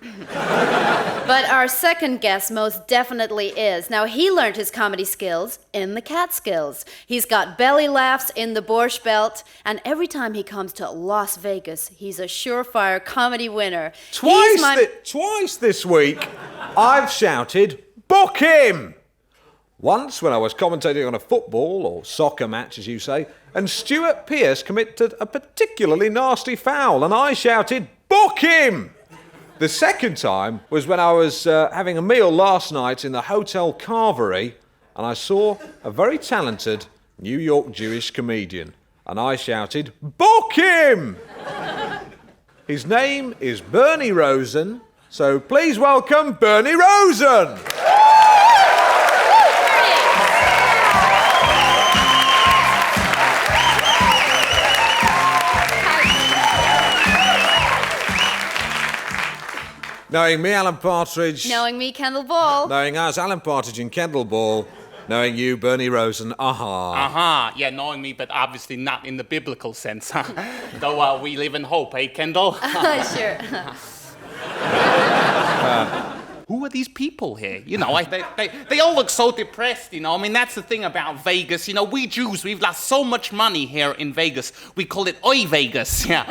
But our second guest most definitely is. Now, he learned his comedy skills in the Catskills. He's got belly laughs in the Borscht Belt, and every time he comes to Las Vegas, he's a surefire comedy winner. He's Twice this week, I've shouted, book him! Once when I was commentating on a football or soccer match, as you say, and Stuart Pearce committed a particularly nasty foul, and I shouted, book him! The second time was when I was having a meal last night in the Hotel Carvery, and I saw a very talented New York Jewish comedian, and I shouted, book him! His name is Bernie Rosen, so please welcome Bernie Rosen! Knowing me, Alan Partridge. Knowing me, Kendall Ball. Knowing us, Alan Partridge and Kendall Ball. Knowing you, Bernie Rosen. Uh-huh. Yeah, knowing me, but obviously not in the biblical sense. Though we live in hope, eh, Kendall? Sure. who are these people here? You know, they all look so depressed, you know. I mean, that's the thing about Vegas. You know, we Jews, we've lost so much money here in Vegas. We call it Oi Vegas, yeah.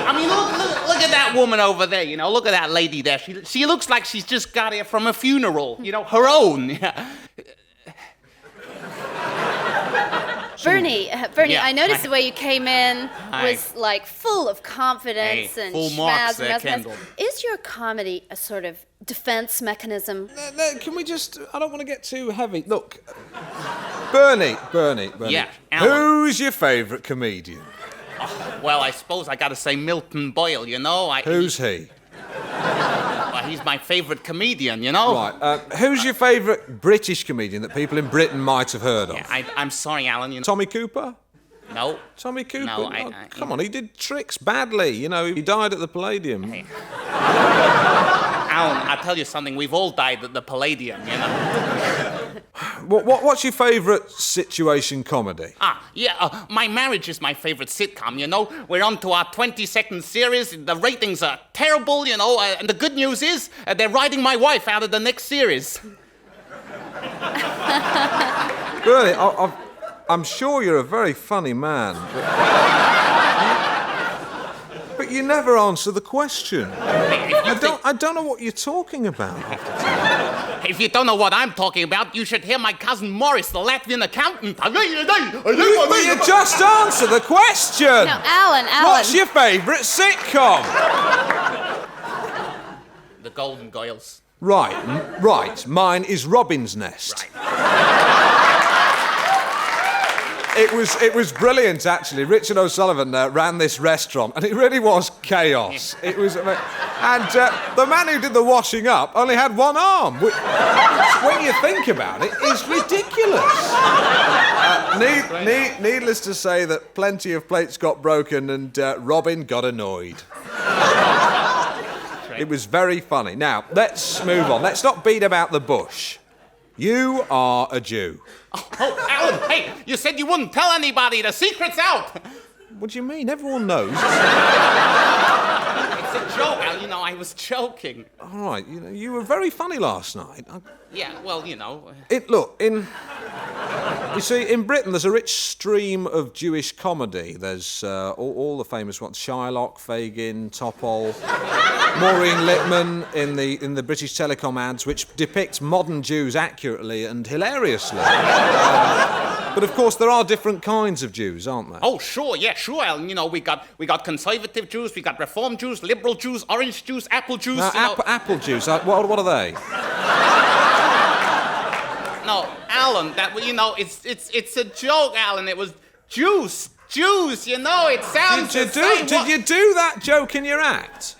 I mean, look at that woman over there, you know. Look at that lady there. She looks like she's just got here from a funeral, you know, her own. Yeah. Bernie, Yeah, I noticed hi. the way you came in Hi. was like full of confidence Hey, and full marks schmazz there, and Kendall. Is your comedy a sort of defense mechanism? Can we just... I don't want to get too heavy. Look, Bernie. Yeah, Alan. Who's your favourite comedian? Well, I suppose I gotta say Milton Boyle, you know. Who's he? Well, he's my favourite comedian, you know. Right. Who's your favourite British comedian that people in Britain might have heard of? Yeah, I'm sorry, Alan. You know. Tommy Cooper? No. Tommy Cooper? No, Oh, come on, he did Tricks badly. You know, he died at the Palladium. Hey. Alan, I'll tell you something. We've all died at the Palladium, you know. What's your favourite situation comedy? My Marriage is my favourite sitcom, you know. We're on to our 22nd series. The ratings are terrible, you know. And the good news is they're writing my wife out of the next series. Bernie, I'm sure you're a very funny man. But you never answer the question. I don't know what you're talking about. If you don't know what I'm talking about, you should hear my cousin Morris, the Latvian accountant. Will you just answer the question? No, Alan. What's your favourite sitcom? The Golden Girls. Right. Mine is Robin's Nest. It was brilliant, actually. Richard O'Sullivan ran this restaurant, and it really was chaos. It was, and the man who did the washing up only had one arm, which, when you think about it, is ridiculous. Needless to say that plenty of plates got broken, and Robin got annoyed. It was very funny. Now, let's move on. Let's not beat about the bush. You are a Jew. Oh, Alan, hey, you said you wouldn't tell anybody. The secret's out. What do you mean? Everyone knows. It's a joke, Alan. You know, I was joking. All right, you were very funny last night. Yeah, well, you know. You see, in Britain, there's a rich stream of Jewish comedy. There's all the famous ones: Shylock, Fagin, Topol, Maureen Lipman in the British Telecom ads, which depict modern Jews accurately and hilariously. But of course, there are different kinds of Jews, aren't there? Oh, sure, Alan. You know, we got conservative Jews, we got Reform Jews, liberal Jews, orange Jews, apple Jews. Apple Jews. What are they? No, Alan, it's a joke, Alan. It was Jews, you know, it sounds Did you do that joke in your act?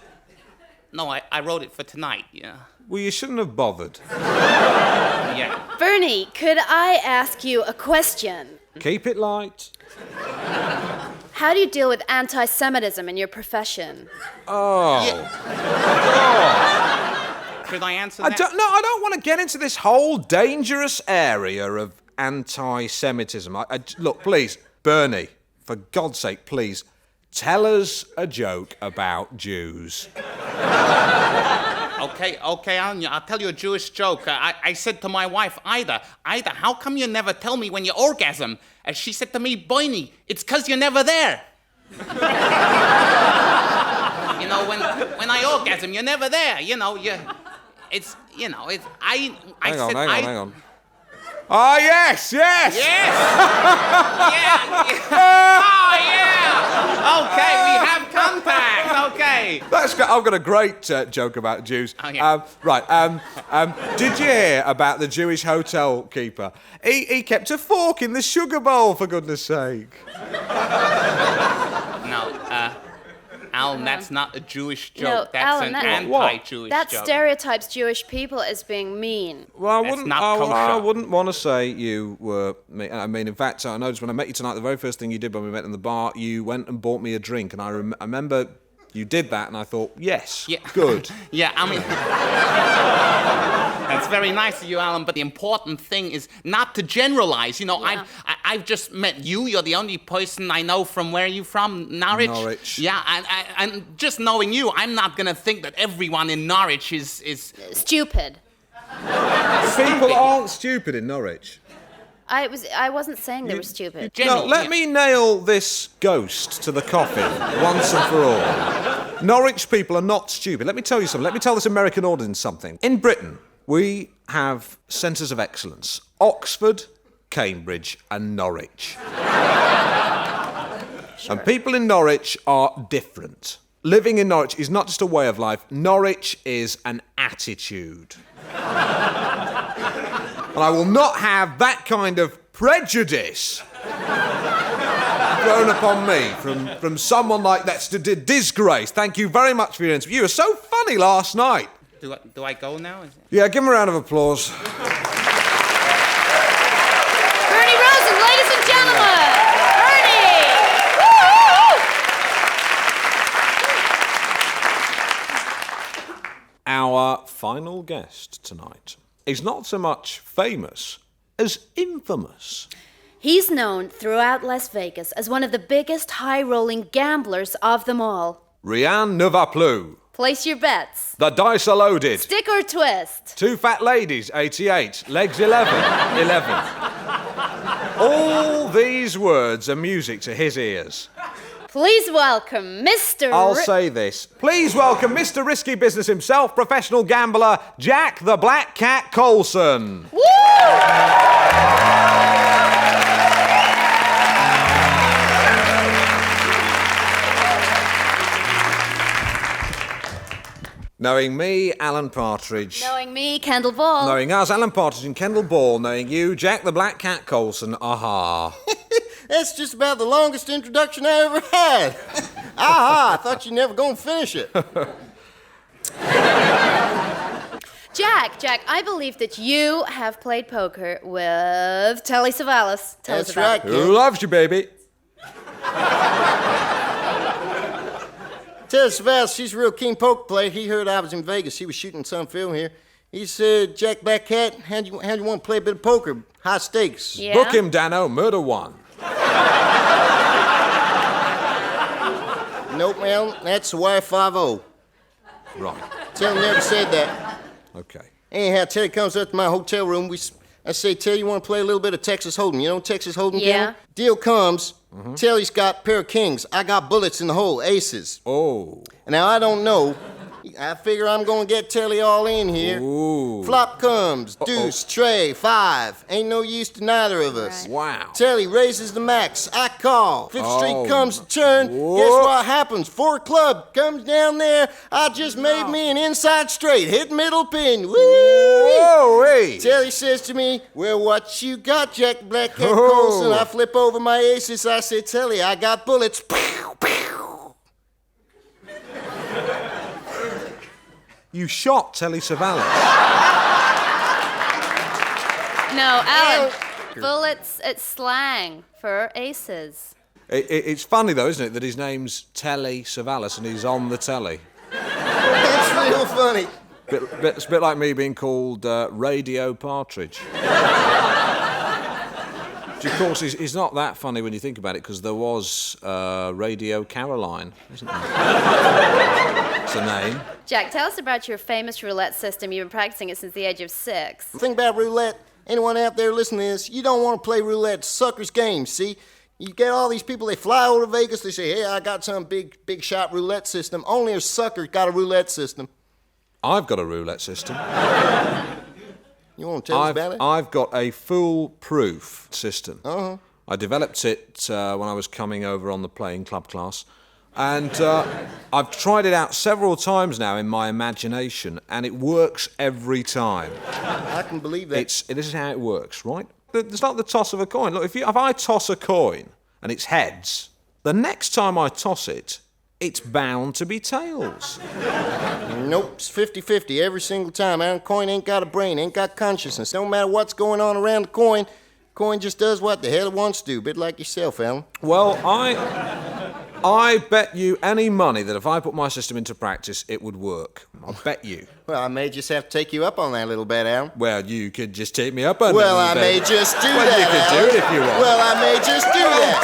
No, I wrote it for tonight, yeah. Well, you shouldn't have bothered. Yeah. Bernie, could I ask you a question? Keep it light. How do you deal with anti-Semitism in your profession? Oh. Should I answer that? I don't want to get into this whole dangerous area of anti-Semitism. Look, please, Bernie, for God's sake, please, tell us a joke about Jews. Okay, Alan, I'll tell you a Jewish joke. I said to my wife, Ida, how come you never tell me when you orgasm? And she said to me, Boynie, it's 'cause you're never there. You know, when I orgasm, you're never there. You know, Hang on. Oh, yes! Yes! Yeah. Oh, yeah! Okay, we have contact. Okay. I've got a great joke about Jews. Oh, yeah. Did you hear about the Jewish hotel keeper? He kept a fork in the sugar bowl, for goodness sake. No, Alan, that's not a Jewish joke. No, that's Alan, an that- anti-Jewish That joke. stereotypes Jewish people as being mean. Well, That's not I kosher. wouldn't want to say you were mean. I mean, in fact, I noticed when I met you tonight, the very first thing you did when we met in the bar, you went and bought me a drink, and I remember You did that, and I thought, yes, Yeah. good. Yeah, I mean, that's very nice of you, Alan, but the important thing is not to generalize. You know, Yeah. I've just met you. You're the only person I know from where are you from? Norwich? Norwich. Yeah, and just knowing you, I'm not going to think that everyone in Norwich is Stupid. People aren't stupid in Norwich. I wasn't saying they were stupid. Now, let me nail this ghost to the coffin once and for all. Norwich people are not stupid. Let me tell you something. Let me tell this American audience something. In Britain, we have centres of excellence. Oxford, Cambridge and Norwich. And people in Norwich are different. Living in Norwich is not just a way of life. Norwich is an attitude. And I will not have that kind of prejudice thrown upon me from someone like that's a disgrace. Thank you very much for your interview. You were so funny last night. Do I go now? Yeah, give him a round of applause. Bernie Rosen, ladies and gentlemen! Bernie! Our final guest tonight is not so much famous as infamous. He's known throughout Las Vegas as one of the biggest high-rolling gamblers of them all. Rianne Nuvaplu. Place your bets. The dice are loaded. Stick or twist. Two fat ladies, 88. Legs 11. 11. All these words are music to his ears. Please welcome Mr. I'll say this. Please welcome Mr. Risky Business himself, professional gambler, Jack the Black Cat Colson. Woo! Knowing me, Alan Partridge. Knowing me, Kendall Ball. Knowing us, Alan Partridge and Kendall Ball. Knowing you, Jack the Black Cat Colson. Aha. That's just about the longest introduction I ever had. Aha, I thought you never gonna finish it. Jack, I believe that you have played poker with Telly Savalas. Tell us That's about right, it. Who loves you, baby? Tell Savalas, she's a real keen poker player. He heard I was in Vegas. He was shooting some film here. He said, Jack Blackcat, how do you want to play a bit of poker? High stakes. Yeah? Book him, Dano. Murder one. Nope, man, that's the Y50. Right. Tell never said that. Okay. Anyhow, Terry comes up to my hotel room. I say, Terry, you want to play a little bit of Texas Hold'em? You know Texas Hold'em? Yeah. Game? Deal comes. Terry's got a pair of kings. I got bullets in the hole, aces. Oh. Now, I don't know. I figure I'm going to get Telly all in here. Ooh. Flop comes, deuce, tray, 5. Ain't no use to neither of us. Wow. Telly raises the max. I call. Fifth Oh. Street comes to turn. Whoa. Guess what happens? 4 club comes down there. I just made me an inside straight. Hit middle pin. Woo! Whoa, hey. Telly says to me, well, what you got, Jack Blackcat Oh. Colson? I flip over my aces. I say, Telly, I got bullets. Pew, pew. You shot Telly Savalas. No, Alan. Bullets, it's slang for aces. It's funny, though, isn't it, that his name's Telly Savalas and he's on the telly. That's real funny. It's a bit like me being called Radio Partridge. Which, of course, is not that funny when you think about it, because there was Radio Caroline, isn't there? It's a name. Jack, tell us about your famous roulette system. You've been practicing it since the age of 6. The thing about roulette, anyone out there listening to this, you don't want to play roulette. It's sucker's game, see? You get all these people, they fly over to Vegas, they say, hey, I got some big shot roulette system. Only a sucker got a roulette system. I've got a roulette system. You want to tell us about it? I've got a foolproof system. Uh-huh. I developed it when I was coming over on the playing club class. And I've tried it out several times now in my imagination, and it works every time. I can believe that. This is how it works, right? It's like the toss of a coin. Look, if I toss a coin and it's heads, the next time I toss it, it's bound to be tails. Nope, it's 50-50 every single time. Our coin ain't got a brain, ain't got consciousness. No matter what's going on around the coin just does what the hell it wants to do. A bit like yourself, Alan. Well, I bet you any money that if I put my system into practice, it would work. I'll bet you. Well, I may just have to take you up on that little bet, Alan. Well, you could just take me up on Well, that. I may just do well, that, you could Alan. do it if you want. Well, I may just do that.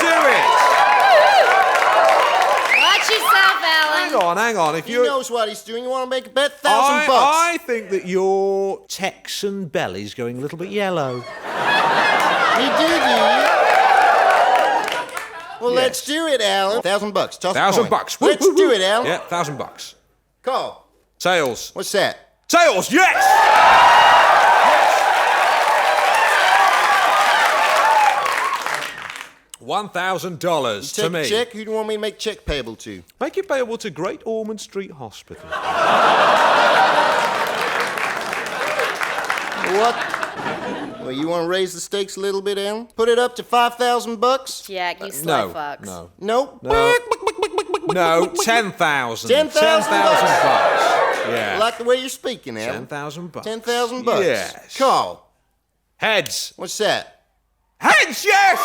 Watch yourself, Alan. Do it! Hang on. If He you knows what he's doing. You want to make a bet? $1,000 bucks. I think that your Texan belly's going a little bit yellow. You do. Well, Yes. let's do it, Alan. $1,000 bucks. Toss a coin. $1,000. Let's do it, Alan. Yeah, $1,000. Call. Sales. What's that? Sales, yes! $1,000 to Take me. a check. Who do you want me to make check payable to? Make it payable to Great Ormond Street Hospital. What? Well, you want to raise the stakes a little bit, Alan? Put it up to $5,000? Jack, you sly No, fox. no. Nope. No. No, 10,000. $10,000 bucks. Yeah. Like the way you're speaking, Alan. 10,000 bucks. $10,000. Yes. Call. Heads. What's that? Heads, yes!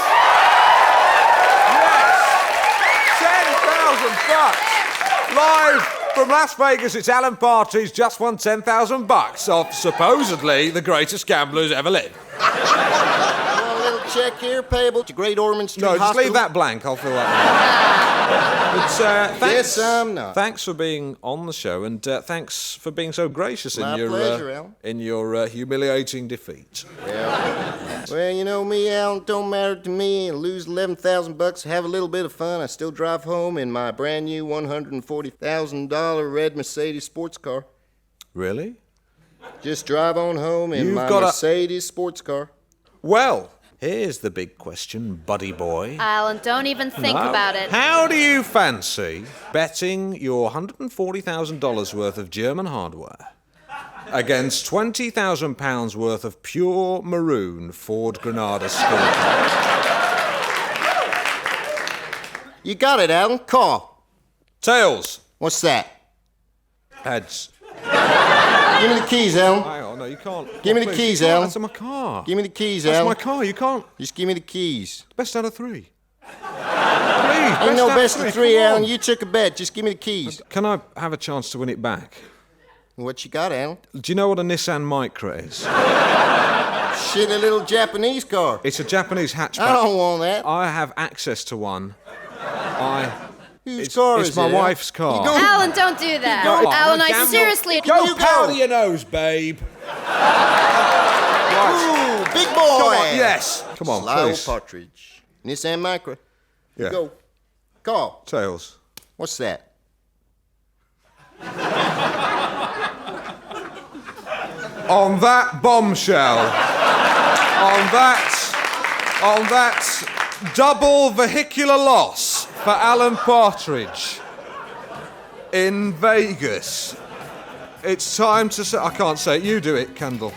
Yes! 10,000 bucks. Live from Las Vegas, it's Alan Partridge just won 10,000 bucks off supposedly the greatest gamblers ever lived. A little check here payable to Great Ormond Street No, just Hospital. leave that blank. I'll fill that in. But, thanks, Yes, I'm not. Thanks for being on the show, and thanks for being so gracious My in your pleasure, Alan. in your humiliating defeat. Well, you know me, Alan. Don't matter to me. Lose $11,000, have a little bit of fun. I still drive home in my brand new $140,000 red Mercedes sports car. Really? Just drive on home in You've my got a- Mercedes sports car. Well, here's the big question, buddy boy. Alan, don't even think No. about it. How do you fancy betting your $140,000 worth of German hardware against £20,000 worth of pure maroon Ford Granada sculpture? You got it, Alan. Call. Tails. What's that? Heads. Give me the keys, Alan. Hang on, no, you can't. Give me the Please, keys, you can't. Alan. That's in my car. Give me the keys, That's Alan. my car. You can't. Just give me the keys. Best out of three. Ain't no best of three, come on. Alan. You took a bet. Just give me the keys. Can I have a chance to win it back? What you got, Alan? Do you know what a Nissan Micra is? Shit, a little Japanese car. It's a Japanese hatchback. I don't want that. I have access to one. Whose car it's is my it, Alan? wife's car. You don't- Alan, don't do that. Go on, Alan, I gamble. seriously. Go You powder go. your nose, babe. Ooh, big boy. Come on, yes. Come on, Sly old please. Partridge. Nissan Micra. Yeah. Go. Call. Tails. What's that? On that bombshell, on that double vehicular loss for Alan Partridge in Vegas, it's time to say. I can't say it. You do it, Kendall.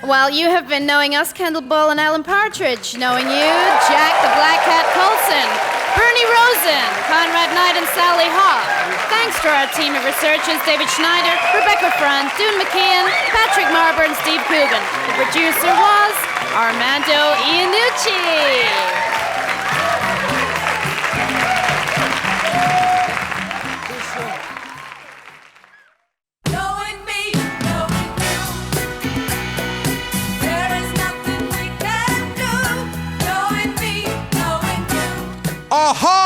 Well, you have been knowing us, Kendall Ball and Alan Partridge. Knowing you, Jack the Black Cat Colson, Bernie Rosen, Conrad Knight, and Sally Hawk. Thanks to our team of researchers, David Schneider, Rebecca Front, Dune McKeon, Patrick Marber, and Steve Coogan. The producer was Armando Iannucci. Knowing me, knowing you, there is nothing we can do. Knowing me, knowing you. Aha!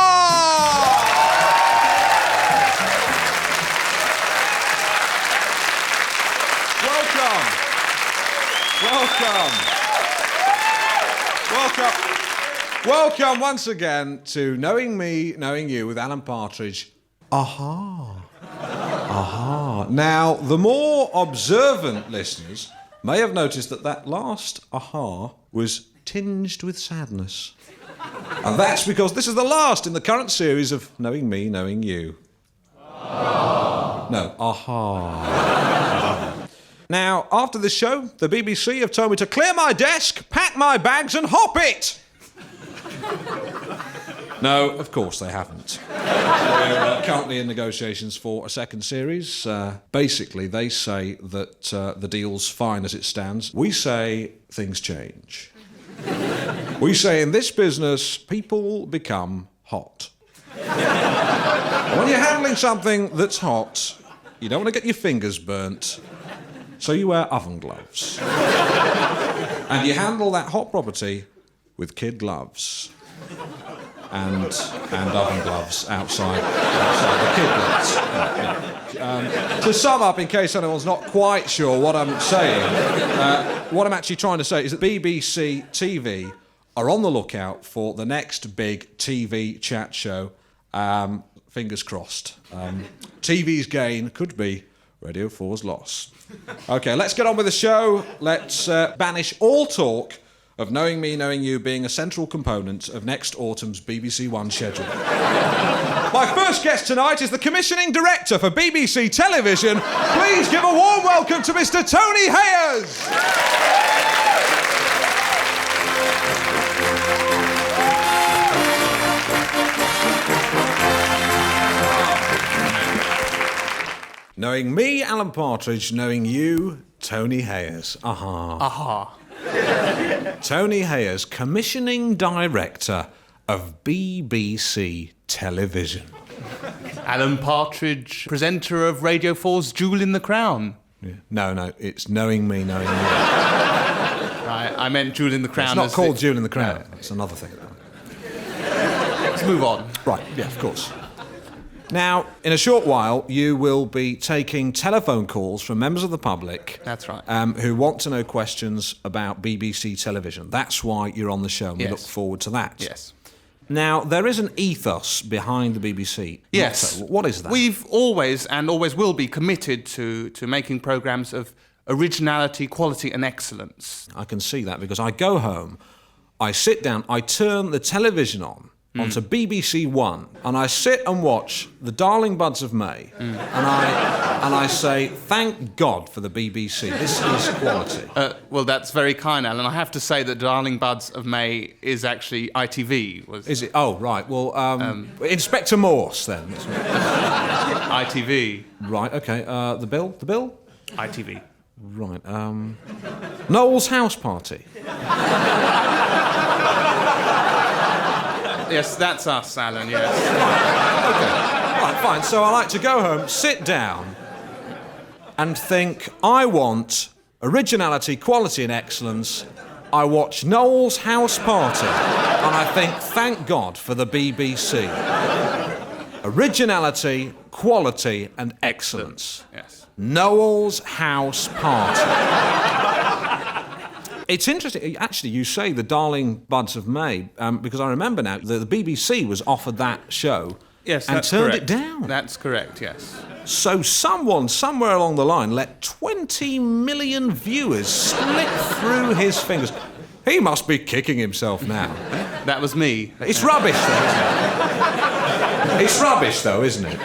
Welcome once again to Knowing Me, Knowing You with Alan Partridge. Aha. Aha. Now, the more observant listeners may have noticed that last aha was tinged with sadness. And that's because this is the last in the current series of Knowing Me, Knowing You. No, aha. Now, after this show, the BBC have told me to clear my desk, pack my bags, and hop it! No, of course they haven't. We're currently in negotiations for a second series. Basically, they say that the deal's fine as it stands. We say things change. We say in this business, people become hot. When you're handling something that's hot, you don't want to get your fingers burnt, so you wear oven gloves. And you handle that hot property with kid gloves. And oven gloves outside the kid gloves. To sum up, in case anyone's not quite sure what I'm saying, what I'm actually trying to say is that BBC TV are on the lookout for the next big TV chat show. Fingers crossed. TV's gain could be Radio 4's loss. OK, let's get on with the show. Let's banish all talk of Knowing Me, Knowing You being a central component of next autumn's BBC One schedule. My first guest tonight is the commissioning director for BBC Television. Please give a warm welcome to Mr. Tony Hayers. Knowing me, Alan Partridge. Knowing you, Tony Hayers. Aha. Tony Hayers, commissioning director of BBC Television. Alan Partridge, presenter of Radio 4's Jewel in the Crown. Yeah. No, it's Knowing Me, Knowing You. I meant Jewel in the Crown. It's not called Jewel in the Crown. No. It's another thing. Let's move on. Right, yeah, of course. Now, in a short while, you will be taking telephone calls from members of the public. That's right. Who want to know questions about BBC Television. That's why you're on the show, and we look forward to that. Yes. Now, there is an ethos behind the BBC. Yes. What is that? We've always, and always will be, committed to making programmes of originality, quality and excellence. I can see that, because I go home, I sit down, I turn the television onto BBC One, and I sit and watch The Darling Buds of May, and I say, thank God for the BBC. This is quality. Well, that's very kind, Alan. I have to say that Darling Buds of May is actually ITV. Is it? Oh, right. Well, Inspector Morse, then. ITV. Right, OK. The bill? ITV. Right. Noel's House Party. Yes, that's us, Alan, yes. OK. Right, fine. So I like to go home, sit down, and think, I want originality, quality and excellence. I watch Noel's House Party, and I think, thank God for the BBC. Originality, quality and excellence. Yes. Noel's House Party. It's interesting, actually, you say The Darling Buds of May, because I remember now that the BBC was offered that show and turned it down. That's correct, yes. So someone, somewhere along the line, let 20 million viewers slip through his fingers. He must be kicking himself now. That was me. It's rubbish, though, isn't it? It's rubbish, though, isn't it?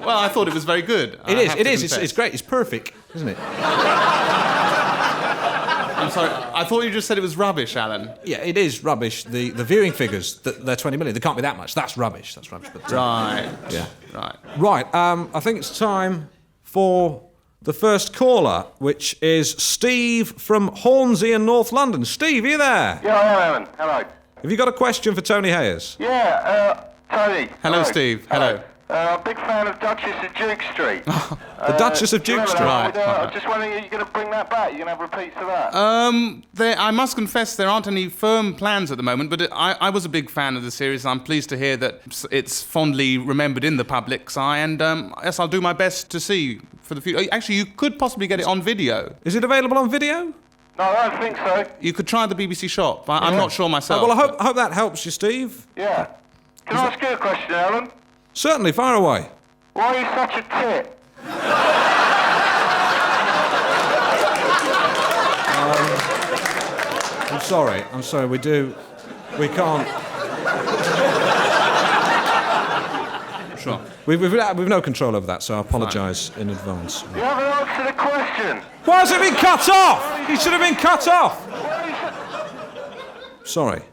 Well, I thought it was very good. It is. It's great. It's perfect, isn't it? I'm sorry, I thought you just said it was rubbish, Alan. Yeah, it is rubbish. The viewing figures, they're 20 million. They can't be that much. That's rubbish. But, right. Yeah. Right. I think it's time for the first caller, which is Steve from Hornsey in North London. Steve, are you there? Yeah, I am, Alan. Hello. Have you got a question for Tony Hayers? Yeah, Tony. Hello, Steve. Hello. Big fan of Duchess of Duke Street. The Duchess of Duke Street. Right. I'm just wondering, are you going to bring that back? You're going to have repeats of that? I must confess there aren't any firm plans at the moment, but I was a big fan of the series, and I'm pleased to hear that it's fondly remembered in the public's eye, and yes, I'll do my best to see for the future. Actually, you could possibly get it on video. Is it available on video? No, I don't think so. You could try the BBC shop. I'm not sure myself. Well, I hope that helps you, Steve. Yeah. Can I ask you a question, Alan? Certainly, fire away. Why are you such a tit? I'm sorry, we can't... Sure. We've no control over that, so I apologise in advance. You haven't answered the question. Why has it been cut off? He should have been cut off. Sorry.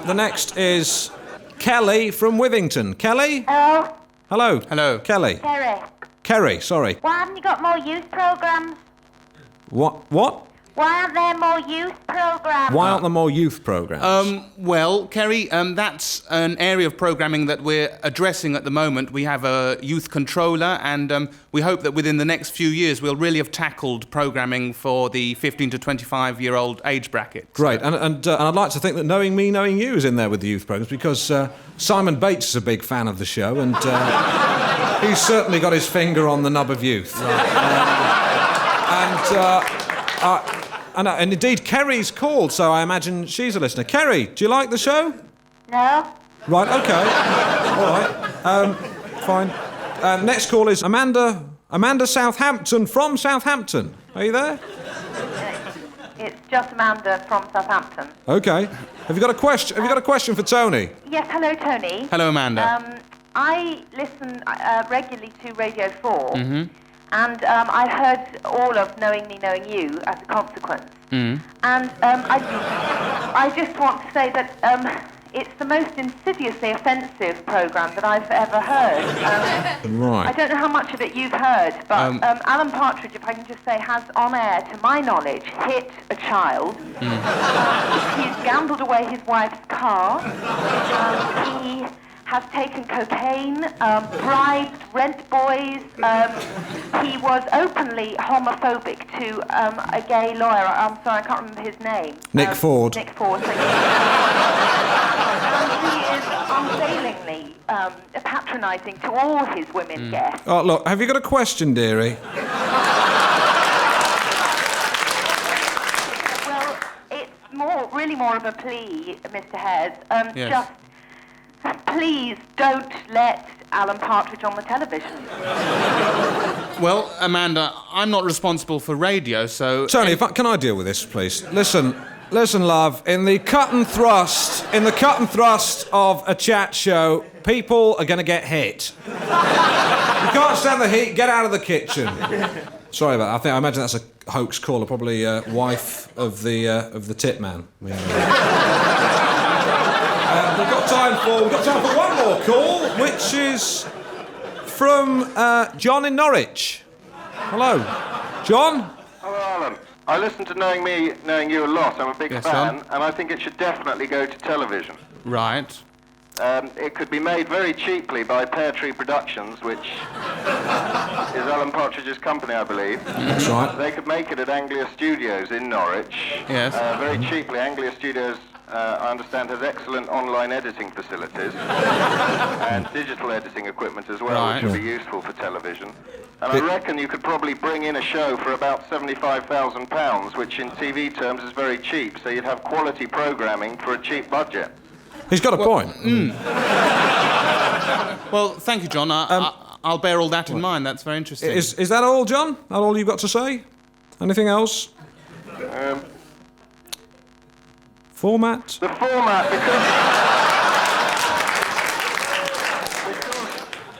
The next is Kelly from Withington. Kelly? Hello? Hello. Hello. Kelly. Kerry. Kerry, sorry. Why haven't you got more youth programmes? What? Why Why aren't there more youth programmes? Why aren't there more youth programmes? Well, Kerry, that's an area of programming that we're addressing at the moment. We have a youth controller, and we hope that within the next few years we'll really have tackled programming for the 15 to 25-year-old age bracket. Great, and I'd like to think that Knowing Me, Knowing You is in there with the youth programmes, because Simon Bates is a big fan of the show, and he's certainly got his finger on the nub of youth. And indeed, Kerry's called, so I imagine she's a listener. Kerry, do you like the show? No. Right, OK. All right. Fine. Next call is Amanda Southampton from Southampton. Are you there? It's just Amanda from Southampton. OK. Have you got a question? Have you got a question for Tony? Yes, hello, Tony. Hello, Amanda. I listen regularly to Radio 4. Mm-hmm. And I heard all of Knowing Me, Knowing You as a consequence. Mm. And I just want to say that it's the most insidiously offensive programme that I've ever heard. Right. I don't know how much of it you've heard, but Alan Partridge, if I can just say, has on air, to my knowledge, hit a child. He's gambled away his wife's car. He has taken cocaine, bribed rent boys. He was openly homophobic to a gay lawyer. I'm sorry, I can't remember his name. Nick Ford. Nick Ford, thank you. And he is unfailingly patronising to all his women guests. Oh, look, have you got a question, dearie? Well, it's really more of a plea, Mr. Hares. Yes. Just please don't let Alan Partridge on the television. Well, Amanda, I'm not responsible for radio, so... Tony, can I deal with this, please? Listen, love. In the cut and thrust of a chat show, people are going to get hit. You can't stand the heat. Get out of the kitchen. Sorry about that. I imagine that's a hoax caller, probably wife of the tit man. We've got time for one more call, which is from John in Norwich. Hello, John. Hello, Alan. I listen to Knowing Me, Knowing You a lot. I'm a big Yes, fan, John. and I think it should definitely go to television. Right. It could be made very cheaply by Pear Tree Productions, which is Alan Partridge's company, I believe. That's right. They could make it at Anglia Studios in Norwich. Yes. Very cheaply. Anglia Studios, I understand, has excellent online editing facilities and digital editing equipment as well, Right. which would be useful for television. And I reckon you could probably bring in a show for about £75,000, which in TV terms is very cheap, so you'd have quality programming for a cheap budget. He's got a point. Well, thank you, John. I'll bear all that in mind. That's very interesting. Is that all, John? That all you've got to say? Anything else? Format? The format,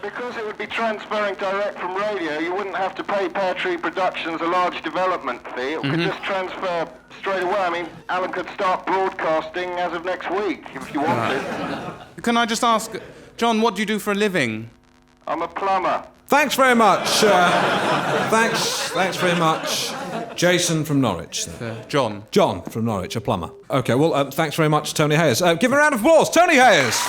because it would be transferring direct from radio, you wouldn't have to pay Pear Tree Productions a large development fee. It could just transfer straight away. I mean, Alan could start broadcasting as of next week, if you wanted. Can I just ask, John, what do you do for a living? I'm a plumber. Thanks very much. Thanks very much. Jason from Norwich. John. John from Norwich, a plumber. OK, well, thanks very much, Tony Hayes. Give him a round of applause. Tony Hayes.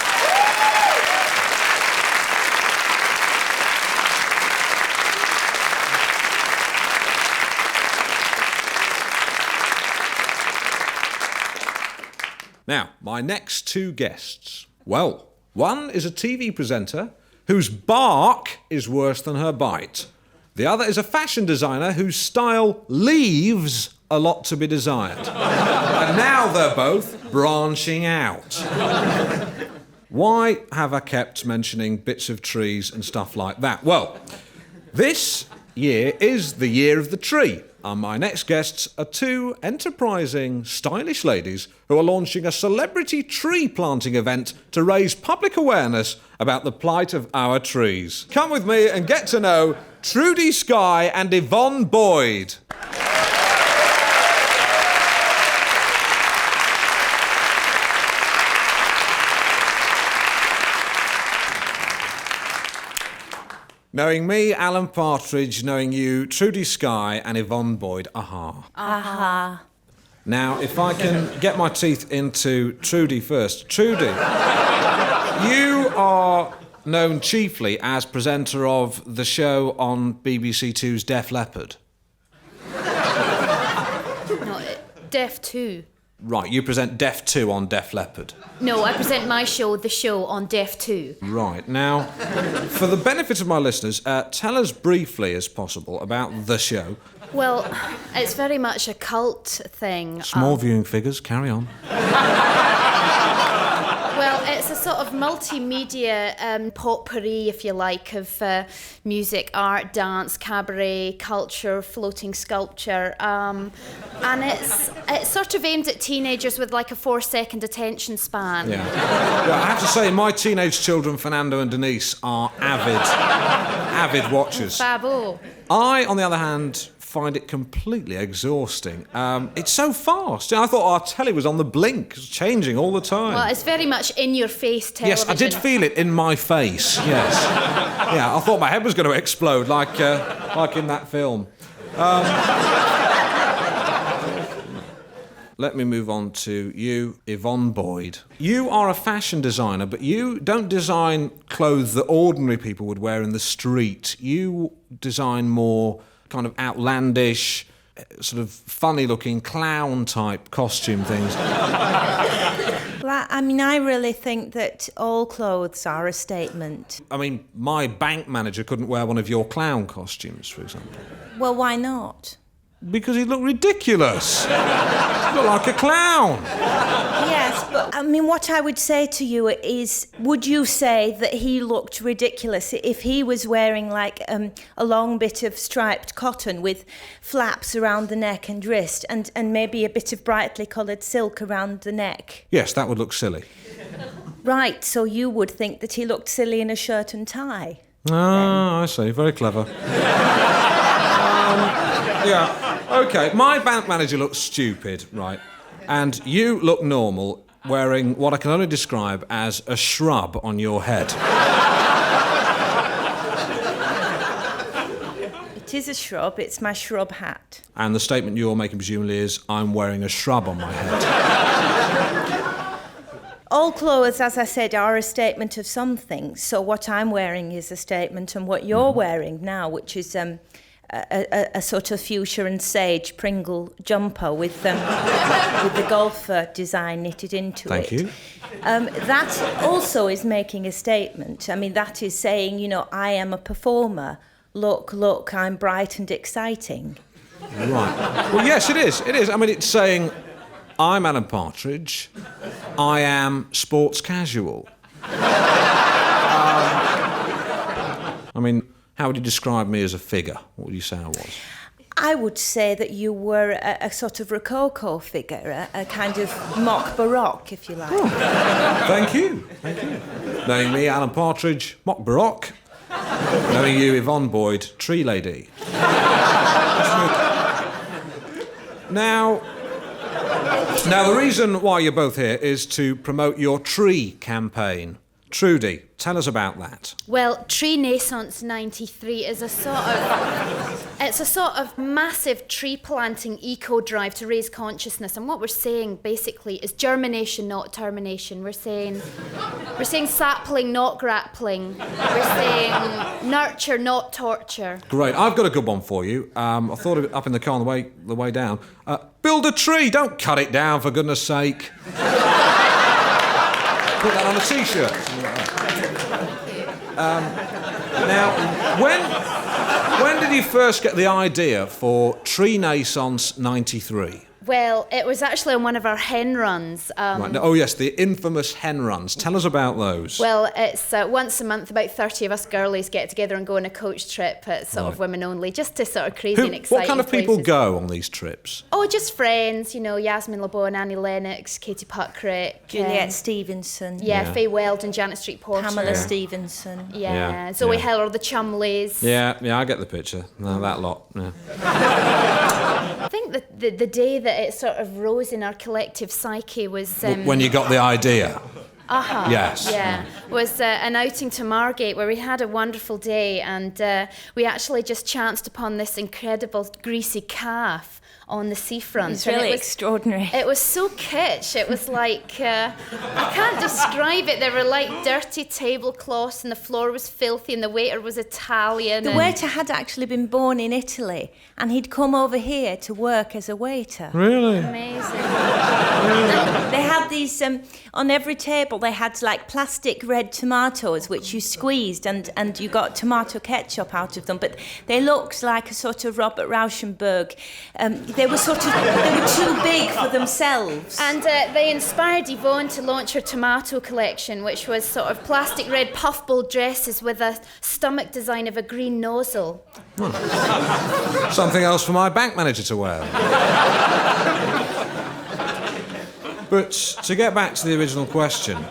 Now, my next two guests. Well, one is a TV presenter whose bark is worse than her bite. The other is a fashion designer whose style leaves a lot to be desired. And now they're both branching out. Why have I kept mentioning bits of trees and stuff like that? Well, this year is the year of the tree. And my next guests are two enterprising, stylish ladies who are launching a celebrity tree planting event to raise public awareness about the plight of our trees. Come with me and get to know Trudy Skye and Yvonne Boyd. Knowing me, Alan Partridge, knowing you, Trudy Skye and Yvonne Boyd, aha. Aha. Now, if I can get my teeth into Trudy first. Trudy, you are known chiefly as presenter of the show on BBC Two's Def Leppard. No, Def 2. Right, you present Def 2 on Def Leppard. No, I present my show, The Show, on Def 2. Right, now, for the benefit of my listeners, tell us briefly, as possible, about the show. Well, it's very much a cult thing. Small viewing figures, carry on. Well, it's a sort of multimedia potpourri, if you like, of music, art, dance, cabaret, culture, floating sculpture. And it's sort of aimed at teenagers with like a 4-second attention span. Yeah. I have to say, my teenage children, Fernando and Denise, are avid watchers. Bravo. I, on the other hand, find it completely exhausting. It's so fast. I thought our telly was on the blink. It's changing all the time. Well, it's very much in-your-face television. Yes, I did feel it in my face, yes. Yeah, I thought my head was going to explode, like in that film. Let me move on to you, Yvonne Boyd. You are a fashion designer, but you don't design clothes that ordinary people would wear in the street. You design more kind of outlandish, sort of funny-looking clown-type costume things. Well, I mean, I really think that all clothes are a statement. I mean, my bank manager couldn't wear one of your clown costumes, for example. Well, why not? Because he'd look ridiculous. He'd look like a clown. Yes, but I mean, what I would say to you is, would you say that he looked ridiculous if he was wearing like a long bit of striped cotton with flaps around the neck and wrist and maybe a bit of brightly coloured silk around the neck? Yes, that would look silly. Right, so you would think that he looked silly in a shirt and tie? Ah, I see. Very clever. Yeah. OK, my bank manager looks stupid, right? And you look normal, wearing what I can only describe as a shrub on your head. It is a shrub. It's my shrub hat. And the statement you're making, presumably, is, I'm wearing a shrub on my head. All clothes, as I said, are a statement of something. So what I'm wearing is a statement, and what you're wearing now, which is a sort of fuchsia and sage Pringle jumper with the golfer design knitted into Thank it. you. That also is making a statement. I mean, that is saying, you know, I am a performer. Look, I'm bright and exciting. Right. Well, yes, it is. It is. I mean, it's saying, I'm Alan Partridge. I am sports casual. I mean, how would you describe me as a figure? What would you say I was? I would say that you were a sort of Rococo figure, a kind of mock Baroque, if you like. Oh, thank you. Thank you. Knowing me, Alan Partridge, mock Baroque. Knowing you, Yvonne Boyd, tree lady. Now, the reason why you're both here is to promote your tree campaign. Trudy, tell us about that. Well, Tree Naissance 93 is a sort of massive tree planting eco drive to raise consciousness. And what we're saying basically is germination, not termination. We're saying sapling, not grappling. We're saying nurture, not torture. Great, I've got a good one for you. I thought of it up in the car on the way down. Build a tree, don't cut it down, for goodness sake. Put that on a T-shirt. Now, when did you first get the idea for Tree Naissance 93? Well, it was actually on one of our hen runs. Right. Now, oh, yes, the infamous hen runs. Tell us about those. Well, it's once a month, about 30 of us girlies get together and go on a coach trip at sort of women only, just to sort of crazy and exciting What kind of people places. go on these trips? Oh, just friends, you know, Yasmin LeBeau, Annie Lennox, Katie Puckrick. Juliet Stevenson. Yeah, Faye Weldon, Janet Street Porter. Pamela Stevenson. Yeah, Zoe Heller, the Chumleys. Yeah, I get the picture. No, that lot, yeah. I think that the day that it sort of rose in our collective psyche was... When you got the idea? ABBA. Yes. Yeah. Was an outing to Margate where we had a wonderful day, and we actually just chanced upon this incredible greasy calf on the seafront. It's and really extraordinary. It was so kitsch. It was like, I can't describe it. There were like dirty tablecloths and the floor was filthy and the waiter was Italian. The waiter had actually been born in Italy and he'd come over here to work as a waiter. Really? Amazing. They had these, on every table they had like plastic red tomatoes which you squeezed and you got tomato ketchup out of them, but they looked like a sort of Robert Rauschenberg. They were too big for themselves. And they inspired Yvonne to launch her tomato collection, which was sort of plastic red puffball dresses with a stomach design of a green nozzle. Something else for my bank manager to wear. But to get back to the original question,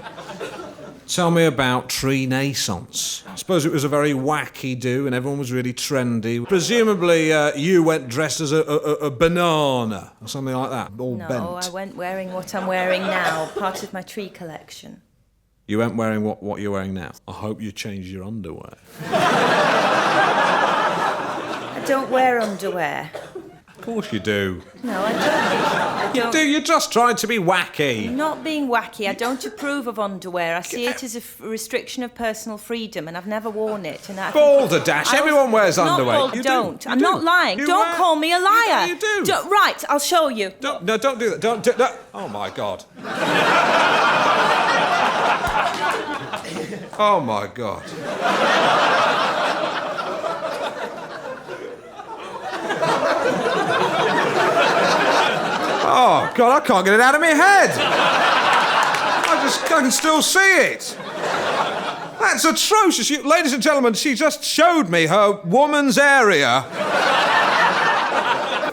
tell me about Tree Naissance. I suppose it was a very wacky do and everyone was really trendy. Presumably you went dressed as a banana or something like that, all No, bent. I went wearing what I'm wearing now, part of my tree collection. You went wearing what you're wearing now. I hope you changed your underwear. I don't wear underwear. Of course you do. No, I don't. You do, you're just trying to be wacky. I'm not being wacky. I don't approve of underwear. I see it as a restriction of personal freedom, and I've never worn it. And Balderdash, everyone wears underwear. Not You don't. do. I'm You not do. lying. You Don't wear- call me a liar. You do. Right, I'll show you. Don't do that. Don't do that. Oh my God. Oh my God. Oh God, I can't get it out of my head. I can still see it. That's atrocious. Ladies and gentlemen, she just showed me her woman's area.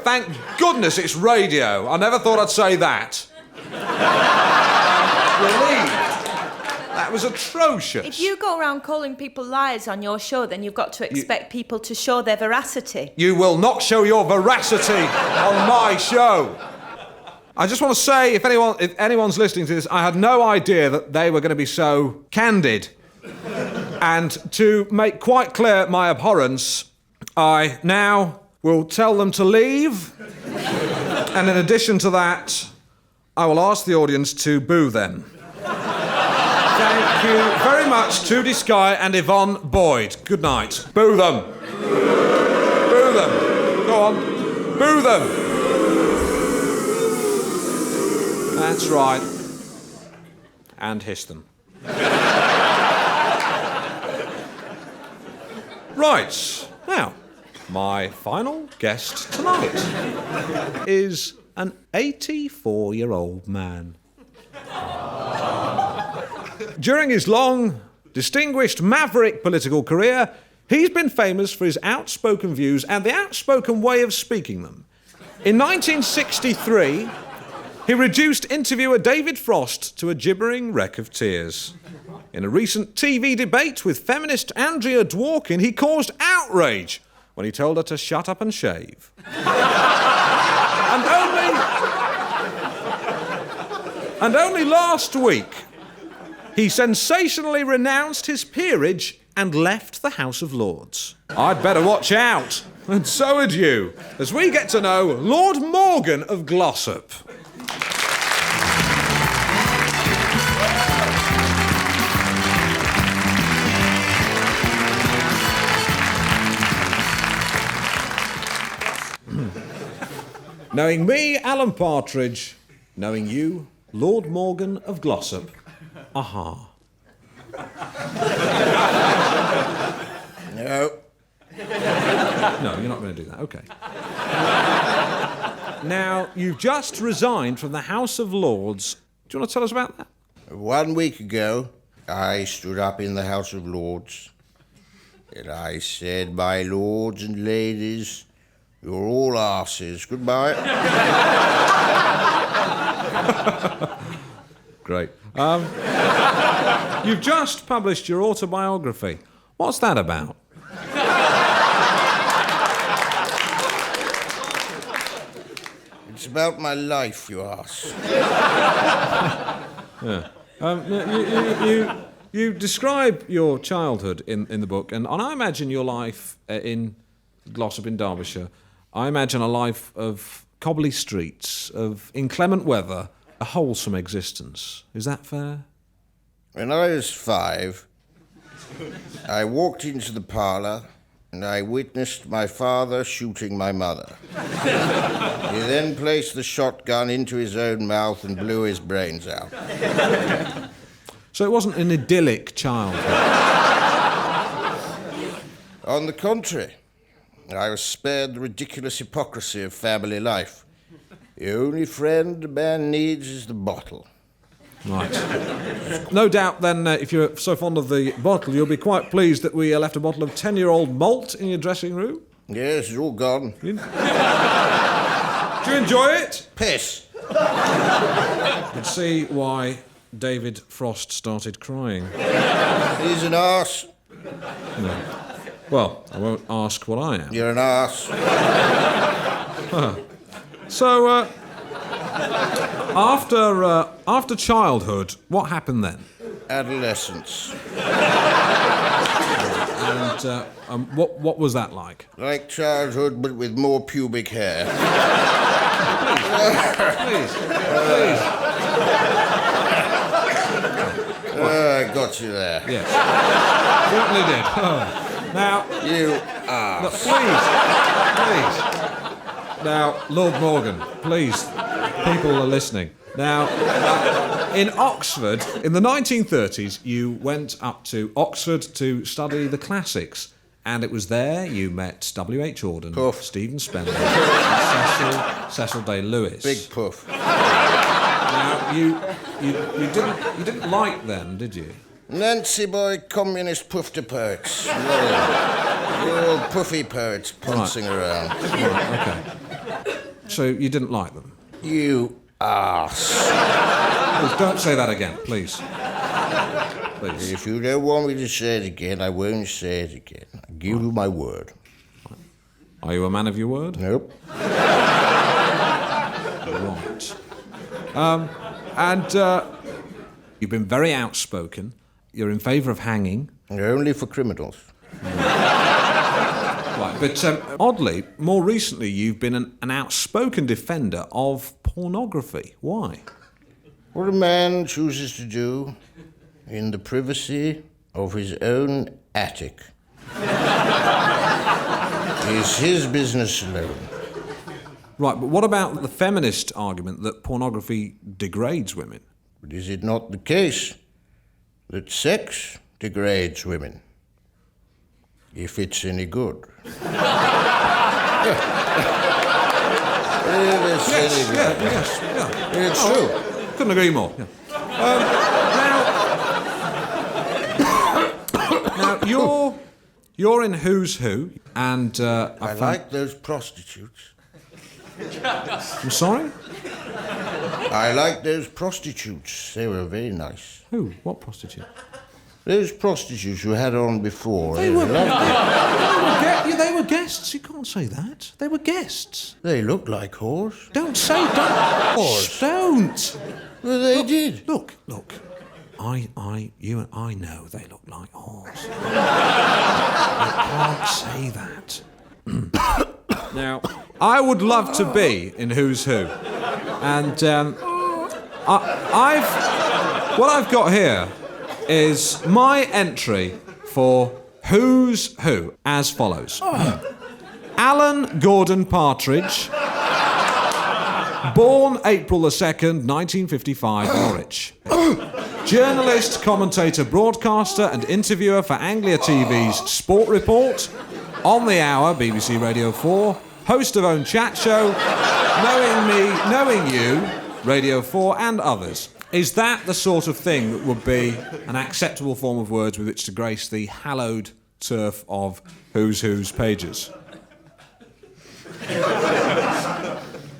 Thank goodness it's radio. I never thought I'd say that. Relieved. That was atrocious. If you go around calling people liars on your show, then you've got to expect people to show their veracity. You will not show your veracity on my show. I just want to say, if anyone's listening to this, I had no idea that they were going to be so candid. And to make quite clear my abhorrence, I now will tell them to leave. And in addition to that, I will ask the audience to boo them. Thank you very much, Tootie Sky and Yvonne Boyd. Good night. Boo them. Boo them. Go on. Boo them. That's right. And hiss them. Right. Now, my final guest tonight is an 84-year-old man. During his long, distinguished, maverick political career, he's been famous for his outspoken views and the outspoken way of speaking them. In 1963, he reduced interviewer David Frost to a gibbering wreck of tears. In a recent TV debate with feminist Andrea Dworkin, he caused outrage when he told her to shut up and shave. And only last week, he sensationally renounced his peerage and left the House of Lords. I'd better watch out, and so had you, as we get to know Lord Morgan of Glossop. Knowing me, Alan Partridge, knowing you, Lord Morgan of Glossop. Aha. No. No, you're not going to do that. OK. Now, you've just resigned from the House of Lords. Do you want to tell us about that? 1 week ago, I stood up in the House of Lords and I said, "My lords and ladies, you're all arses. Goodbye." Great. You've just published your autobiography. What's that about? It's about my life, you ask. Yeah. You describe your childhood in the book, and I imagine your life in Glossop in Derbyshire. I imagine a life of cobbly streets, of inclement weather, a wholesome existence. Is that fair? When I was 5, I walked into the parlour and I witnessed my father shooting my mother. He then placed the shotgun into his own mouth and blew his brains out. So it wasn't an idyllic childhood? On the contrary, I was spared the ridiculous hypocrisy of family life. The only friend a man needs is the bottle. Right. No doubt, then, if you're so fond of the bottle, you'll be quite pleased that we left a bottle of 10-year-old malt in your dressing room. Yes, it's all gone. Do you enjoy it? Piss. You can see why David Frost started crying. He's an arse. No. Well, I won't ask what I am. You're an arse. So, after childhood, what happened then? Adolescence. And what was that like? Like childhood, but with more pubic hair. Please. I got you there. Yes. Certainly did. Oh. Now... You arse. Please. Now, Lord Morgan, please. People are listening. Now, in Oxford, in the 1930s, you went up to Oxford to study the classics. And it was there you met W.H. Auden, Puff. Stephen Spender, and Cecil Day-Lewis. Big puff. Now, you didn't like them, did you? Nancy boy communist puffter poets. All puffy poets pouncing around. Right, okay. So you didn't like them? You arse. Please, don't say that again, please. Please. If you don't want me to say it again, I won't say it again. I give you my word. Are you a man of your word? Nope. Right. You've been very outspoken. You're in favour of hanging. Only for criminals. Right, but oddly, more recently you've been an outspoken defender of pornography. Why? What a man chooses to do in the privacy of his own attic is his business alone. Right, but what about the feminist argument that pornography degrades women? But is it not the case that sex degrades women? If it's any good. Yes. It's true. Couldn't agree more. Yeah. Now you're in Who's Who, and I like those prostitutes. I'm sorry? I like those prostitutes. They were very nice. Who? What prostitute? Those prostitutes you had on before. They were lovely. They were guests. You can't say that. They were guests. They looked like whores. Don't. Whores. Don't. Well, they did. Look. You and I know they look like whores. You can't say that. Now, I would love to be in Who's Who, and what I've got here is my entry for Who's Who as follows. Alan Gordon Partridge, born April the 2nd, 1955, Norwich. Journalist, commentator, broadcaster and interviewer for Anglia TV's Sport Report, On the Hour, BBC Radio 4, host of Own Chat Show, Knowing Me, Knowing You, Radio 4 and others. Is that the sort of thing that would be an acceptable form of words with which to grace the hallowed turf of Who's Who's pages?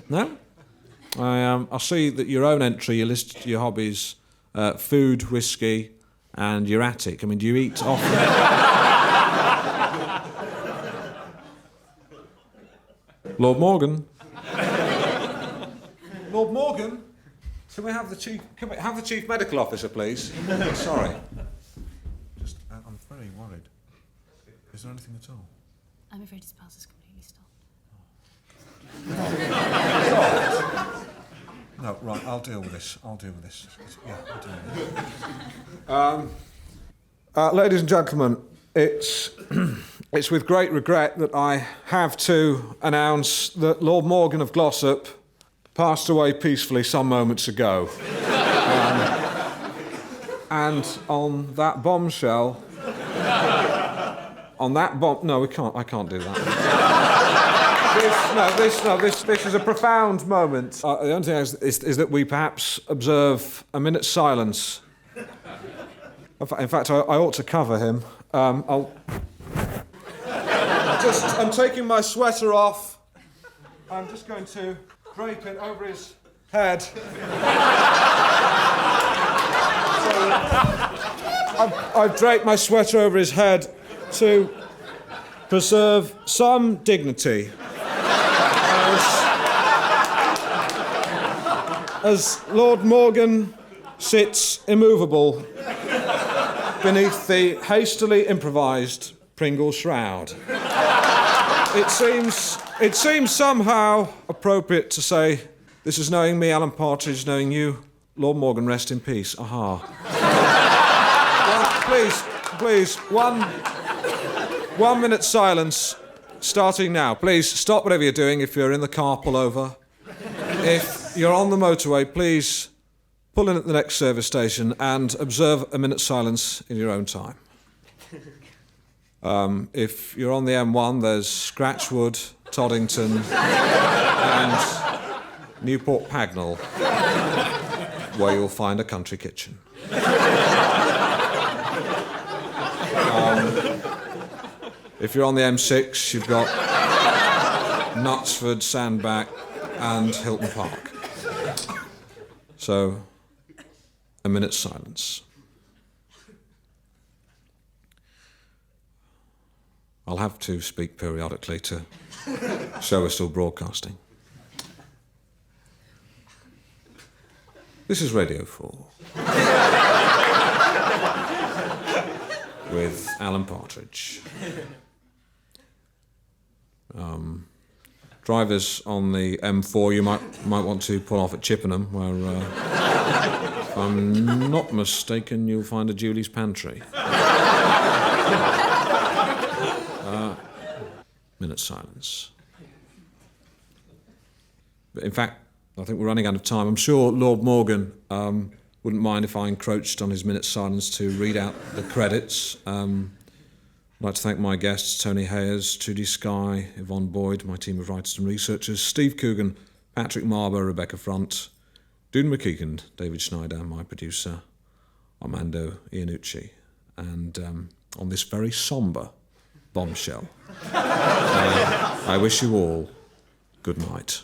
No? I see that your own entry, you list your hobbies, food, whiskey, and your attic. I mean, do you eat often? Lord Morgan? Lord Morgan? Can we have the chief medical officer, please? Sorry. Just, I'm very worried. Is there anything at all? I'm afraid his pulse is completely stopped. No, right, I'll deal with this. Yeah, I'll deal with it. Ladies and gentlemen, it's with great regret that I have to announce that Lord Morgan of Glossop passed away peacefully some moments ago. And on that bombshell... No, I can't do that. This is a profound moment. The only thing is that we perhaps observe a minute's silence. In fact, I ought to cover him. I'm taking my sweater off. I'm just going to drape it over his head. I've draped my sweater over his head to preserve some dignity. As Lord Morgan sits immovable beneath the hastily improvised Pringle shroud. It seems somehow appropriate to say, this is knowing me, Alan Partridge, knowing you, Lord Morgan, rest in peace. Aha. Please, 1 minute silence, starting now. Please stop whatever you're doing. If you're in the car, pull over. If you're on the motorway, please pull in at the next service station and observe a minute's silence in your own time. If you're on the M1, there's Scratchwood, Toddington, and Newport Pagnell, where you'll find a country kitchen. If you're on the M6, you've got Knutsford, Sandbach, and Hilton Park. So, a minute's silence. I'll have to speak periodically to show we're still broadcasting. This is Radio 4. With Alan Partridge. Drivers on the M4, you might want to pull off at Chippenham, where, if I'm not mistaken, you'll find a Julie's Pantry. Minute silence. But in fact, I think we're running out of time. I'm sure Lord Morgan wouldn't mind if I encroached on his minute silence to read out the credits. I'd like to thank my guests, Tony Hayers, Trudy Skye, Yvonne Boyd, my team of writers and researchers, Steve Coogan, Patrick Marber, Rebecca Front, Doon McKeegan, David Schneider, my producer, Armando Iannucci. And on this very sombre bombshell, I wish you all good night.